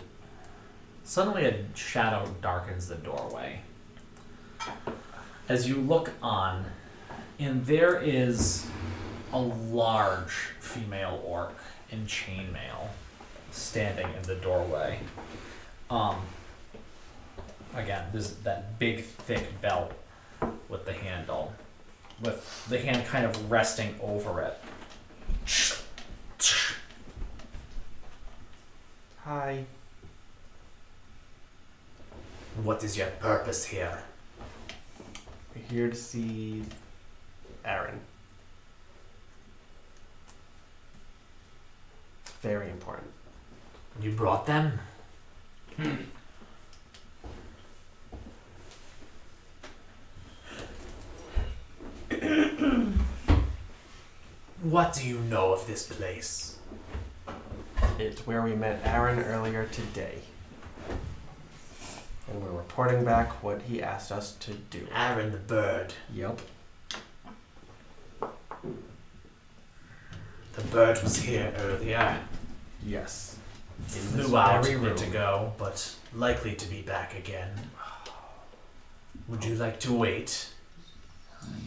Suddenly a shadow darkens the doorway. As you look on, and there is a large female orc in chainmail standing in the doorway. Again, there's that big thick belt with the handle, with the hand kind of resting over it. Hi. What is your purpose here? We're here to see Aaron. It's very important. You brought them? What do you know of this place? It's where we met Aaron earlier today. And we're reporting back what he asked us to do. Aaron the bird. Yep. The bird was here earlier. Yes. In this Flew out a very minute room. ago, but likely to be back again. Would you like to wait?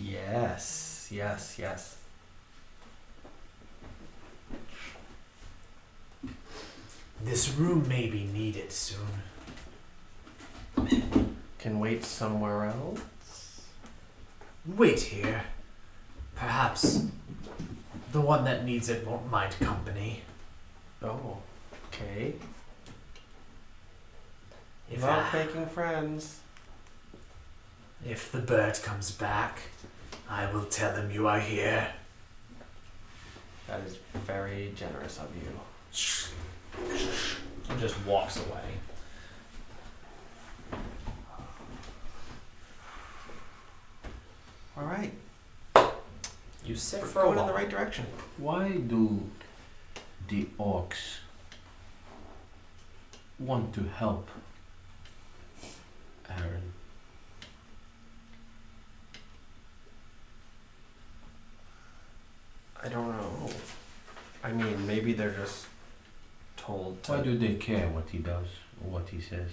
Yes. Yes. Yes. This room may be needed soon. Can wait somewhere else. Wait here. Perhaps the one that needs it won't mind company. Oh. Okay. If, Love making friends. if the bird comes back, I will tell him you are here. That is very generous of you. And just walks away. All right. You sit We're for a going in while. the right direction. why do the orcs want to help Aaron? I don't know. maybe they're just told to. Why do they care what he does or what he says?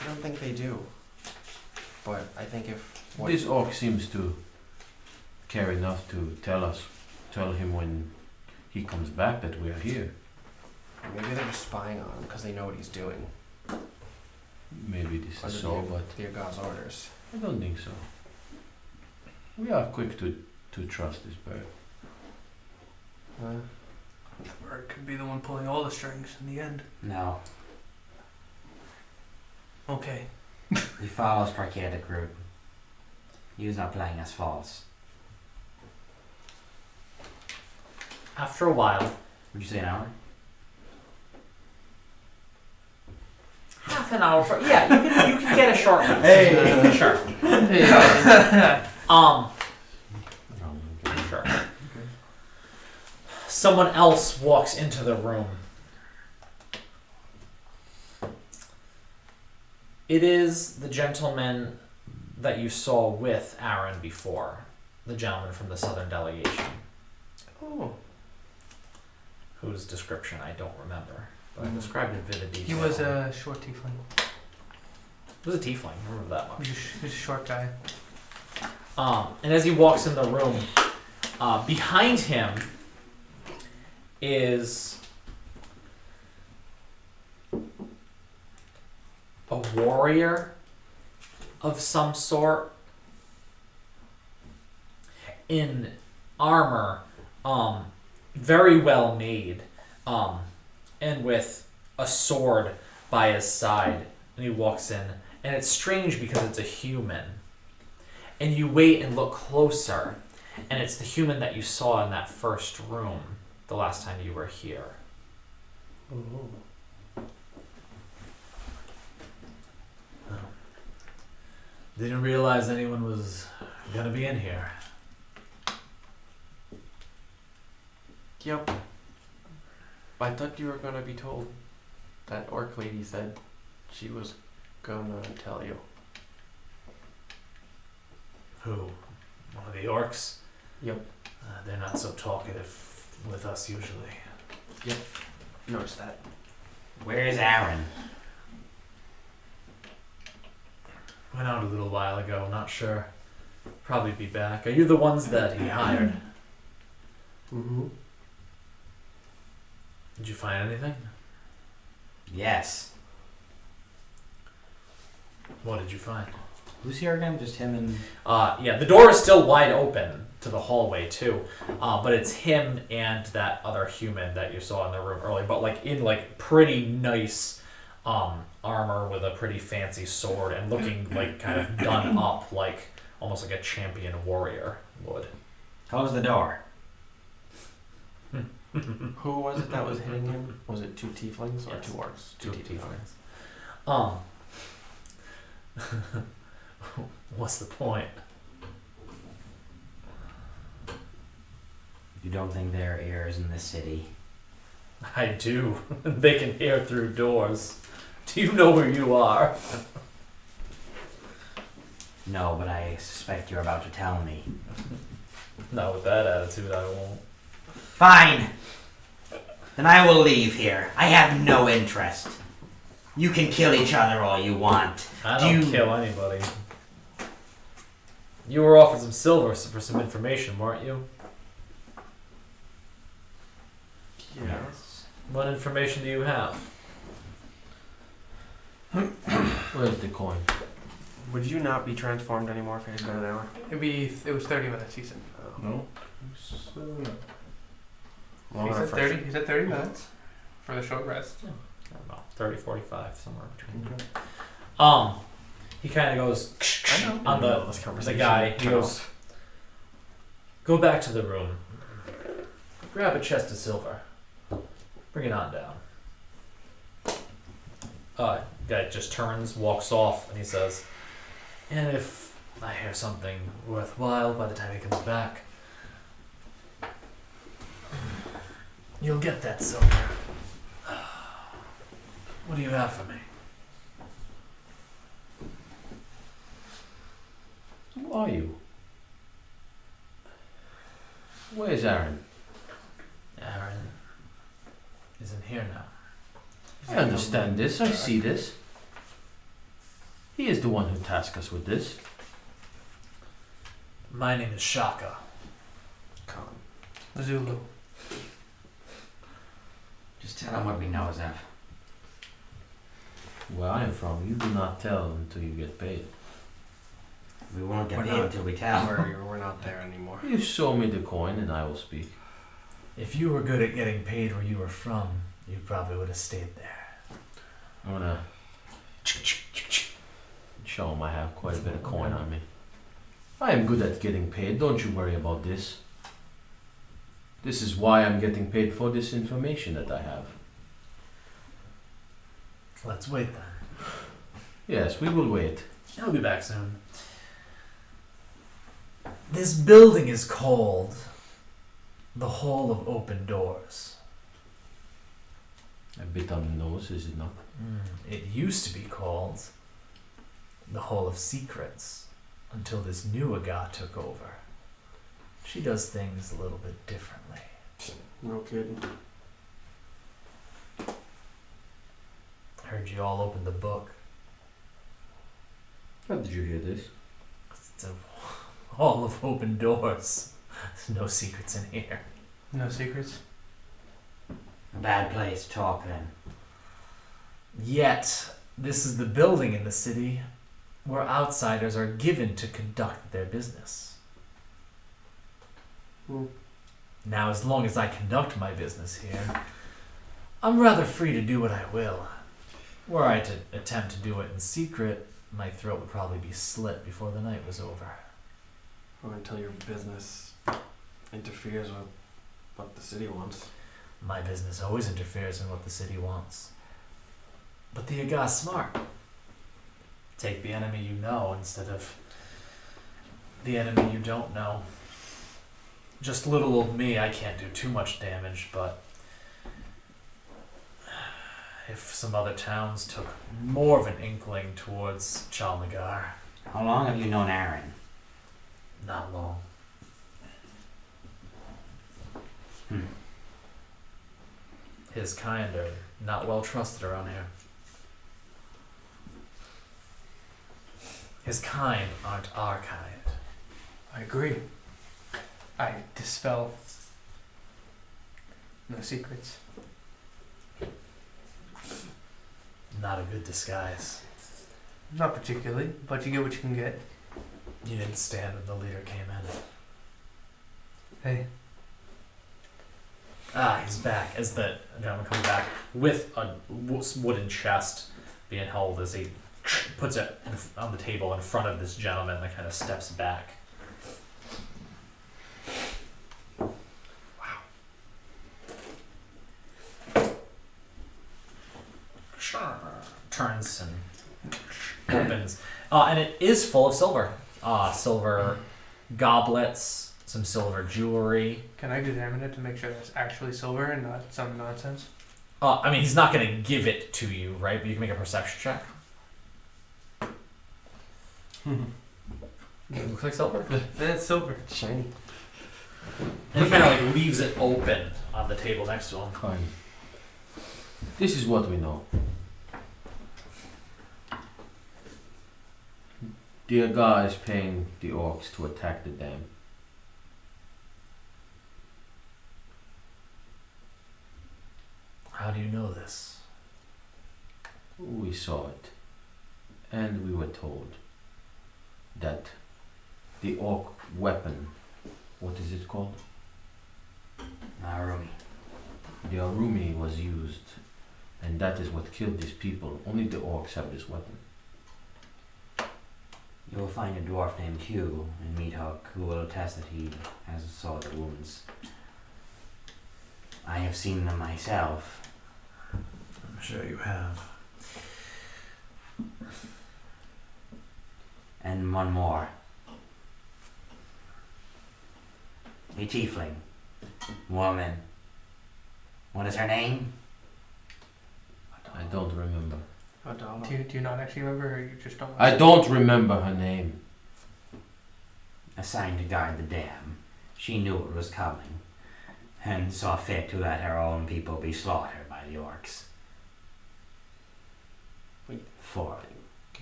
I don't think they do. But I think if what This orc seems to care enough to tell him when he comes back that we are here. maybe they're just spying on him because they know what he's doing. Maybe this Under is so, the, but the God's orders. I don't think so. We are quick to trust this bird. Or it could be the one pulling all the strings in the end. No. Okay. He follows Parketic route. He was not playing us false. After a while, Would you say an hour? half an hour for you can get a short rest. Hey. Sure. Sure. Someone else walks into the room. It is the gentleman that you saw with Aaron before, the gentleman from the southern delegation, Oh. whose description I don't remember, but I described in vivid detail. He was a short tiefling. He was a tiefling. I remember that much. He was a short guy. And as he walks in the room, behind him is a warrior of some sort in armor, very well made, and with a sword by his side. And he walks in, and it's strange because it's a human. And you wait and look closer, and it's the human that you saw in that first room the last time you were here. Didn't realize anyone was gonna be in here. Yep. I thought you were gonna be told. That orc lady said she was gonna tell you. Who? One of the orcs? Yep. They're not so talkative with us usually. Notice that. Where is Aaron? Went out a little while ago, not sure. Probably be back. Are you the ones that he hired? Mm-hmm. Did you find anything? Yes. What did you find? Who's here again? Just him and... Yeah, the door is still wide open to the hallway too, but it's him and that other human that you saw in the room earlier, but like in like pretty nice armor with a pretty fancy sword and looking like kind of done up like almost like a champion warrior would. Close the door. Who was it that was hitting him? Was it two tieflings or Yes. two orcs? Two tieflings. tieflings. What's the point? You don't think there are ears in this city? I do. They can hear through doors. Do you know where you are? No, but I suspect you're about to tell me. Not with that attitude, I won't. Fine. Then I will leave here. I have no interest. You can kill each other all you want. I don't kill anybody. You were offered some silver for some information, weren't you? Yes. What information do you have? Where's the coin? Would you not be transformed anymore if it had been an hour? It was 30 minutes, he said. No. Long He enough said for 30, he said 30 minutes for the short rest. I don't know, 30, 45, somewhere between. Okay. He kind of goes I know. on This the conversation. guy. He Turn goes, off. go back to the room. Grab a chest of silver. Bring it on down. Guy just turns, walks off, and he says, and if I hear something worthwhile by the time he comes back, you'll get that silver. What do you have for me? Who are you? Where's Aaron? isn't here now. I understand this. I see this. He is the one who tasked us with this. My name is Shaka. Zulu. Just tell him what we know, Zeph. Where I am from, you do not tell until you get paid. We won't get We're paid not- until we tell. We're not there anymore. You show me the coin and I will speak. If you were good at getting paid where you were from, you probably would have stayed there. I'm gonna show him I have quite a bit of coin on me. I am good at getting paid, don't you worry about this. This is why I'm getting paid for this information that I have. Let's wait then. Yes, we will wait. I'll be back soon. This building is called the Hall of Open Doors. A bit on the nose, is it not? It used to be called the Hall of Secrets until this new Aga took over. She does things a little bit differently. No kidding. I heard you all opened the book. How did you hear this? It's a Hall of Open Doors. There's no secrets in here. No secrets. A bad place to talk then. Yet, this is the building in the city where outsiders are given to conduct their business. Now, as long as I conduct my business here, I'm rather free to do what I will. Were I to attempt to do it in secret, my throat would probably be slit before the night was over. Or until your business interferes with what the city wants. My business always interferes in what the city wants. But the Aga's smart. Take the enemy you know instead of the enemy you don't know. Just little old me, I can't do too much damage, but if some other towns took more of an inkling towards Chaal Nagar, How long have you known Aaron? not long. His kind are not well trusted around here. His kind aren't our kind. I agree. I dispel no secrets. Not a good disguise. Not particularly, but you get what you can get. You didn't stand when the leader came in. Hey, He's back as the gentleman comes back with a wooden chest being held as he puts it on the table in front of this gentleman that kind of steps back. Turns and opens. And it is full of silver. Silver goblets, some silver jewelry. can I examine it to make sure that's actually silver and not some nonsense? I mean, he's not going to give it to you, right? But you can make a perception check. It looks like silver. That's silver. Shiny. And he kind of like leaves it open on the table next to him. Fine. This is what we know. The Aga is paying the orcs to attack the dam. How do you know this? We saw it. And we were told that the orc weapon, what is it called? Arumi. The Arumi was used, and that is what killed these people. Only the orcs have this weapon. You will find a dwarf named Hugh in Meathook who will attest that he has saw the wounds. I have seen them myself. I'm sure you have. And one more. A tiefling. Woman. What is her name? I don't remember. Do you not actually remember, or you just don't? I don't remember her name. Assigned to guard the dam. She knew it was coming, and saw fit to let her own people be slaughtered by the orcs. Wait. For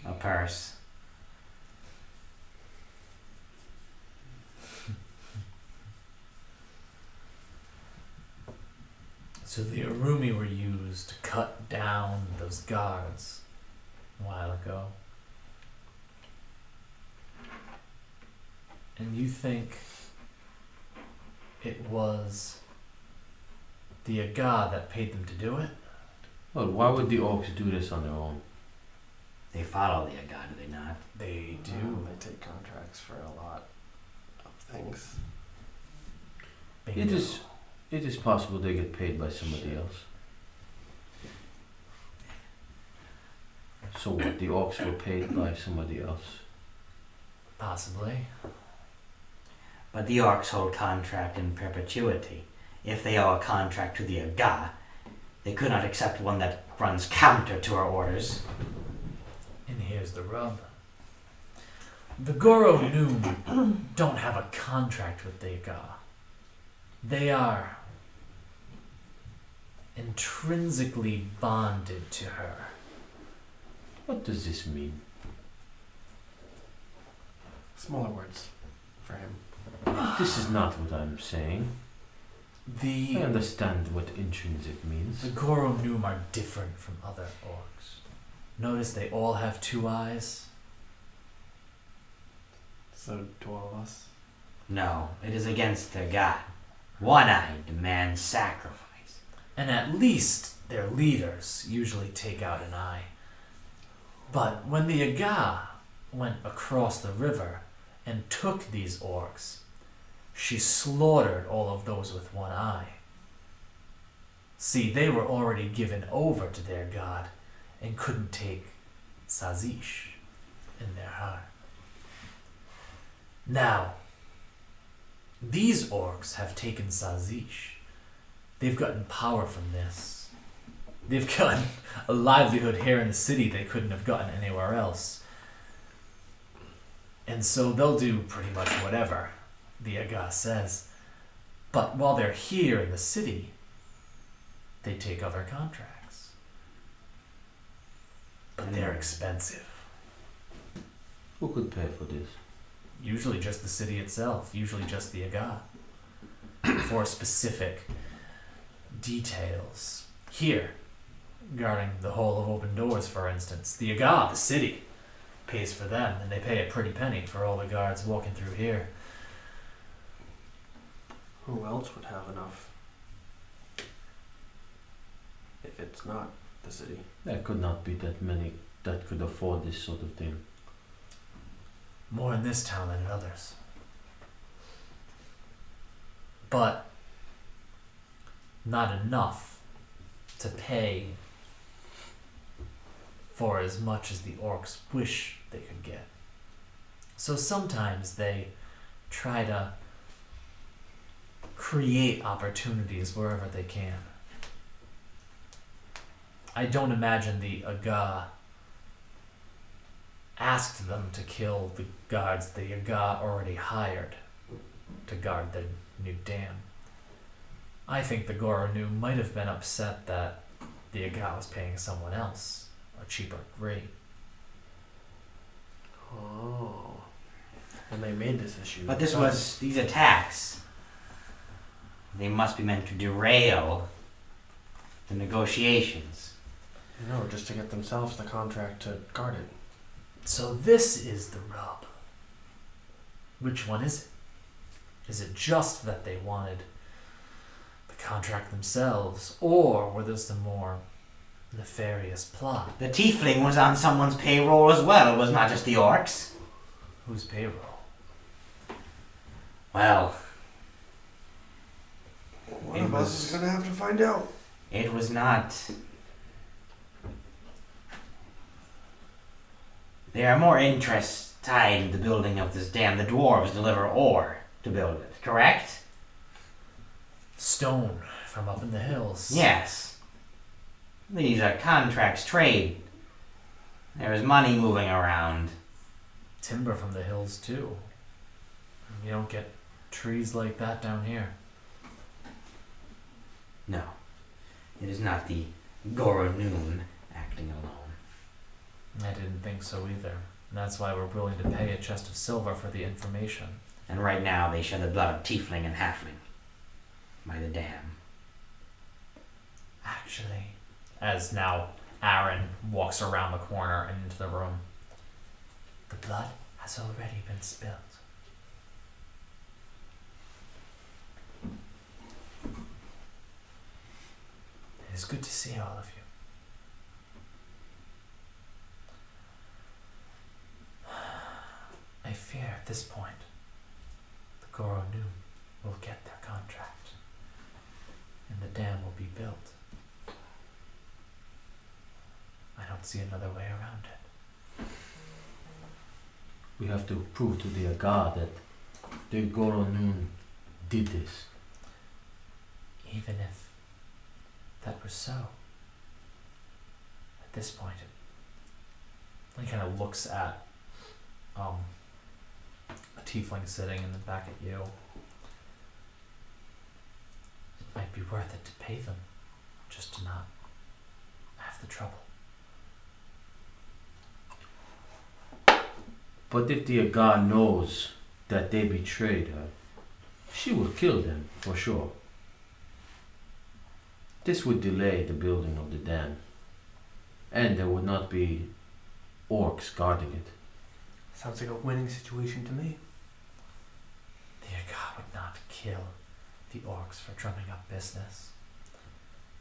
a purse. So the Arumi were used to cut down those guards a while ago. And you think it was the Aga that paid them to do it? Well, why would the orcs do this on their own? They follow the Aga, do they not? They do. They take contracts for a lot of things. Bingo. It is possible they get paid by somebody else. So what? The orcs were paid by somebody else. Possibly. But the orcs hold contract in perpetuity. If they owe a contract to the Aga, they could not accept one that runs counter to our orders. And here's the rub. The Goro Noom don't have a contract with the Aga. They are intrinsically bonded to her. What does this mean? Smaller words for him. This is not what I'm saying. I The understand what intrinsic means. Goro Noom are different from other orcs. Notice they all have 2 eyes. So to all of us. No, it is against their god. One eye demands sacrifice. And at least their leaders usually take out an eye. But when the Aga went across the river and took these orcs, she slaughtered all of those with 1 eye. See, they were already given over to their god and couldn't take Sazish in their heart. Now, these orcs have taken Sazish. They've gotten power from this. They've gotten a livelihood here in the city they couldn't have gotten anywhere else. And so they'll do pretty much whatever the Aga says. But while they're here in the city, they take other contracts. But they're expensive. Who could pay for this? Usually just the city itself, usually just the Aga. For specific details. Here, guarding the whole of Open Doors, for instance, the Aga, the city, pays for them, and they pay a pretty penny for all the guards walking through here. Who else would have enough? If it's not the city. There could not be that many that could afford this sort of thing. More in this town than in others. But not enough to pay for as much as the orcs wish they could get. So sometimes they try to create opportunities wherever they can. I don't imagine the Aga asked them to kill the guards the Aga already hired to guard the new dam. I think the Goronu might have been upset that the Aga was paying someone else a cheaper rate. Oh. And they made this issue. But this was, these attacks, they must be meant to derail the negotiations. No, just to get themselves the contract to guard it. So this is the rub. Which one is it? Is it just that they wanted the contract themselves, or were there some more nefarious plot? The tiefling was on someone's payroll as well. It was not just the orcs. Whose payroll? Well, One of us is gonna have to find out. it was not. There are more interests tied in the building of this dam. The dwarves deliver ore to build it, correct? Stone from up in the hills. Yes. These are contracts, trade. There is money moving around. Timber from the hills too. You don't get trees like that down here. No. It is not the Goronoon acting alone. I didn't think so either. And that's why we're willing to pay a chest of silver for the information. And right now they shed the blood of tiefling and halfling by the dam. Actually, as now Aaron walks around the corner and into the room, the blood has already been spilled. It is good to see all of you. I fear at this point, the Goronoon will get their contract, and the dam will be built. I don't see another way around it. We have to prove to the Aga that the Goronoon did this. Even if that was so, at this point, he kind of looks at a tiefling sitting in the back at you. It might be worth it to pay them, just to not have the trouble. But if the Aga knows that they betrayed her, she will kill them, for sure. This would delay the building of the dam, and there would not be orcs guarding it. Sounds like a winning situation to me. The Aga would not kill the orcs for drumming up business.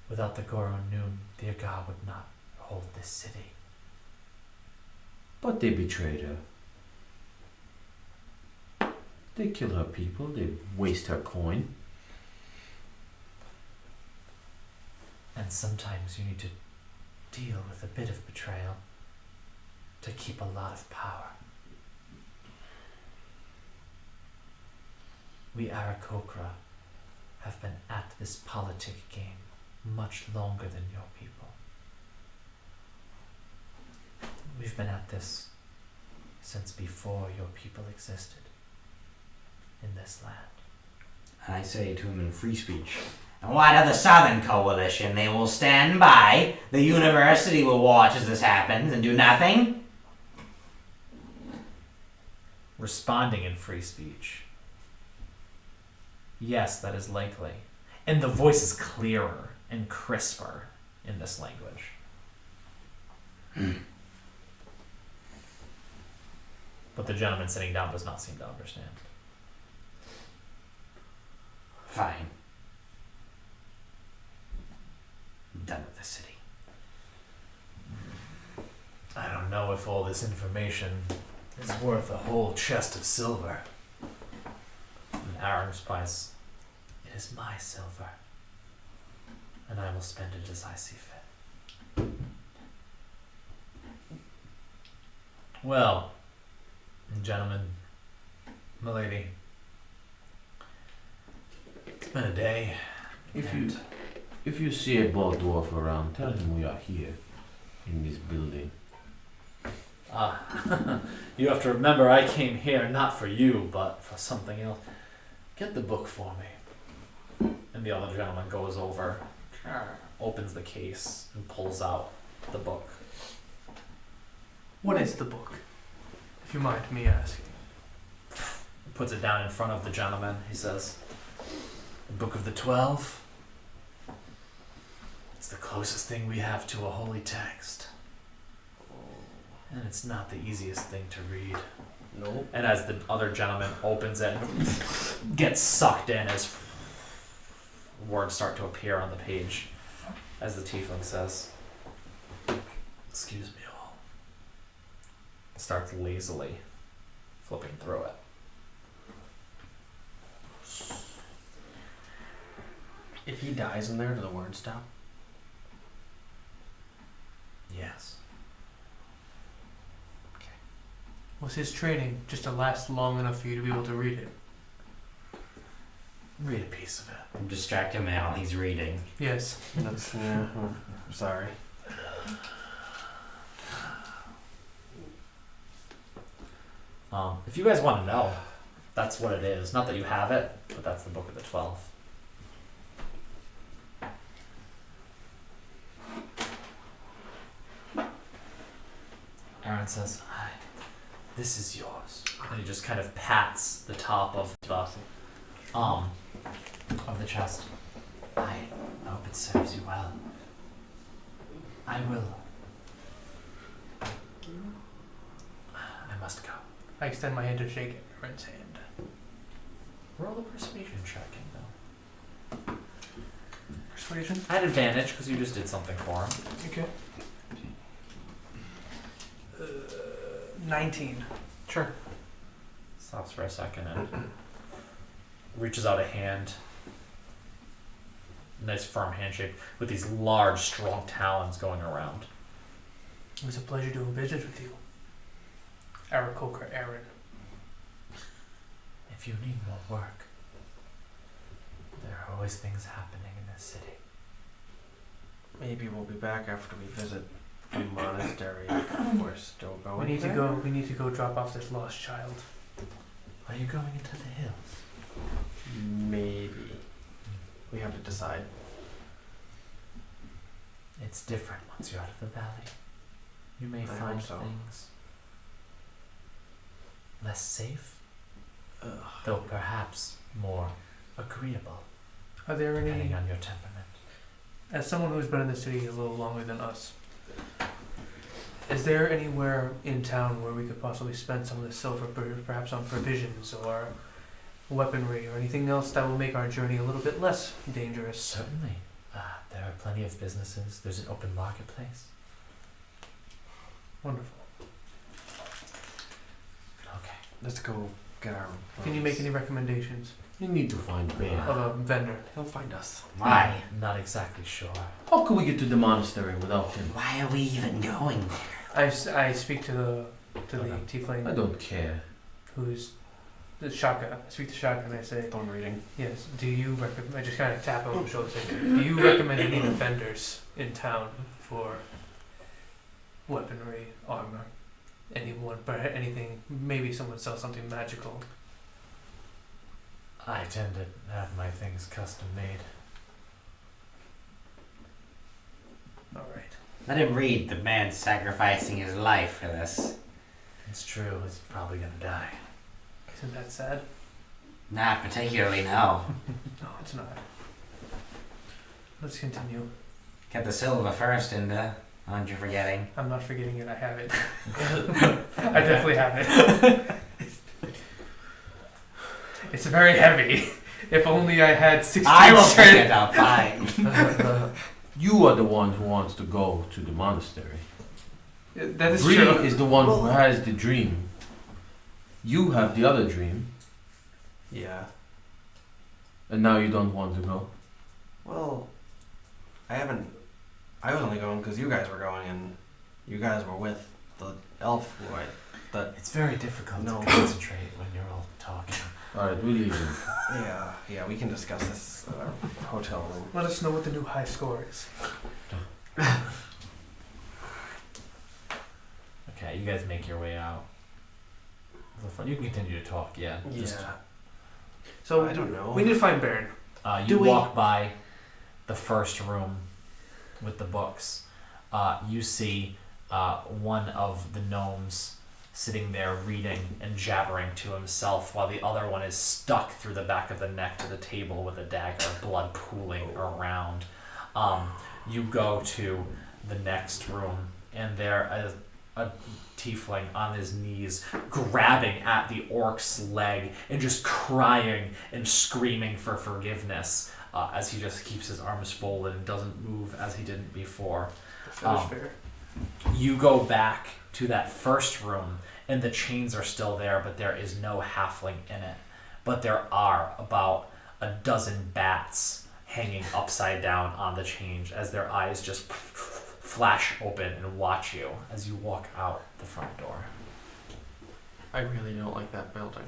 Without the Goronoon, the Aga would not hold this city. But they betrayed her. They kill her people, they waste her coin. And sometimes you need to deal with a bit of betrayal to keep a lot of power. We Icosacast have been at this politic game much longer than your people. We've been at this since before your people existed in this land. And I say to him in free speech, and why to the Southern Coalition? They will stand by. The university will watch as this happens and do nothing. Responding in free speech. Yes, that is likely. And the voice is clearer and crisper in this language. But the gentleman sitting down does not seem to understand. Fine. I'm done with the city. I don't know if all this information is worth a whole chest of silver. And Aaron replies, "It is my silver, and I will spend it as I see fit." Well, gentlemen, milady, it's been a day. If you see a bald dwarf around, tell him we are here, in this building. You have to remember I came here not for you, but for something else. Get the book for me. And the other gentleman goes over, opens the case, and pulls out the book. What is the book? If you mind me asking. He puts it down in front of the gentleman. He says, "The Book of the 12. It's the closest thing we have to a holy text. And it's not the easiest thing to read." Nope. And as the other gentleman opens it, gets sucked in as words start to appear on the page, as the tiefling says, "Excuse me all." Starts lazily flipping through it. If he dies in there, do the words stop? Yes. Was his training just to last long enough for you to be able to read it? Read a piece of it. Distract him while he's reading. Yes. That's, yeah, I'm sorry. If you guys want to know, that's what it is. Not that you have it, but that's the Book of the 12. Aaron says, "This is yours," and he just kind of pats the top of the chest. I hope it serves you well. I must go. I extend my hand to shake Aaron's hand. Roll a persuasion check, though. Persuasion? I had advantage because you just did something for him. Okay. 19. Sure. Stops for a second and reaches out a hand. Nice firm handshake with these large, strong talons going around. It was a pleasure doing business with you. Icosacast Aaron. If you need more work, there are always things happening in this city. Maybe we'll be back after we visit the monastery. If we're still going. We need to there. go. We need to go drop off this lost child. Are you going into the hills? Maybe. We have to decide. It's different once you're out of the valley. You may I find hope so. things less safe, Ugh. though perhaps more agreeable, Are there depending any? on your temperament. As someone who's been in the city a little longer than us, is there anywhere in town where we could possibly spend some of the silver, perhaps on provisions or weaponry or anything else that will make our journey a little bit less dangerous? Certainly. There are plenty of businesses. There's an open marketplace. Wonderful. Okay. Let's go get our. Can you make any recommendations You need to find Bear. of a vendor? He'll find us. Why? Not exactly sure. How can we get to the monastery without him? Why are we even going there? I speak to the Okay. tiefling I don't care. who's the Shaka. I speak to Shaka and I say, Don't reading. yes, do you recommend, I just kind of tap him on the shoulder and say, do you recommend any vendors in town for weaponry, armor, anyone, but anything, maybe someone sells something magical? I tend to have my things custom made. Alright. Let him read. The man sacrificing his life for this. It's true. It's probably gonna die. Isn't that sad? Not particularly, no. No, it's not. Let's continue. Get the silver first, and aren't you forgetting? I'm not forgetting it, I have it. I definitely have it. It's very heavy. If only I had 16 I will strength. pick it up, fine. You are the one who wants to go to the monastery. That is Bree true. is the one who has the dream. You have the other dream, Yeah. and now you don't want to go. Well, I was only going because you guys were going, and you guys were with the elf boy. It's very difficult No. to concentrate when you're all talking. Alright, we leave him. Yeah, we can discuss this at our hotel room. Let us know what the new high score is. Okay, you guys make your way out. You can continue to talk, yeah. Just, So I don't know. we need to find Baron. you walk by the first room with the books. You see one of the gnomes sitting there reading and jabbering to himself while the other one is stuck through the back of the neck to the table with a dagger, blood pooling around. You go to the next room and there is a tiefling on his knees grabbing at the orc's leg and just crying and screaming for forgiveness as he just keeps his arms folded and doesn't move as he didn't before. That is fair. You go back to that first room and the chains are still there, but there is no halfling in it. But there are about a dozen bats hanging upside down on the chains as their eyes just flash open and watch you as you walk out the front door. I really don't like that building.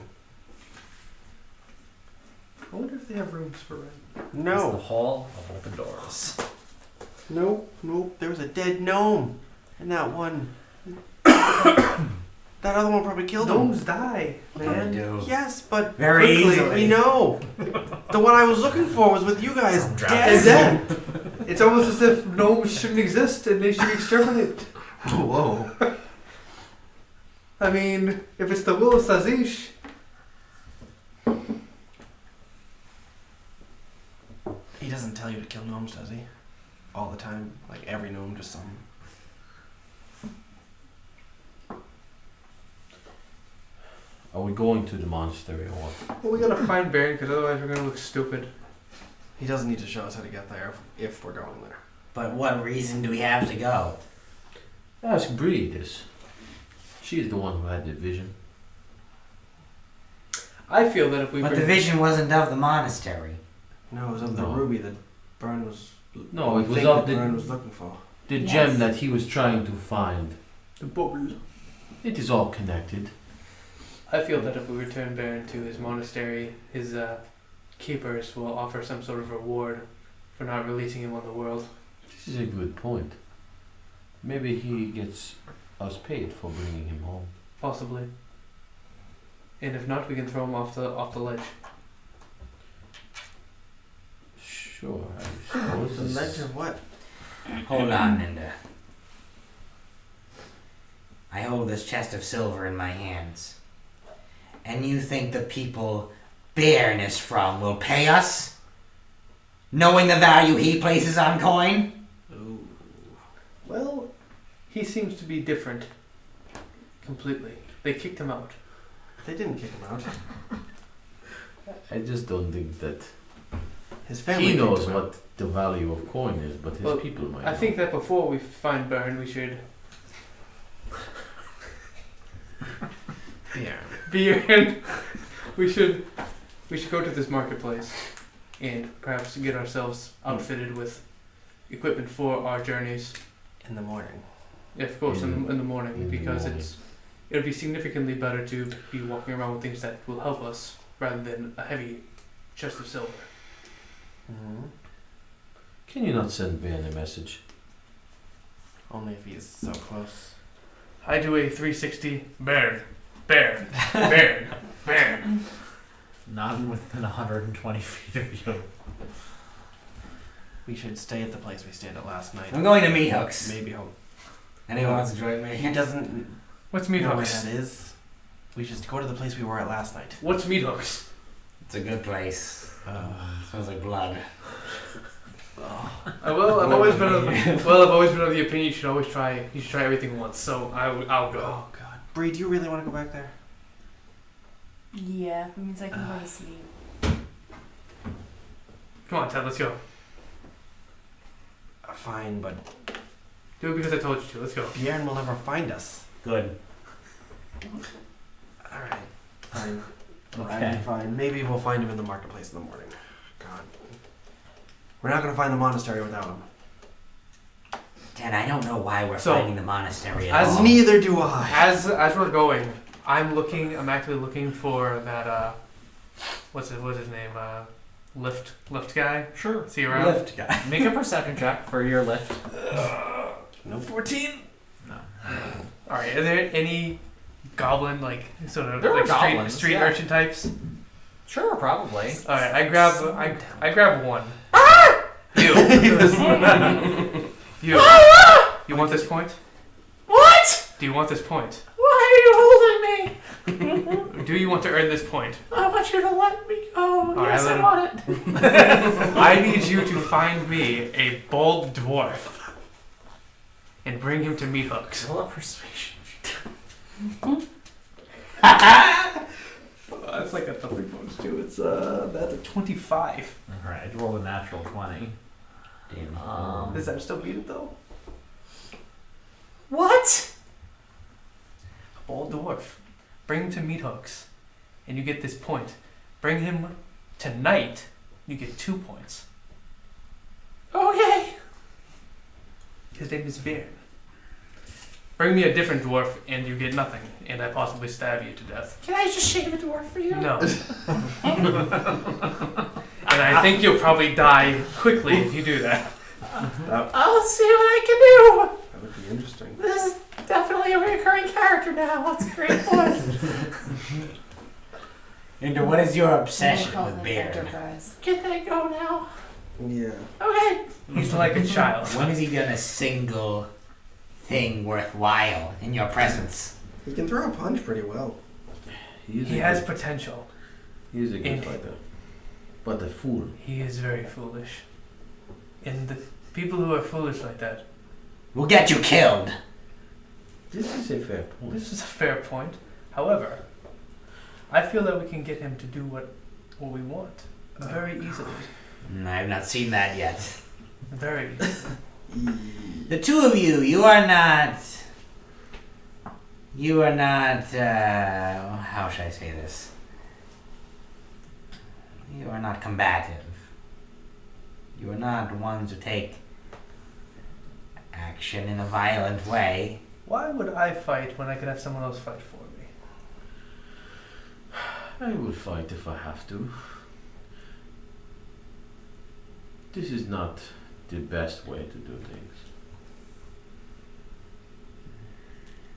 I wonder if they have rooms for rent. It's the No. hall of open doors. Nope. There was a dead gnome. And that one. That other one probably killed him. Gnomes die, man. Do. Yes, but Very quickly, easily. we know. The one I was looking for was with you guys. Some And Dead. then, it's almost as if gnomes shouldn't exist and they should be exterminated. Whoa. I mean, if it's the will of Sazish. He doesn't tell you to kill gnomes, does he? All the time? Like every gnome, just some. Are we going to the monastery or what? Well, we gotta find Baron because otherwise we're gonna look stupid. He doesn't need to show us how to get there if we're going there. But what reason do we have to go? Ask Bree this. She's the one who had the vision. I feel that if we But bring the vision wasn't of the monastery. No, it was of the No. ruby that Byrne was. No, it was think of that the- Byrne was looking for. The Yes. gem that he was trying to find. the bubble, It is all connected. I feel that if we return Baron to his monastery, his keepers will offer some sort of reward for not releasing him on the world. This is a good point. Maybe he gets us paid for bringing him home. Possibly. And if not, we can throw him off the ledge. Sure, I suppose. The ledge of what? Hold on, Ninda. I hold this chest of silver in my hands. And you think the people Bairn is from will pay us? Knowing the value he places on coin? Ooh. Well, he seems to be different. Completely. They kicked him out. They didn't kick him out. I just don't think that His family. he kicked knows him out. what the value of coin is, but his Well, people might. I think that before we find Baron, we should Byrne. we should go to this marketplace and perhaps get ourselves outfitted with equipment for our journeys. In the morning. Yeah, of course, in the morning, in the because morning. it'll be significantly better to be walking around with things that will help us rather than a heavy chest of silver. Mm-hmm. Can you not send Ben a message? Only if he's so close. I do a 360 Baron, Baron, Baron, Baron. Not within 120 feet of you. We should stay at the place we stayed at last night. I'm going to Meat Hooks. Maybe home. Anyone wants to join me? He doesn't What's Meat know where Hooks? that is. We should go to the place we were at last night. What's Meat Hooks? It's a good place. Smells like blood. I've always been of the opinion you should always try. You should try everything once. So I'll go. Oh god. Bree, do you really want to go back there? Yeah, it means I can go to sleep. Come on, Ted. Let's go. Fine, but Do it because I told you to. Let's go. Bjorn will never find us. Good. Alright. Fine. Okay. Fine. Maybe we'll find him in the marketplace in the morning. God. We're not gonna find the monastery without him. Dad, I don't know why we're So, finding the monastery at as all. Neither do I. As we're going, I'm actually looking for that. What's his name? Lift guy. Sure. See you around. Lift guy. Make a perception check for your lift. No 14. No. All right. Are there any goblin sort of There are like goblins, street yeah. urchin types? Sure, probably. All right. I grab one. You. You. You want this point? What? Do you want this point? Why are you holding me? Do you want to earn this point? I want you to let me go. right, Yes, let I him- want it. I need you to find me a bold dwarf and bring him to Meat Hooks. Roll a persuasion. That's like a double bonus too. It's that's a 25. Alright, I rolled a natural 20. Damn. Does that still beat it though? What? A bold dwarf. Bring him to Meat Hooks, and you get this point. Bring him tonight, you get 2 points. Okay. His name is Bairn. Bring me a different dwarf, and you get nothing, and I possibly stab you to death. Can I just shave a dwarf for you? No. And I think you'll probably die quickly if you do that. I'll see what I can do. That would be interesting. This is definitely a recurring character now. That's a great point. Ninda, what is your We'll obsession call with it Bairn? Enterprise. Can they go now? Yeah. Okay. He's like a child. When has he done a single thing worthwhile in your presence? He can throw a punch pretty well. He has potential. He is a good And- fighter. But a fool. He is very foolish. And the people who are foolish like that, We'll get you killed. This is a fair point. this is a fair point. However, I feel that we can get him to do what we want very easily. I've not seen that yet. Very easily. The two of you, you are not, how should I say this? You are not combative. You are not ones who take action in a violent way. Why would I fight when I could have someone else fight for me? I will fight if I have to. This is not the best way to do things.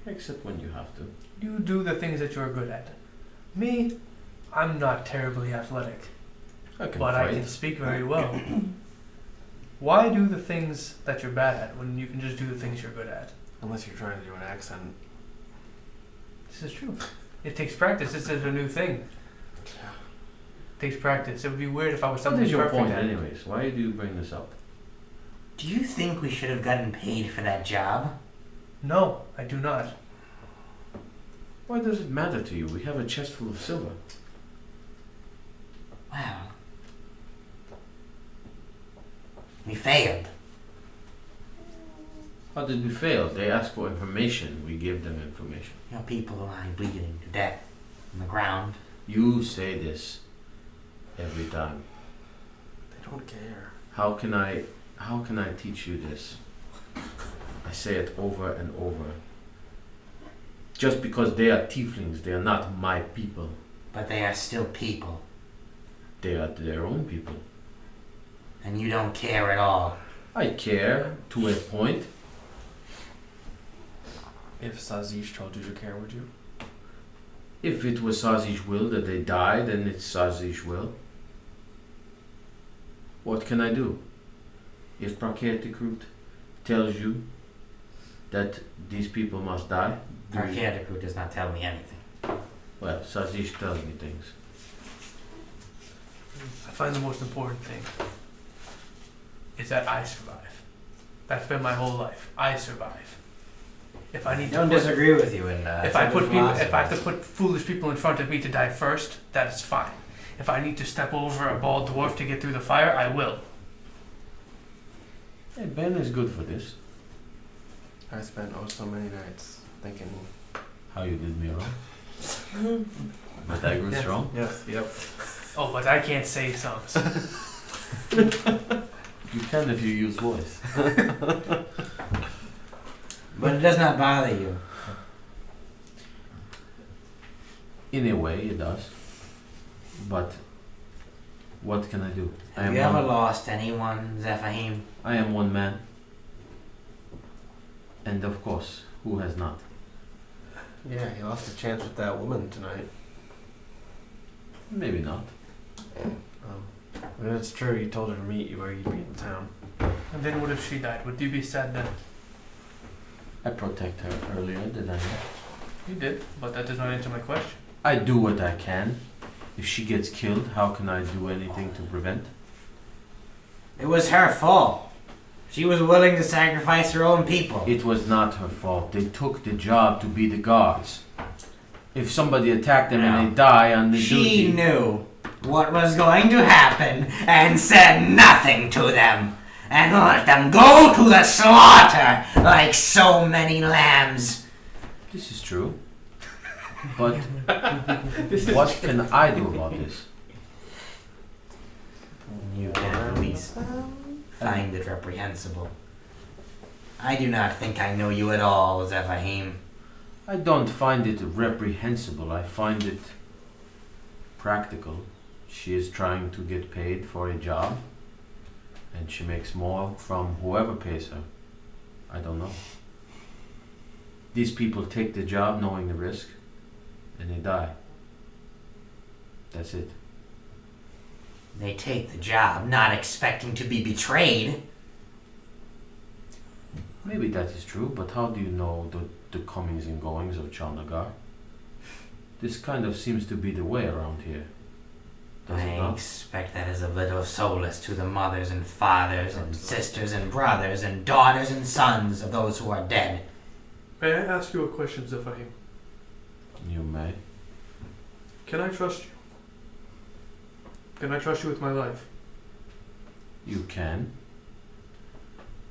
Except when you have to. You do the things that you're good at. Me, I'm not terribly athletic, I can but fight. I can speak very well. Why do the things that you're bad at when you can just do the things you're good at? Unless you're trying to do an accent. This is true. It takes practice. This is a new thing. It takes practice. It would be weird if I was What something is your perfect point at it. anyways? Why do you bring this up? Do you think we should have gotten paid for that job? No, I do not. Why does it matter to you? We have a chest full of silver. Well, we failed. How did we fail? They asked for information. We gave them information. You know, people are lying bleeding to death on the ground. You say this every time. They don't care. How can I teach you this? I say it over and over. Just because they are tieflings, they are not my people. But they are still people. They are their own people. And you don't care at all. I care to a point. If Sazish told you to care, would you? If it was Sazi's will that they die, then it's Sazi's will. What can I do? If Praketikut tells you that these people must die, Archaeadicru does not tell me anything. well, Sazish tells me things. I find the most important thing is that I survive. That's been my whole life. I survive. If I need Don't to put, disagree with you in that. if I have to put foolish people in front of me to die first, that is fine. If I need to step over a bald dwarf to get through the fire, I will. Hey, Ben is good for this. I spent so many nights thinking. How you did me wrong. But I grew strong. Yes, yep. Oh, but I can't say songs. You can if you use voice. But it does not bother you. In a way, it does. But what can I do? Have you ever lost anyone, Zephahim? I am one man. And of course, who has not? Yeah, he lost a chance with that woman tonight. Maybe not. I mean, it's true. He told her to meet you where you'd be in town. And then what if she died? Would you be sad then? I protect her earlier, did I not? You did, but that does not answer my question. I do what I can. If she gets killed, how can I do anything to prevent? It was her fault. She was willing to sacrifice her own people. It was not her fault. They took the job to be the guards. If somebody attacked them and they die on the She duty... knew what was going to happen and said nothing to them. And let them go to the slaughter like so many lambs. This is true. But what can I do about this? You can at least find it reprehensible. I do not think I know you at all, Zephahim. I don't find it reprehensible. I find it practical. She is trying to get paid for a job, and she makes more from whoever pays her. I don't know. These people take the job knowing the risk, and they die. That's it. They take the job not expecting to be betrayed. Maybe that is true, but how do you know the the comings and goings of Chaal Nagar. This kind of seems to be the way around here. Does it I not? expect that is a little solace to the mothers and fathers and sisters and brothers and daughters and sons of those who are dead. May I ask you a question, Zephaim? You may. Can I trust you? Can I trust you with my life? You can.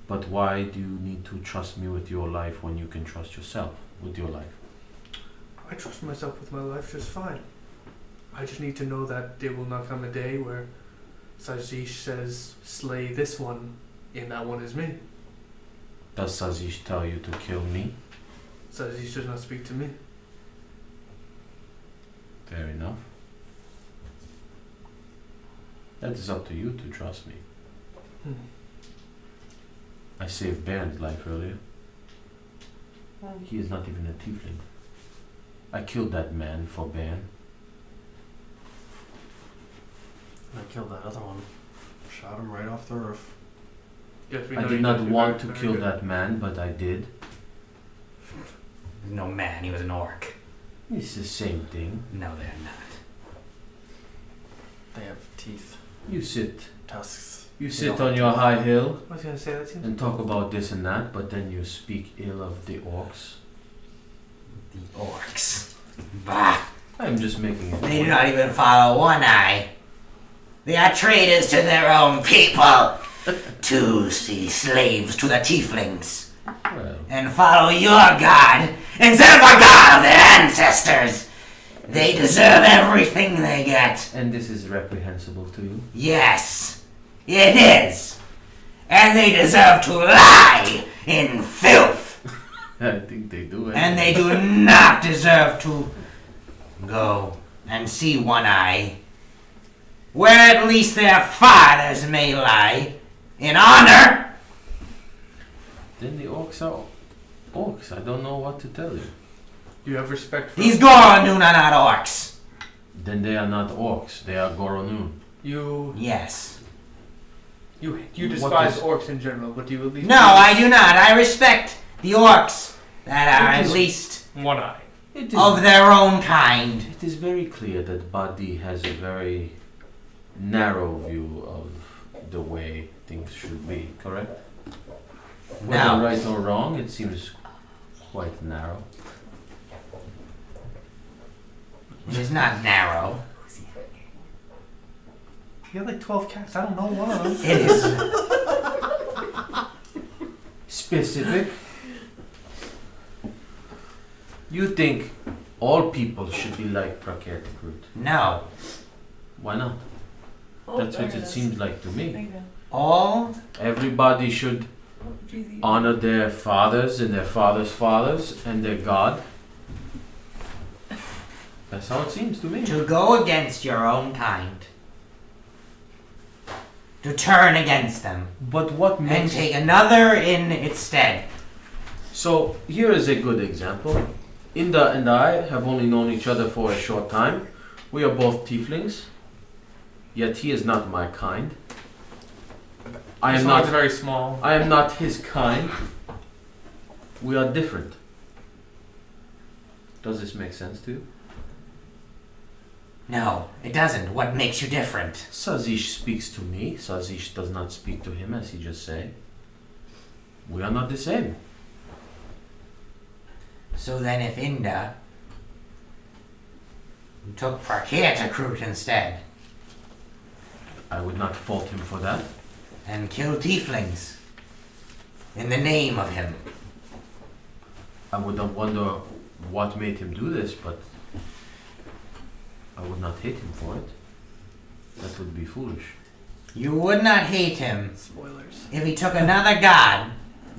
But why do you need to trust me with your life when you can trust yourself with your life? I trust myself with my life just fine. I just need to know that there will not come a day where Sazish says, slay this one, and that one is me. Does Sazish tell you to kill me? Sazish does not speak to me. Fair enough. That is up to you to trust me. I saved Baron's life earlier. He is not even a tiefling. I killed that man for Baron. I killed that other one. Shot him right off the roof. Yes, we I know did you not did want very, to very kill good. that man, but I did. He was no man, he was an orc. It's the same thing. No, they're not. They have teeth, You sit tusks. sit on your high hill I was gonna say that seems. and talk about this and that, but then you speak ill of the orcs. The orcs. Bah! I'm just making it. They do not even follow one eye. They are traitors to their own people. To see slaves to the tieflings. Well, And follow your god instead of the god of their ancestors. They deserve everything they get. and this is reprehensible to you. Yes, it is. And they deserve to lie in filth. I think they do. And they do not deserve to go and see One Eye, where at least their fathers may lie in honor. Then the orcs are orcs. I don't know what to tell you. Do you have respect for These Goronun are not orcs. Then they are not orcs. They are Goronun. you? Yes. You What despise is- orcs in general, but do you at least? No, I do not. I respect the orcs that are It at is- least One eye. It is, of their own kind. it is very clear that Badi has a very narrow view of the way things should be, correct? Whether Now, right or wrong, it seems quite narrow. it is not narrow. You have like 12 cats. I don't know one of them. It is. Specific. You think all people should be like Prakriti Root? No. Why not? That's what it seems like to me. All Everybody should honor their fathers and their fathers' fathers and their God. That's how it seems to me. to go against your own kind. To turn against them. But what And makes take another in its stead. So here is a good example. Inda and I have only known each other for a short time. We are both tieflings, yet he is not my kind. I This am one's not. very small. I am not his kind. We are different. Does this make sense to you? No, it doesn't. What makes you different? Sazish speaks to me. Sazish does not speak to him, as he just said. We are not the same. So then if Inda took Prakirtakrut instead I would not fault him for that. and killed tieflings in the name of him. I would not wonder what made him do this, but I would not hate him for it. That would be foolish. You would not hate him Spoilers. if he took another god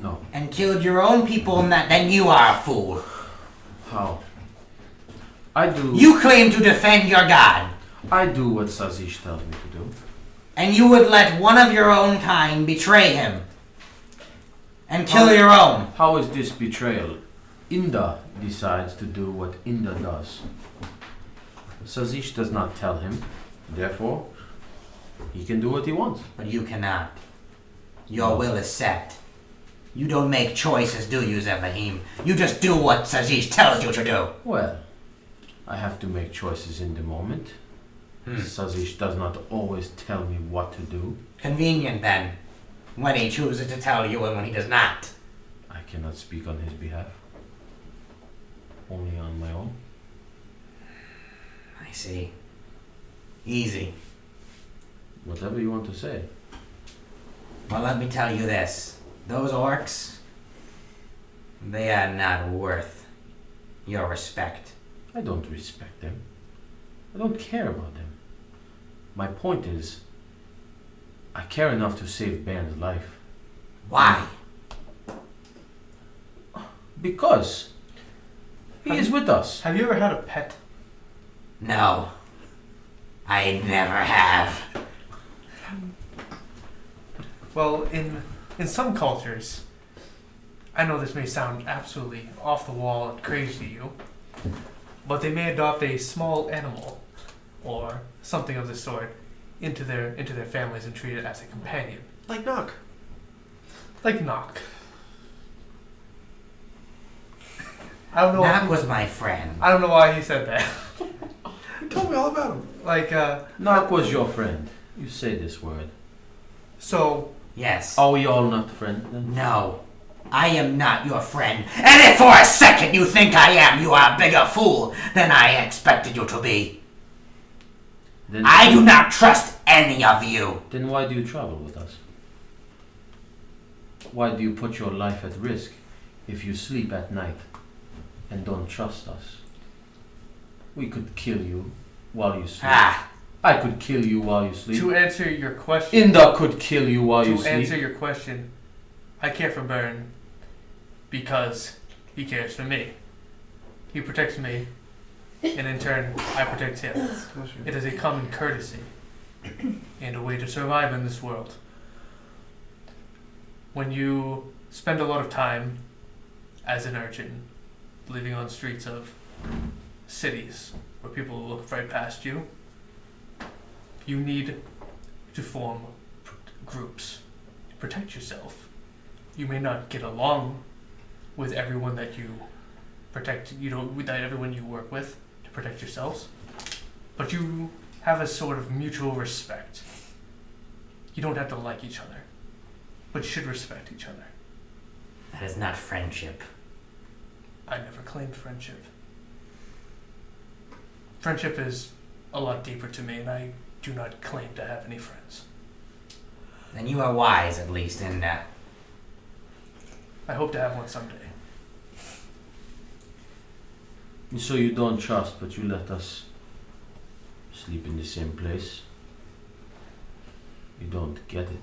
No. and killed your own people, and then you are a fool. How? I do. You claim to defend your god, I do what Sazish tells me to do. and you would let one of your own kind betray him and kill your own. How is this betrayal? Inda decides to do what Inda does. Sazish does not tell him. Therefore, he can do what he wants. But you cannot. Your will is set. You don't make choices, do you, Zevahim? You just do what Sazish tells you to do. Well, I have to make choices in the moment. Sazish does not always tell me what to do. Convenient, then. When he chooses to tell you and when he does not. I cannot speak on his behalf. Only on my own. I see. Easy. Whatever you want to say. Well, let me tell you this. Those orcs, they are not worth your respect. I don't respect them. I don't care about them. My point is, I care enough to save Baron's life. Why? Because he is with us. Have you ever had a pet? No. I never have. Well, in some cultures, I know this may sound absolutely off the wall and crazy to you, but they may adopt a small animal or something of the sort into their families and treat it as a companion. Like Knock. Like Knock. I don't know. Knock was my friend. I don't know why he said that. You told me all about him. Like, Knock was your friend. You say this word. so Yes. Are we all not friends then? No. I am not your friend. And if for a second you think I am, you are a bigger fool than I expected you to be. Then, I do not trust any of you. Then why do you travel with us? Why do you put your life at risk if you sleep at night and don't trust us? We could kill you while you sleep. Ah, I could kill you while you sleep. to answer your question, Inda could kill you while you to sleep. answer your question, I care for Byrne because he cares for me. He protects me, and in turn, I protect him. It is a common courtesy and a way to survive in this world. When you spend a lot of time as an urchin living on streets of cities where people look right past you, you need to form groups to protect yourself. You may not get along with everyone that you protect, with everyone you work with to protect yourselves, but you have a sort of mutual respect. You don't have to like each other, but you should respect each other. that is not friendship. I never claimed friendship. Friendship is a lot deeper to me, and I do not claim to have any friends. Then you are wise, at least, in that. I hope to have one someday. So you don't trust, but you let us sleep in the same place. You don't get it.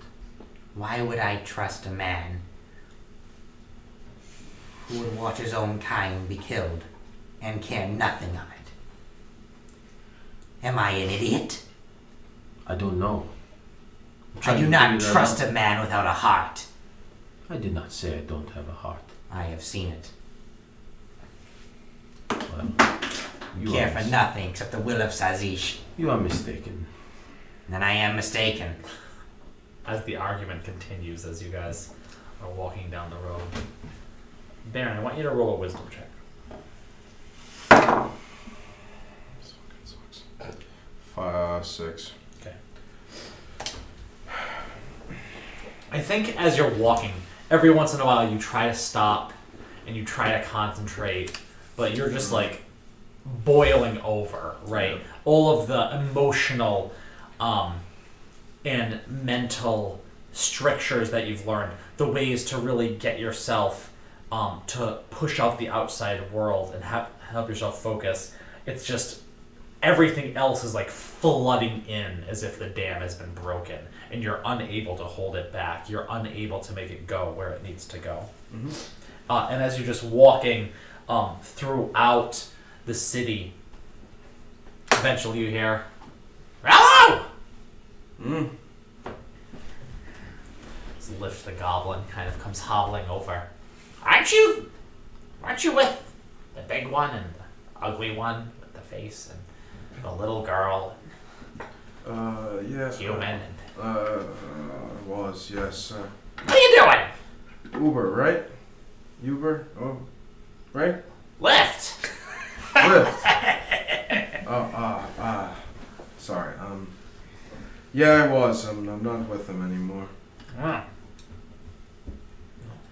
Why would I trust a man who would watch his own kind be killed and care nothing of it? Am I an idiot? I don't know. I do not trust a man without a heart. I did not say I don't have a heart. I have seen it. Well, you Care are for nothing except the will of Sazish. You are mistaken. Then I am mistaken. As the argument continues, as you guys are walking down the road, Baron, I want you to roll a wisdom check. 6. I think as you're walking, every once in a while you try to stop and you try to concentrate, but you're just like boiling over, right? All of the emotional and mental strictures that you've learned, the ways to really get yourself to push out the outside world and help yourself focus. It's just everything else is like flooding in as if the dam has been broken, and you're unable to hold it back. You're unable to make it go where it needs to go. Mm-hmm. And as you're just walking throughout the city, eventually you hear, "Hello!" This Lift the goblin kind of comes hobbling over. Aren't you with the big one and the ugly one with the face and the little girl, Yeah. human? And Was, yes. what are you doing? Uber, right? Uber? Oh, right? Lift. Lyft. Sorry. Yeah, I was. I'm not with them anymore. Hmm.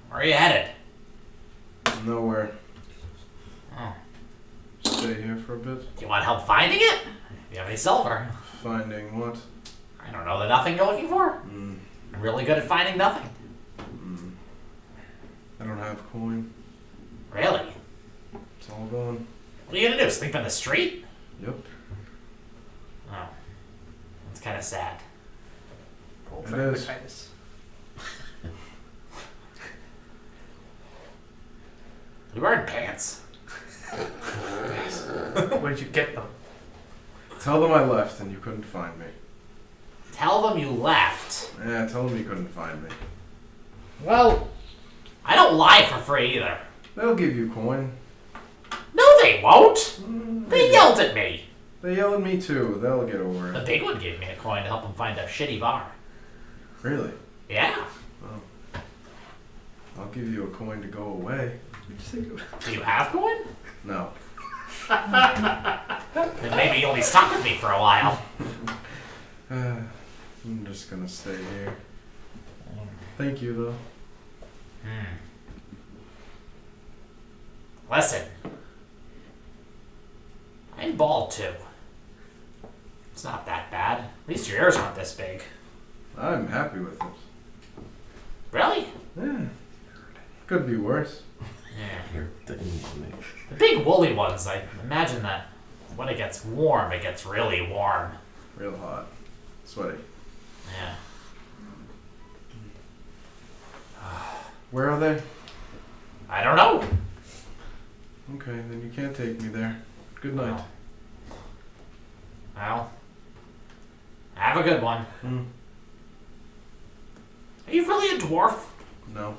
Where are you headed? Nowhere. Oh. Stay here for a bit. Do you want help finding it? Do you have any silver? Finding what? I don't know the nothing you're looking for. I'm really good at finding nothing. I don't have coin. Really? It's all gone. What are you gonna do? Sleep in the street? Yep. Oh. That's kind of sad. Roll It for is. hepatitis. You wearing pants? Where did you get them? Tell them I left and you couldn't find me. Tell them you left. Yeah, tell them you couldn't find me. Well, I don't lie for free either. They'll give you coin. No, they won't. They yelled at me. They yell at me too. They'll get over The it. big one gave me a coin to help him find a shitty bar. Really? Yeah. I'll give you a coin to go away. Do you have coin? No. Then maybe you'll be stuck with me for a while. I'm just gonna stay here. Thank you though. Listen. I'm bald too. It's not that bad. At least your ears aren't this big. I'm happy with it. Really? Yeah. Could be worse. Yeah. You're the English. The big woolly ones, I imagine that when it gets warm, it gets really warm. Real hot. Sweaty. Yeah. Where are they? I don't know. Okay, then you can't take me there. Good night. Well, have a good one. Are you really a dwarf? No.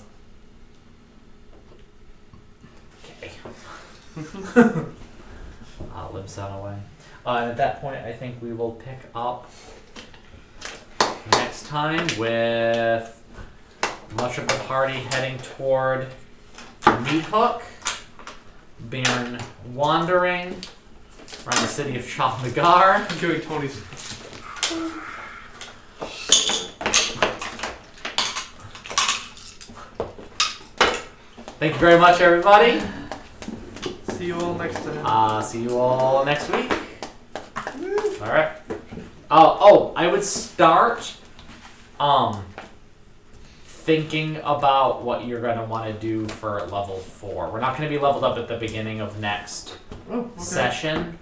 Okay. I'll limp that away. At that point, I think we will pick up next time with much of the party heading toward Meat Hook, Baron wandering around the city of Chaal Nagar. I'm doing Tony's. Thank you very much, everybody. See you all next time. See you all next week. All right. Oh, I would start thinking about what you're gonna want to do for level 4. We're not gonna be leveled up at the beginning of next session,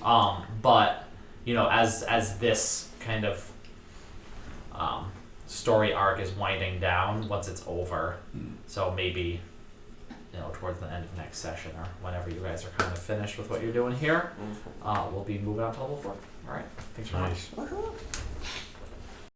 but you know, as this kind of story arc is winding down, once it's over, so maybe, you know, towards the end of next session or whenever you guys are kind of finished with what you're doing here, we'll be moving on to level 4. All right, thanks very much. Nice.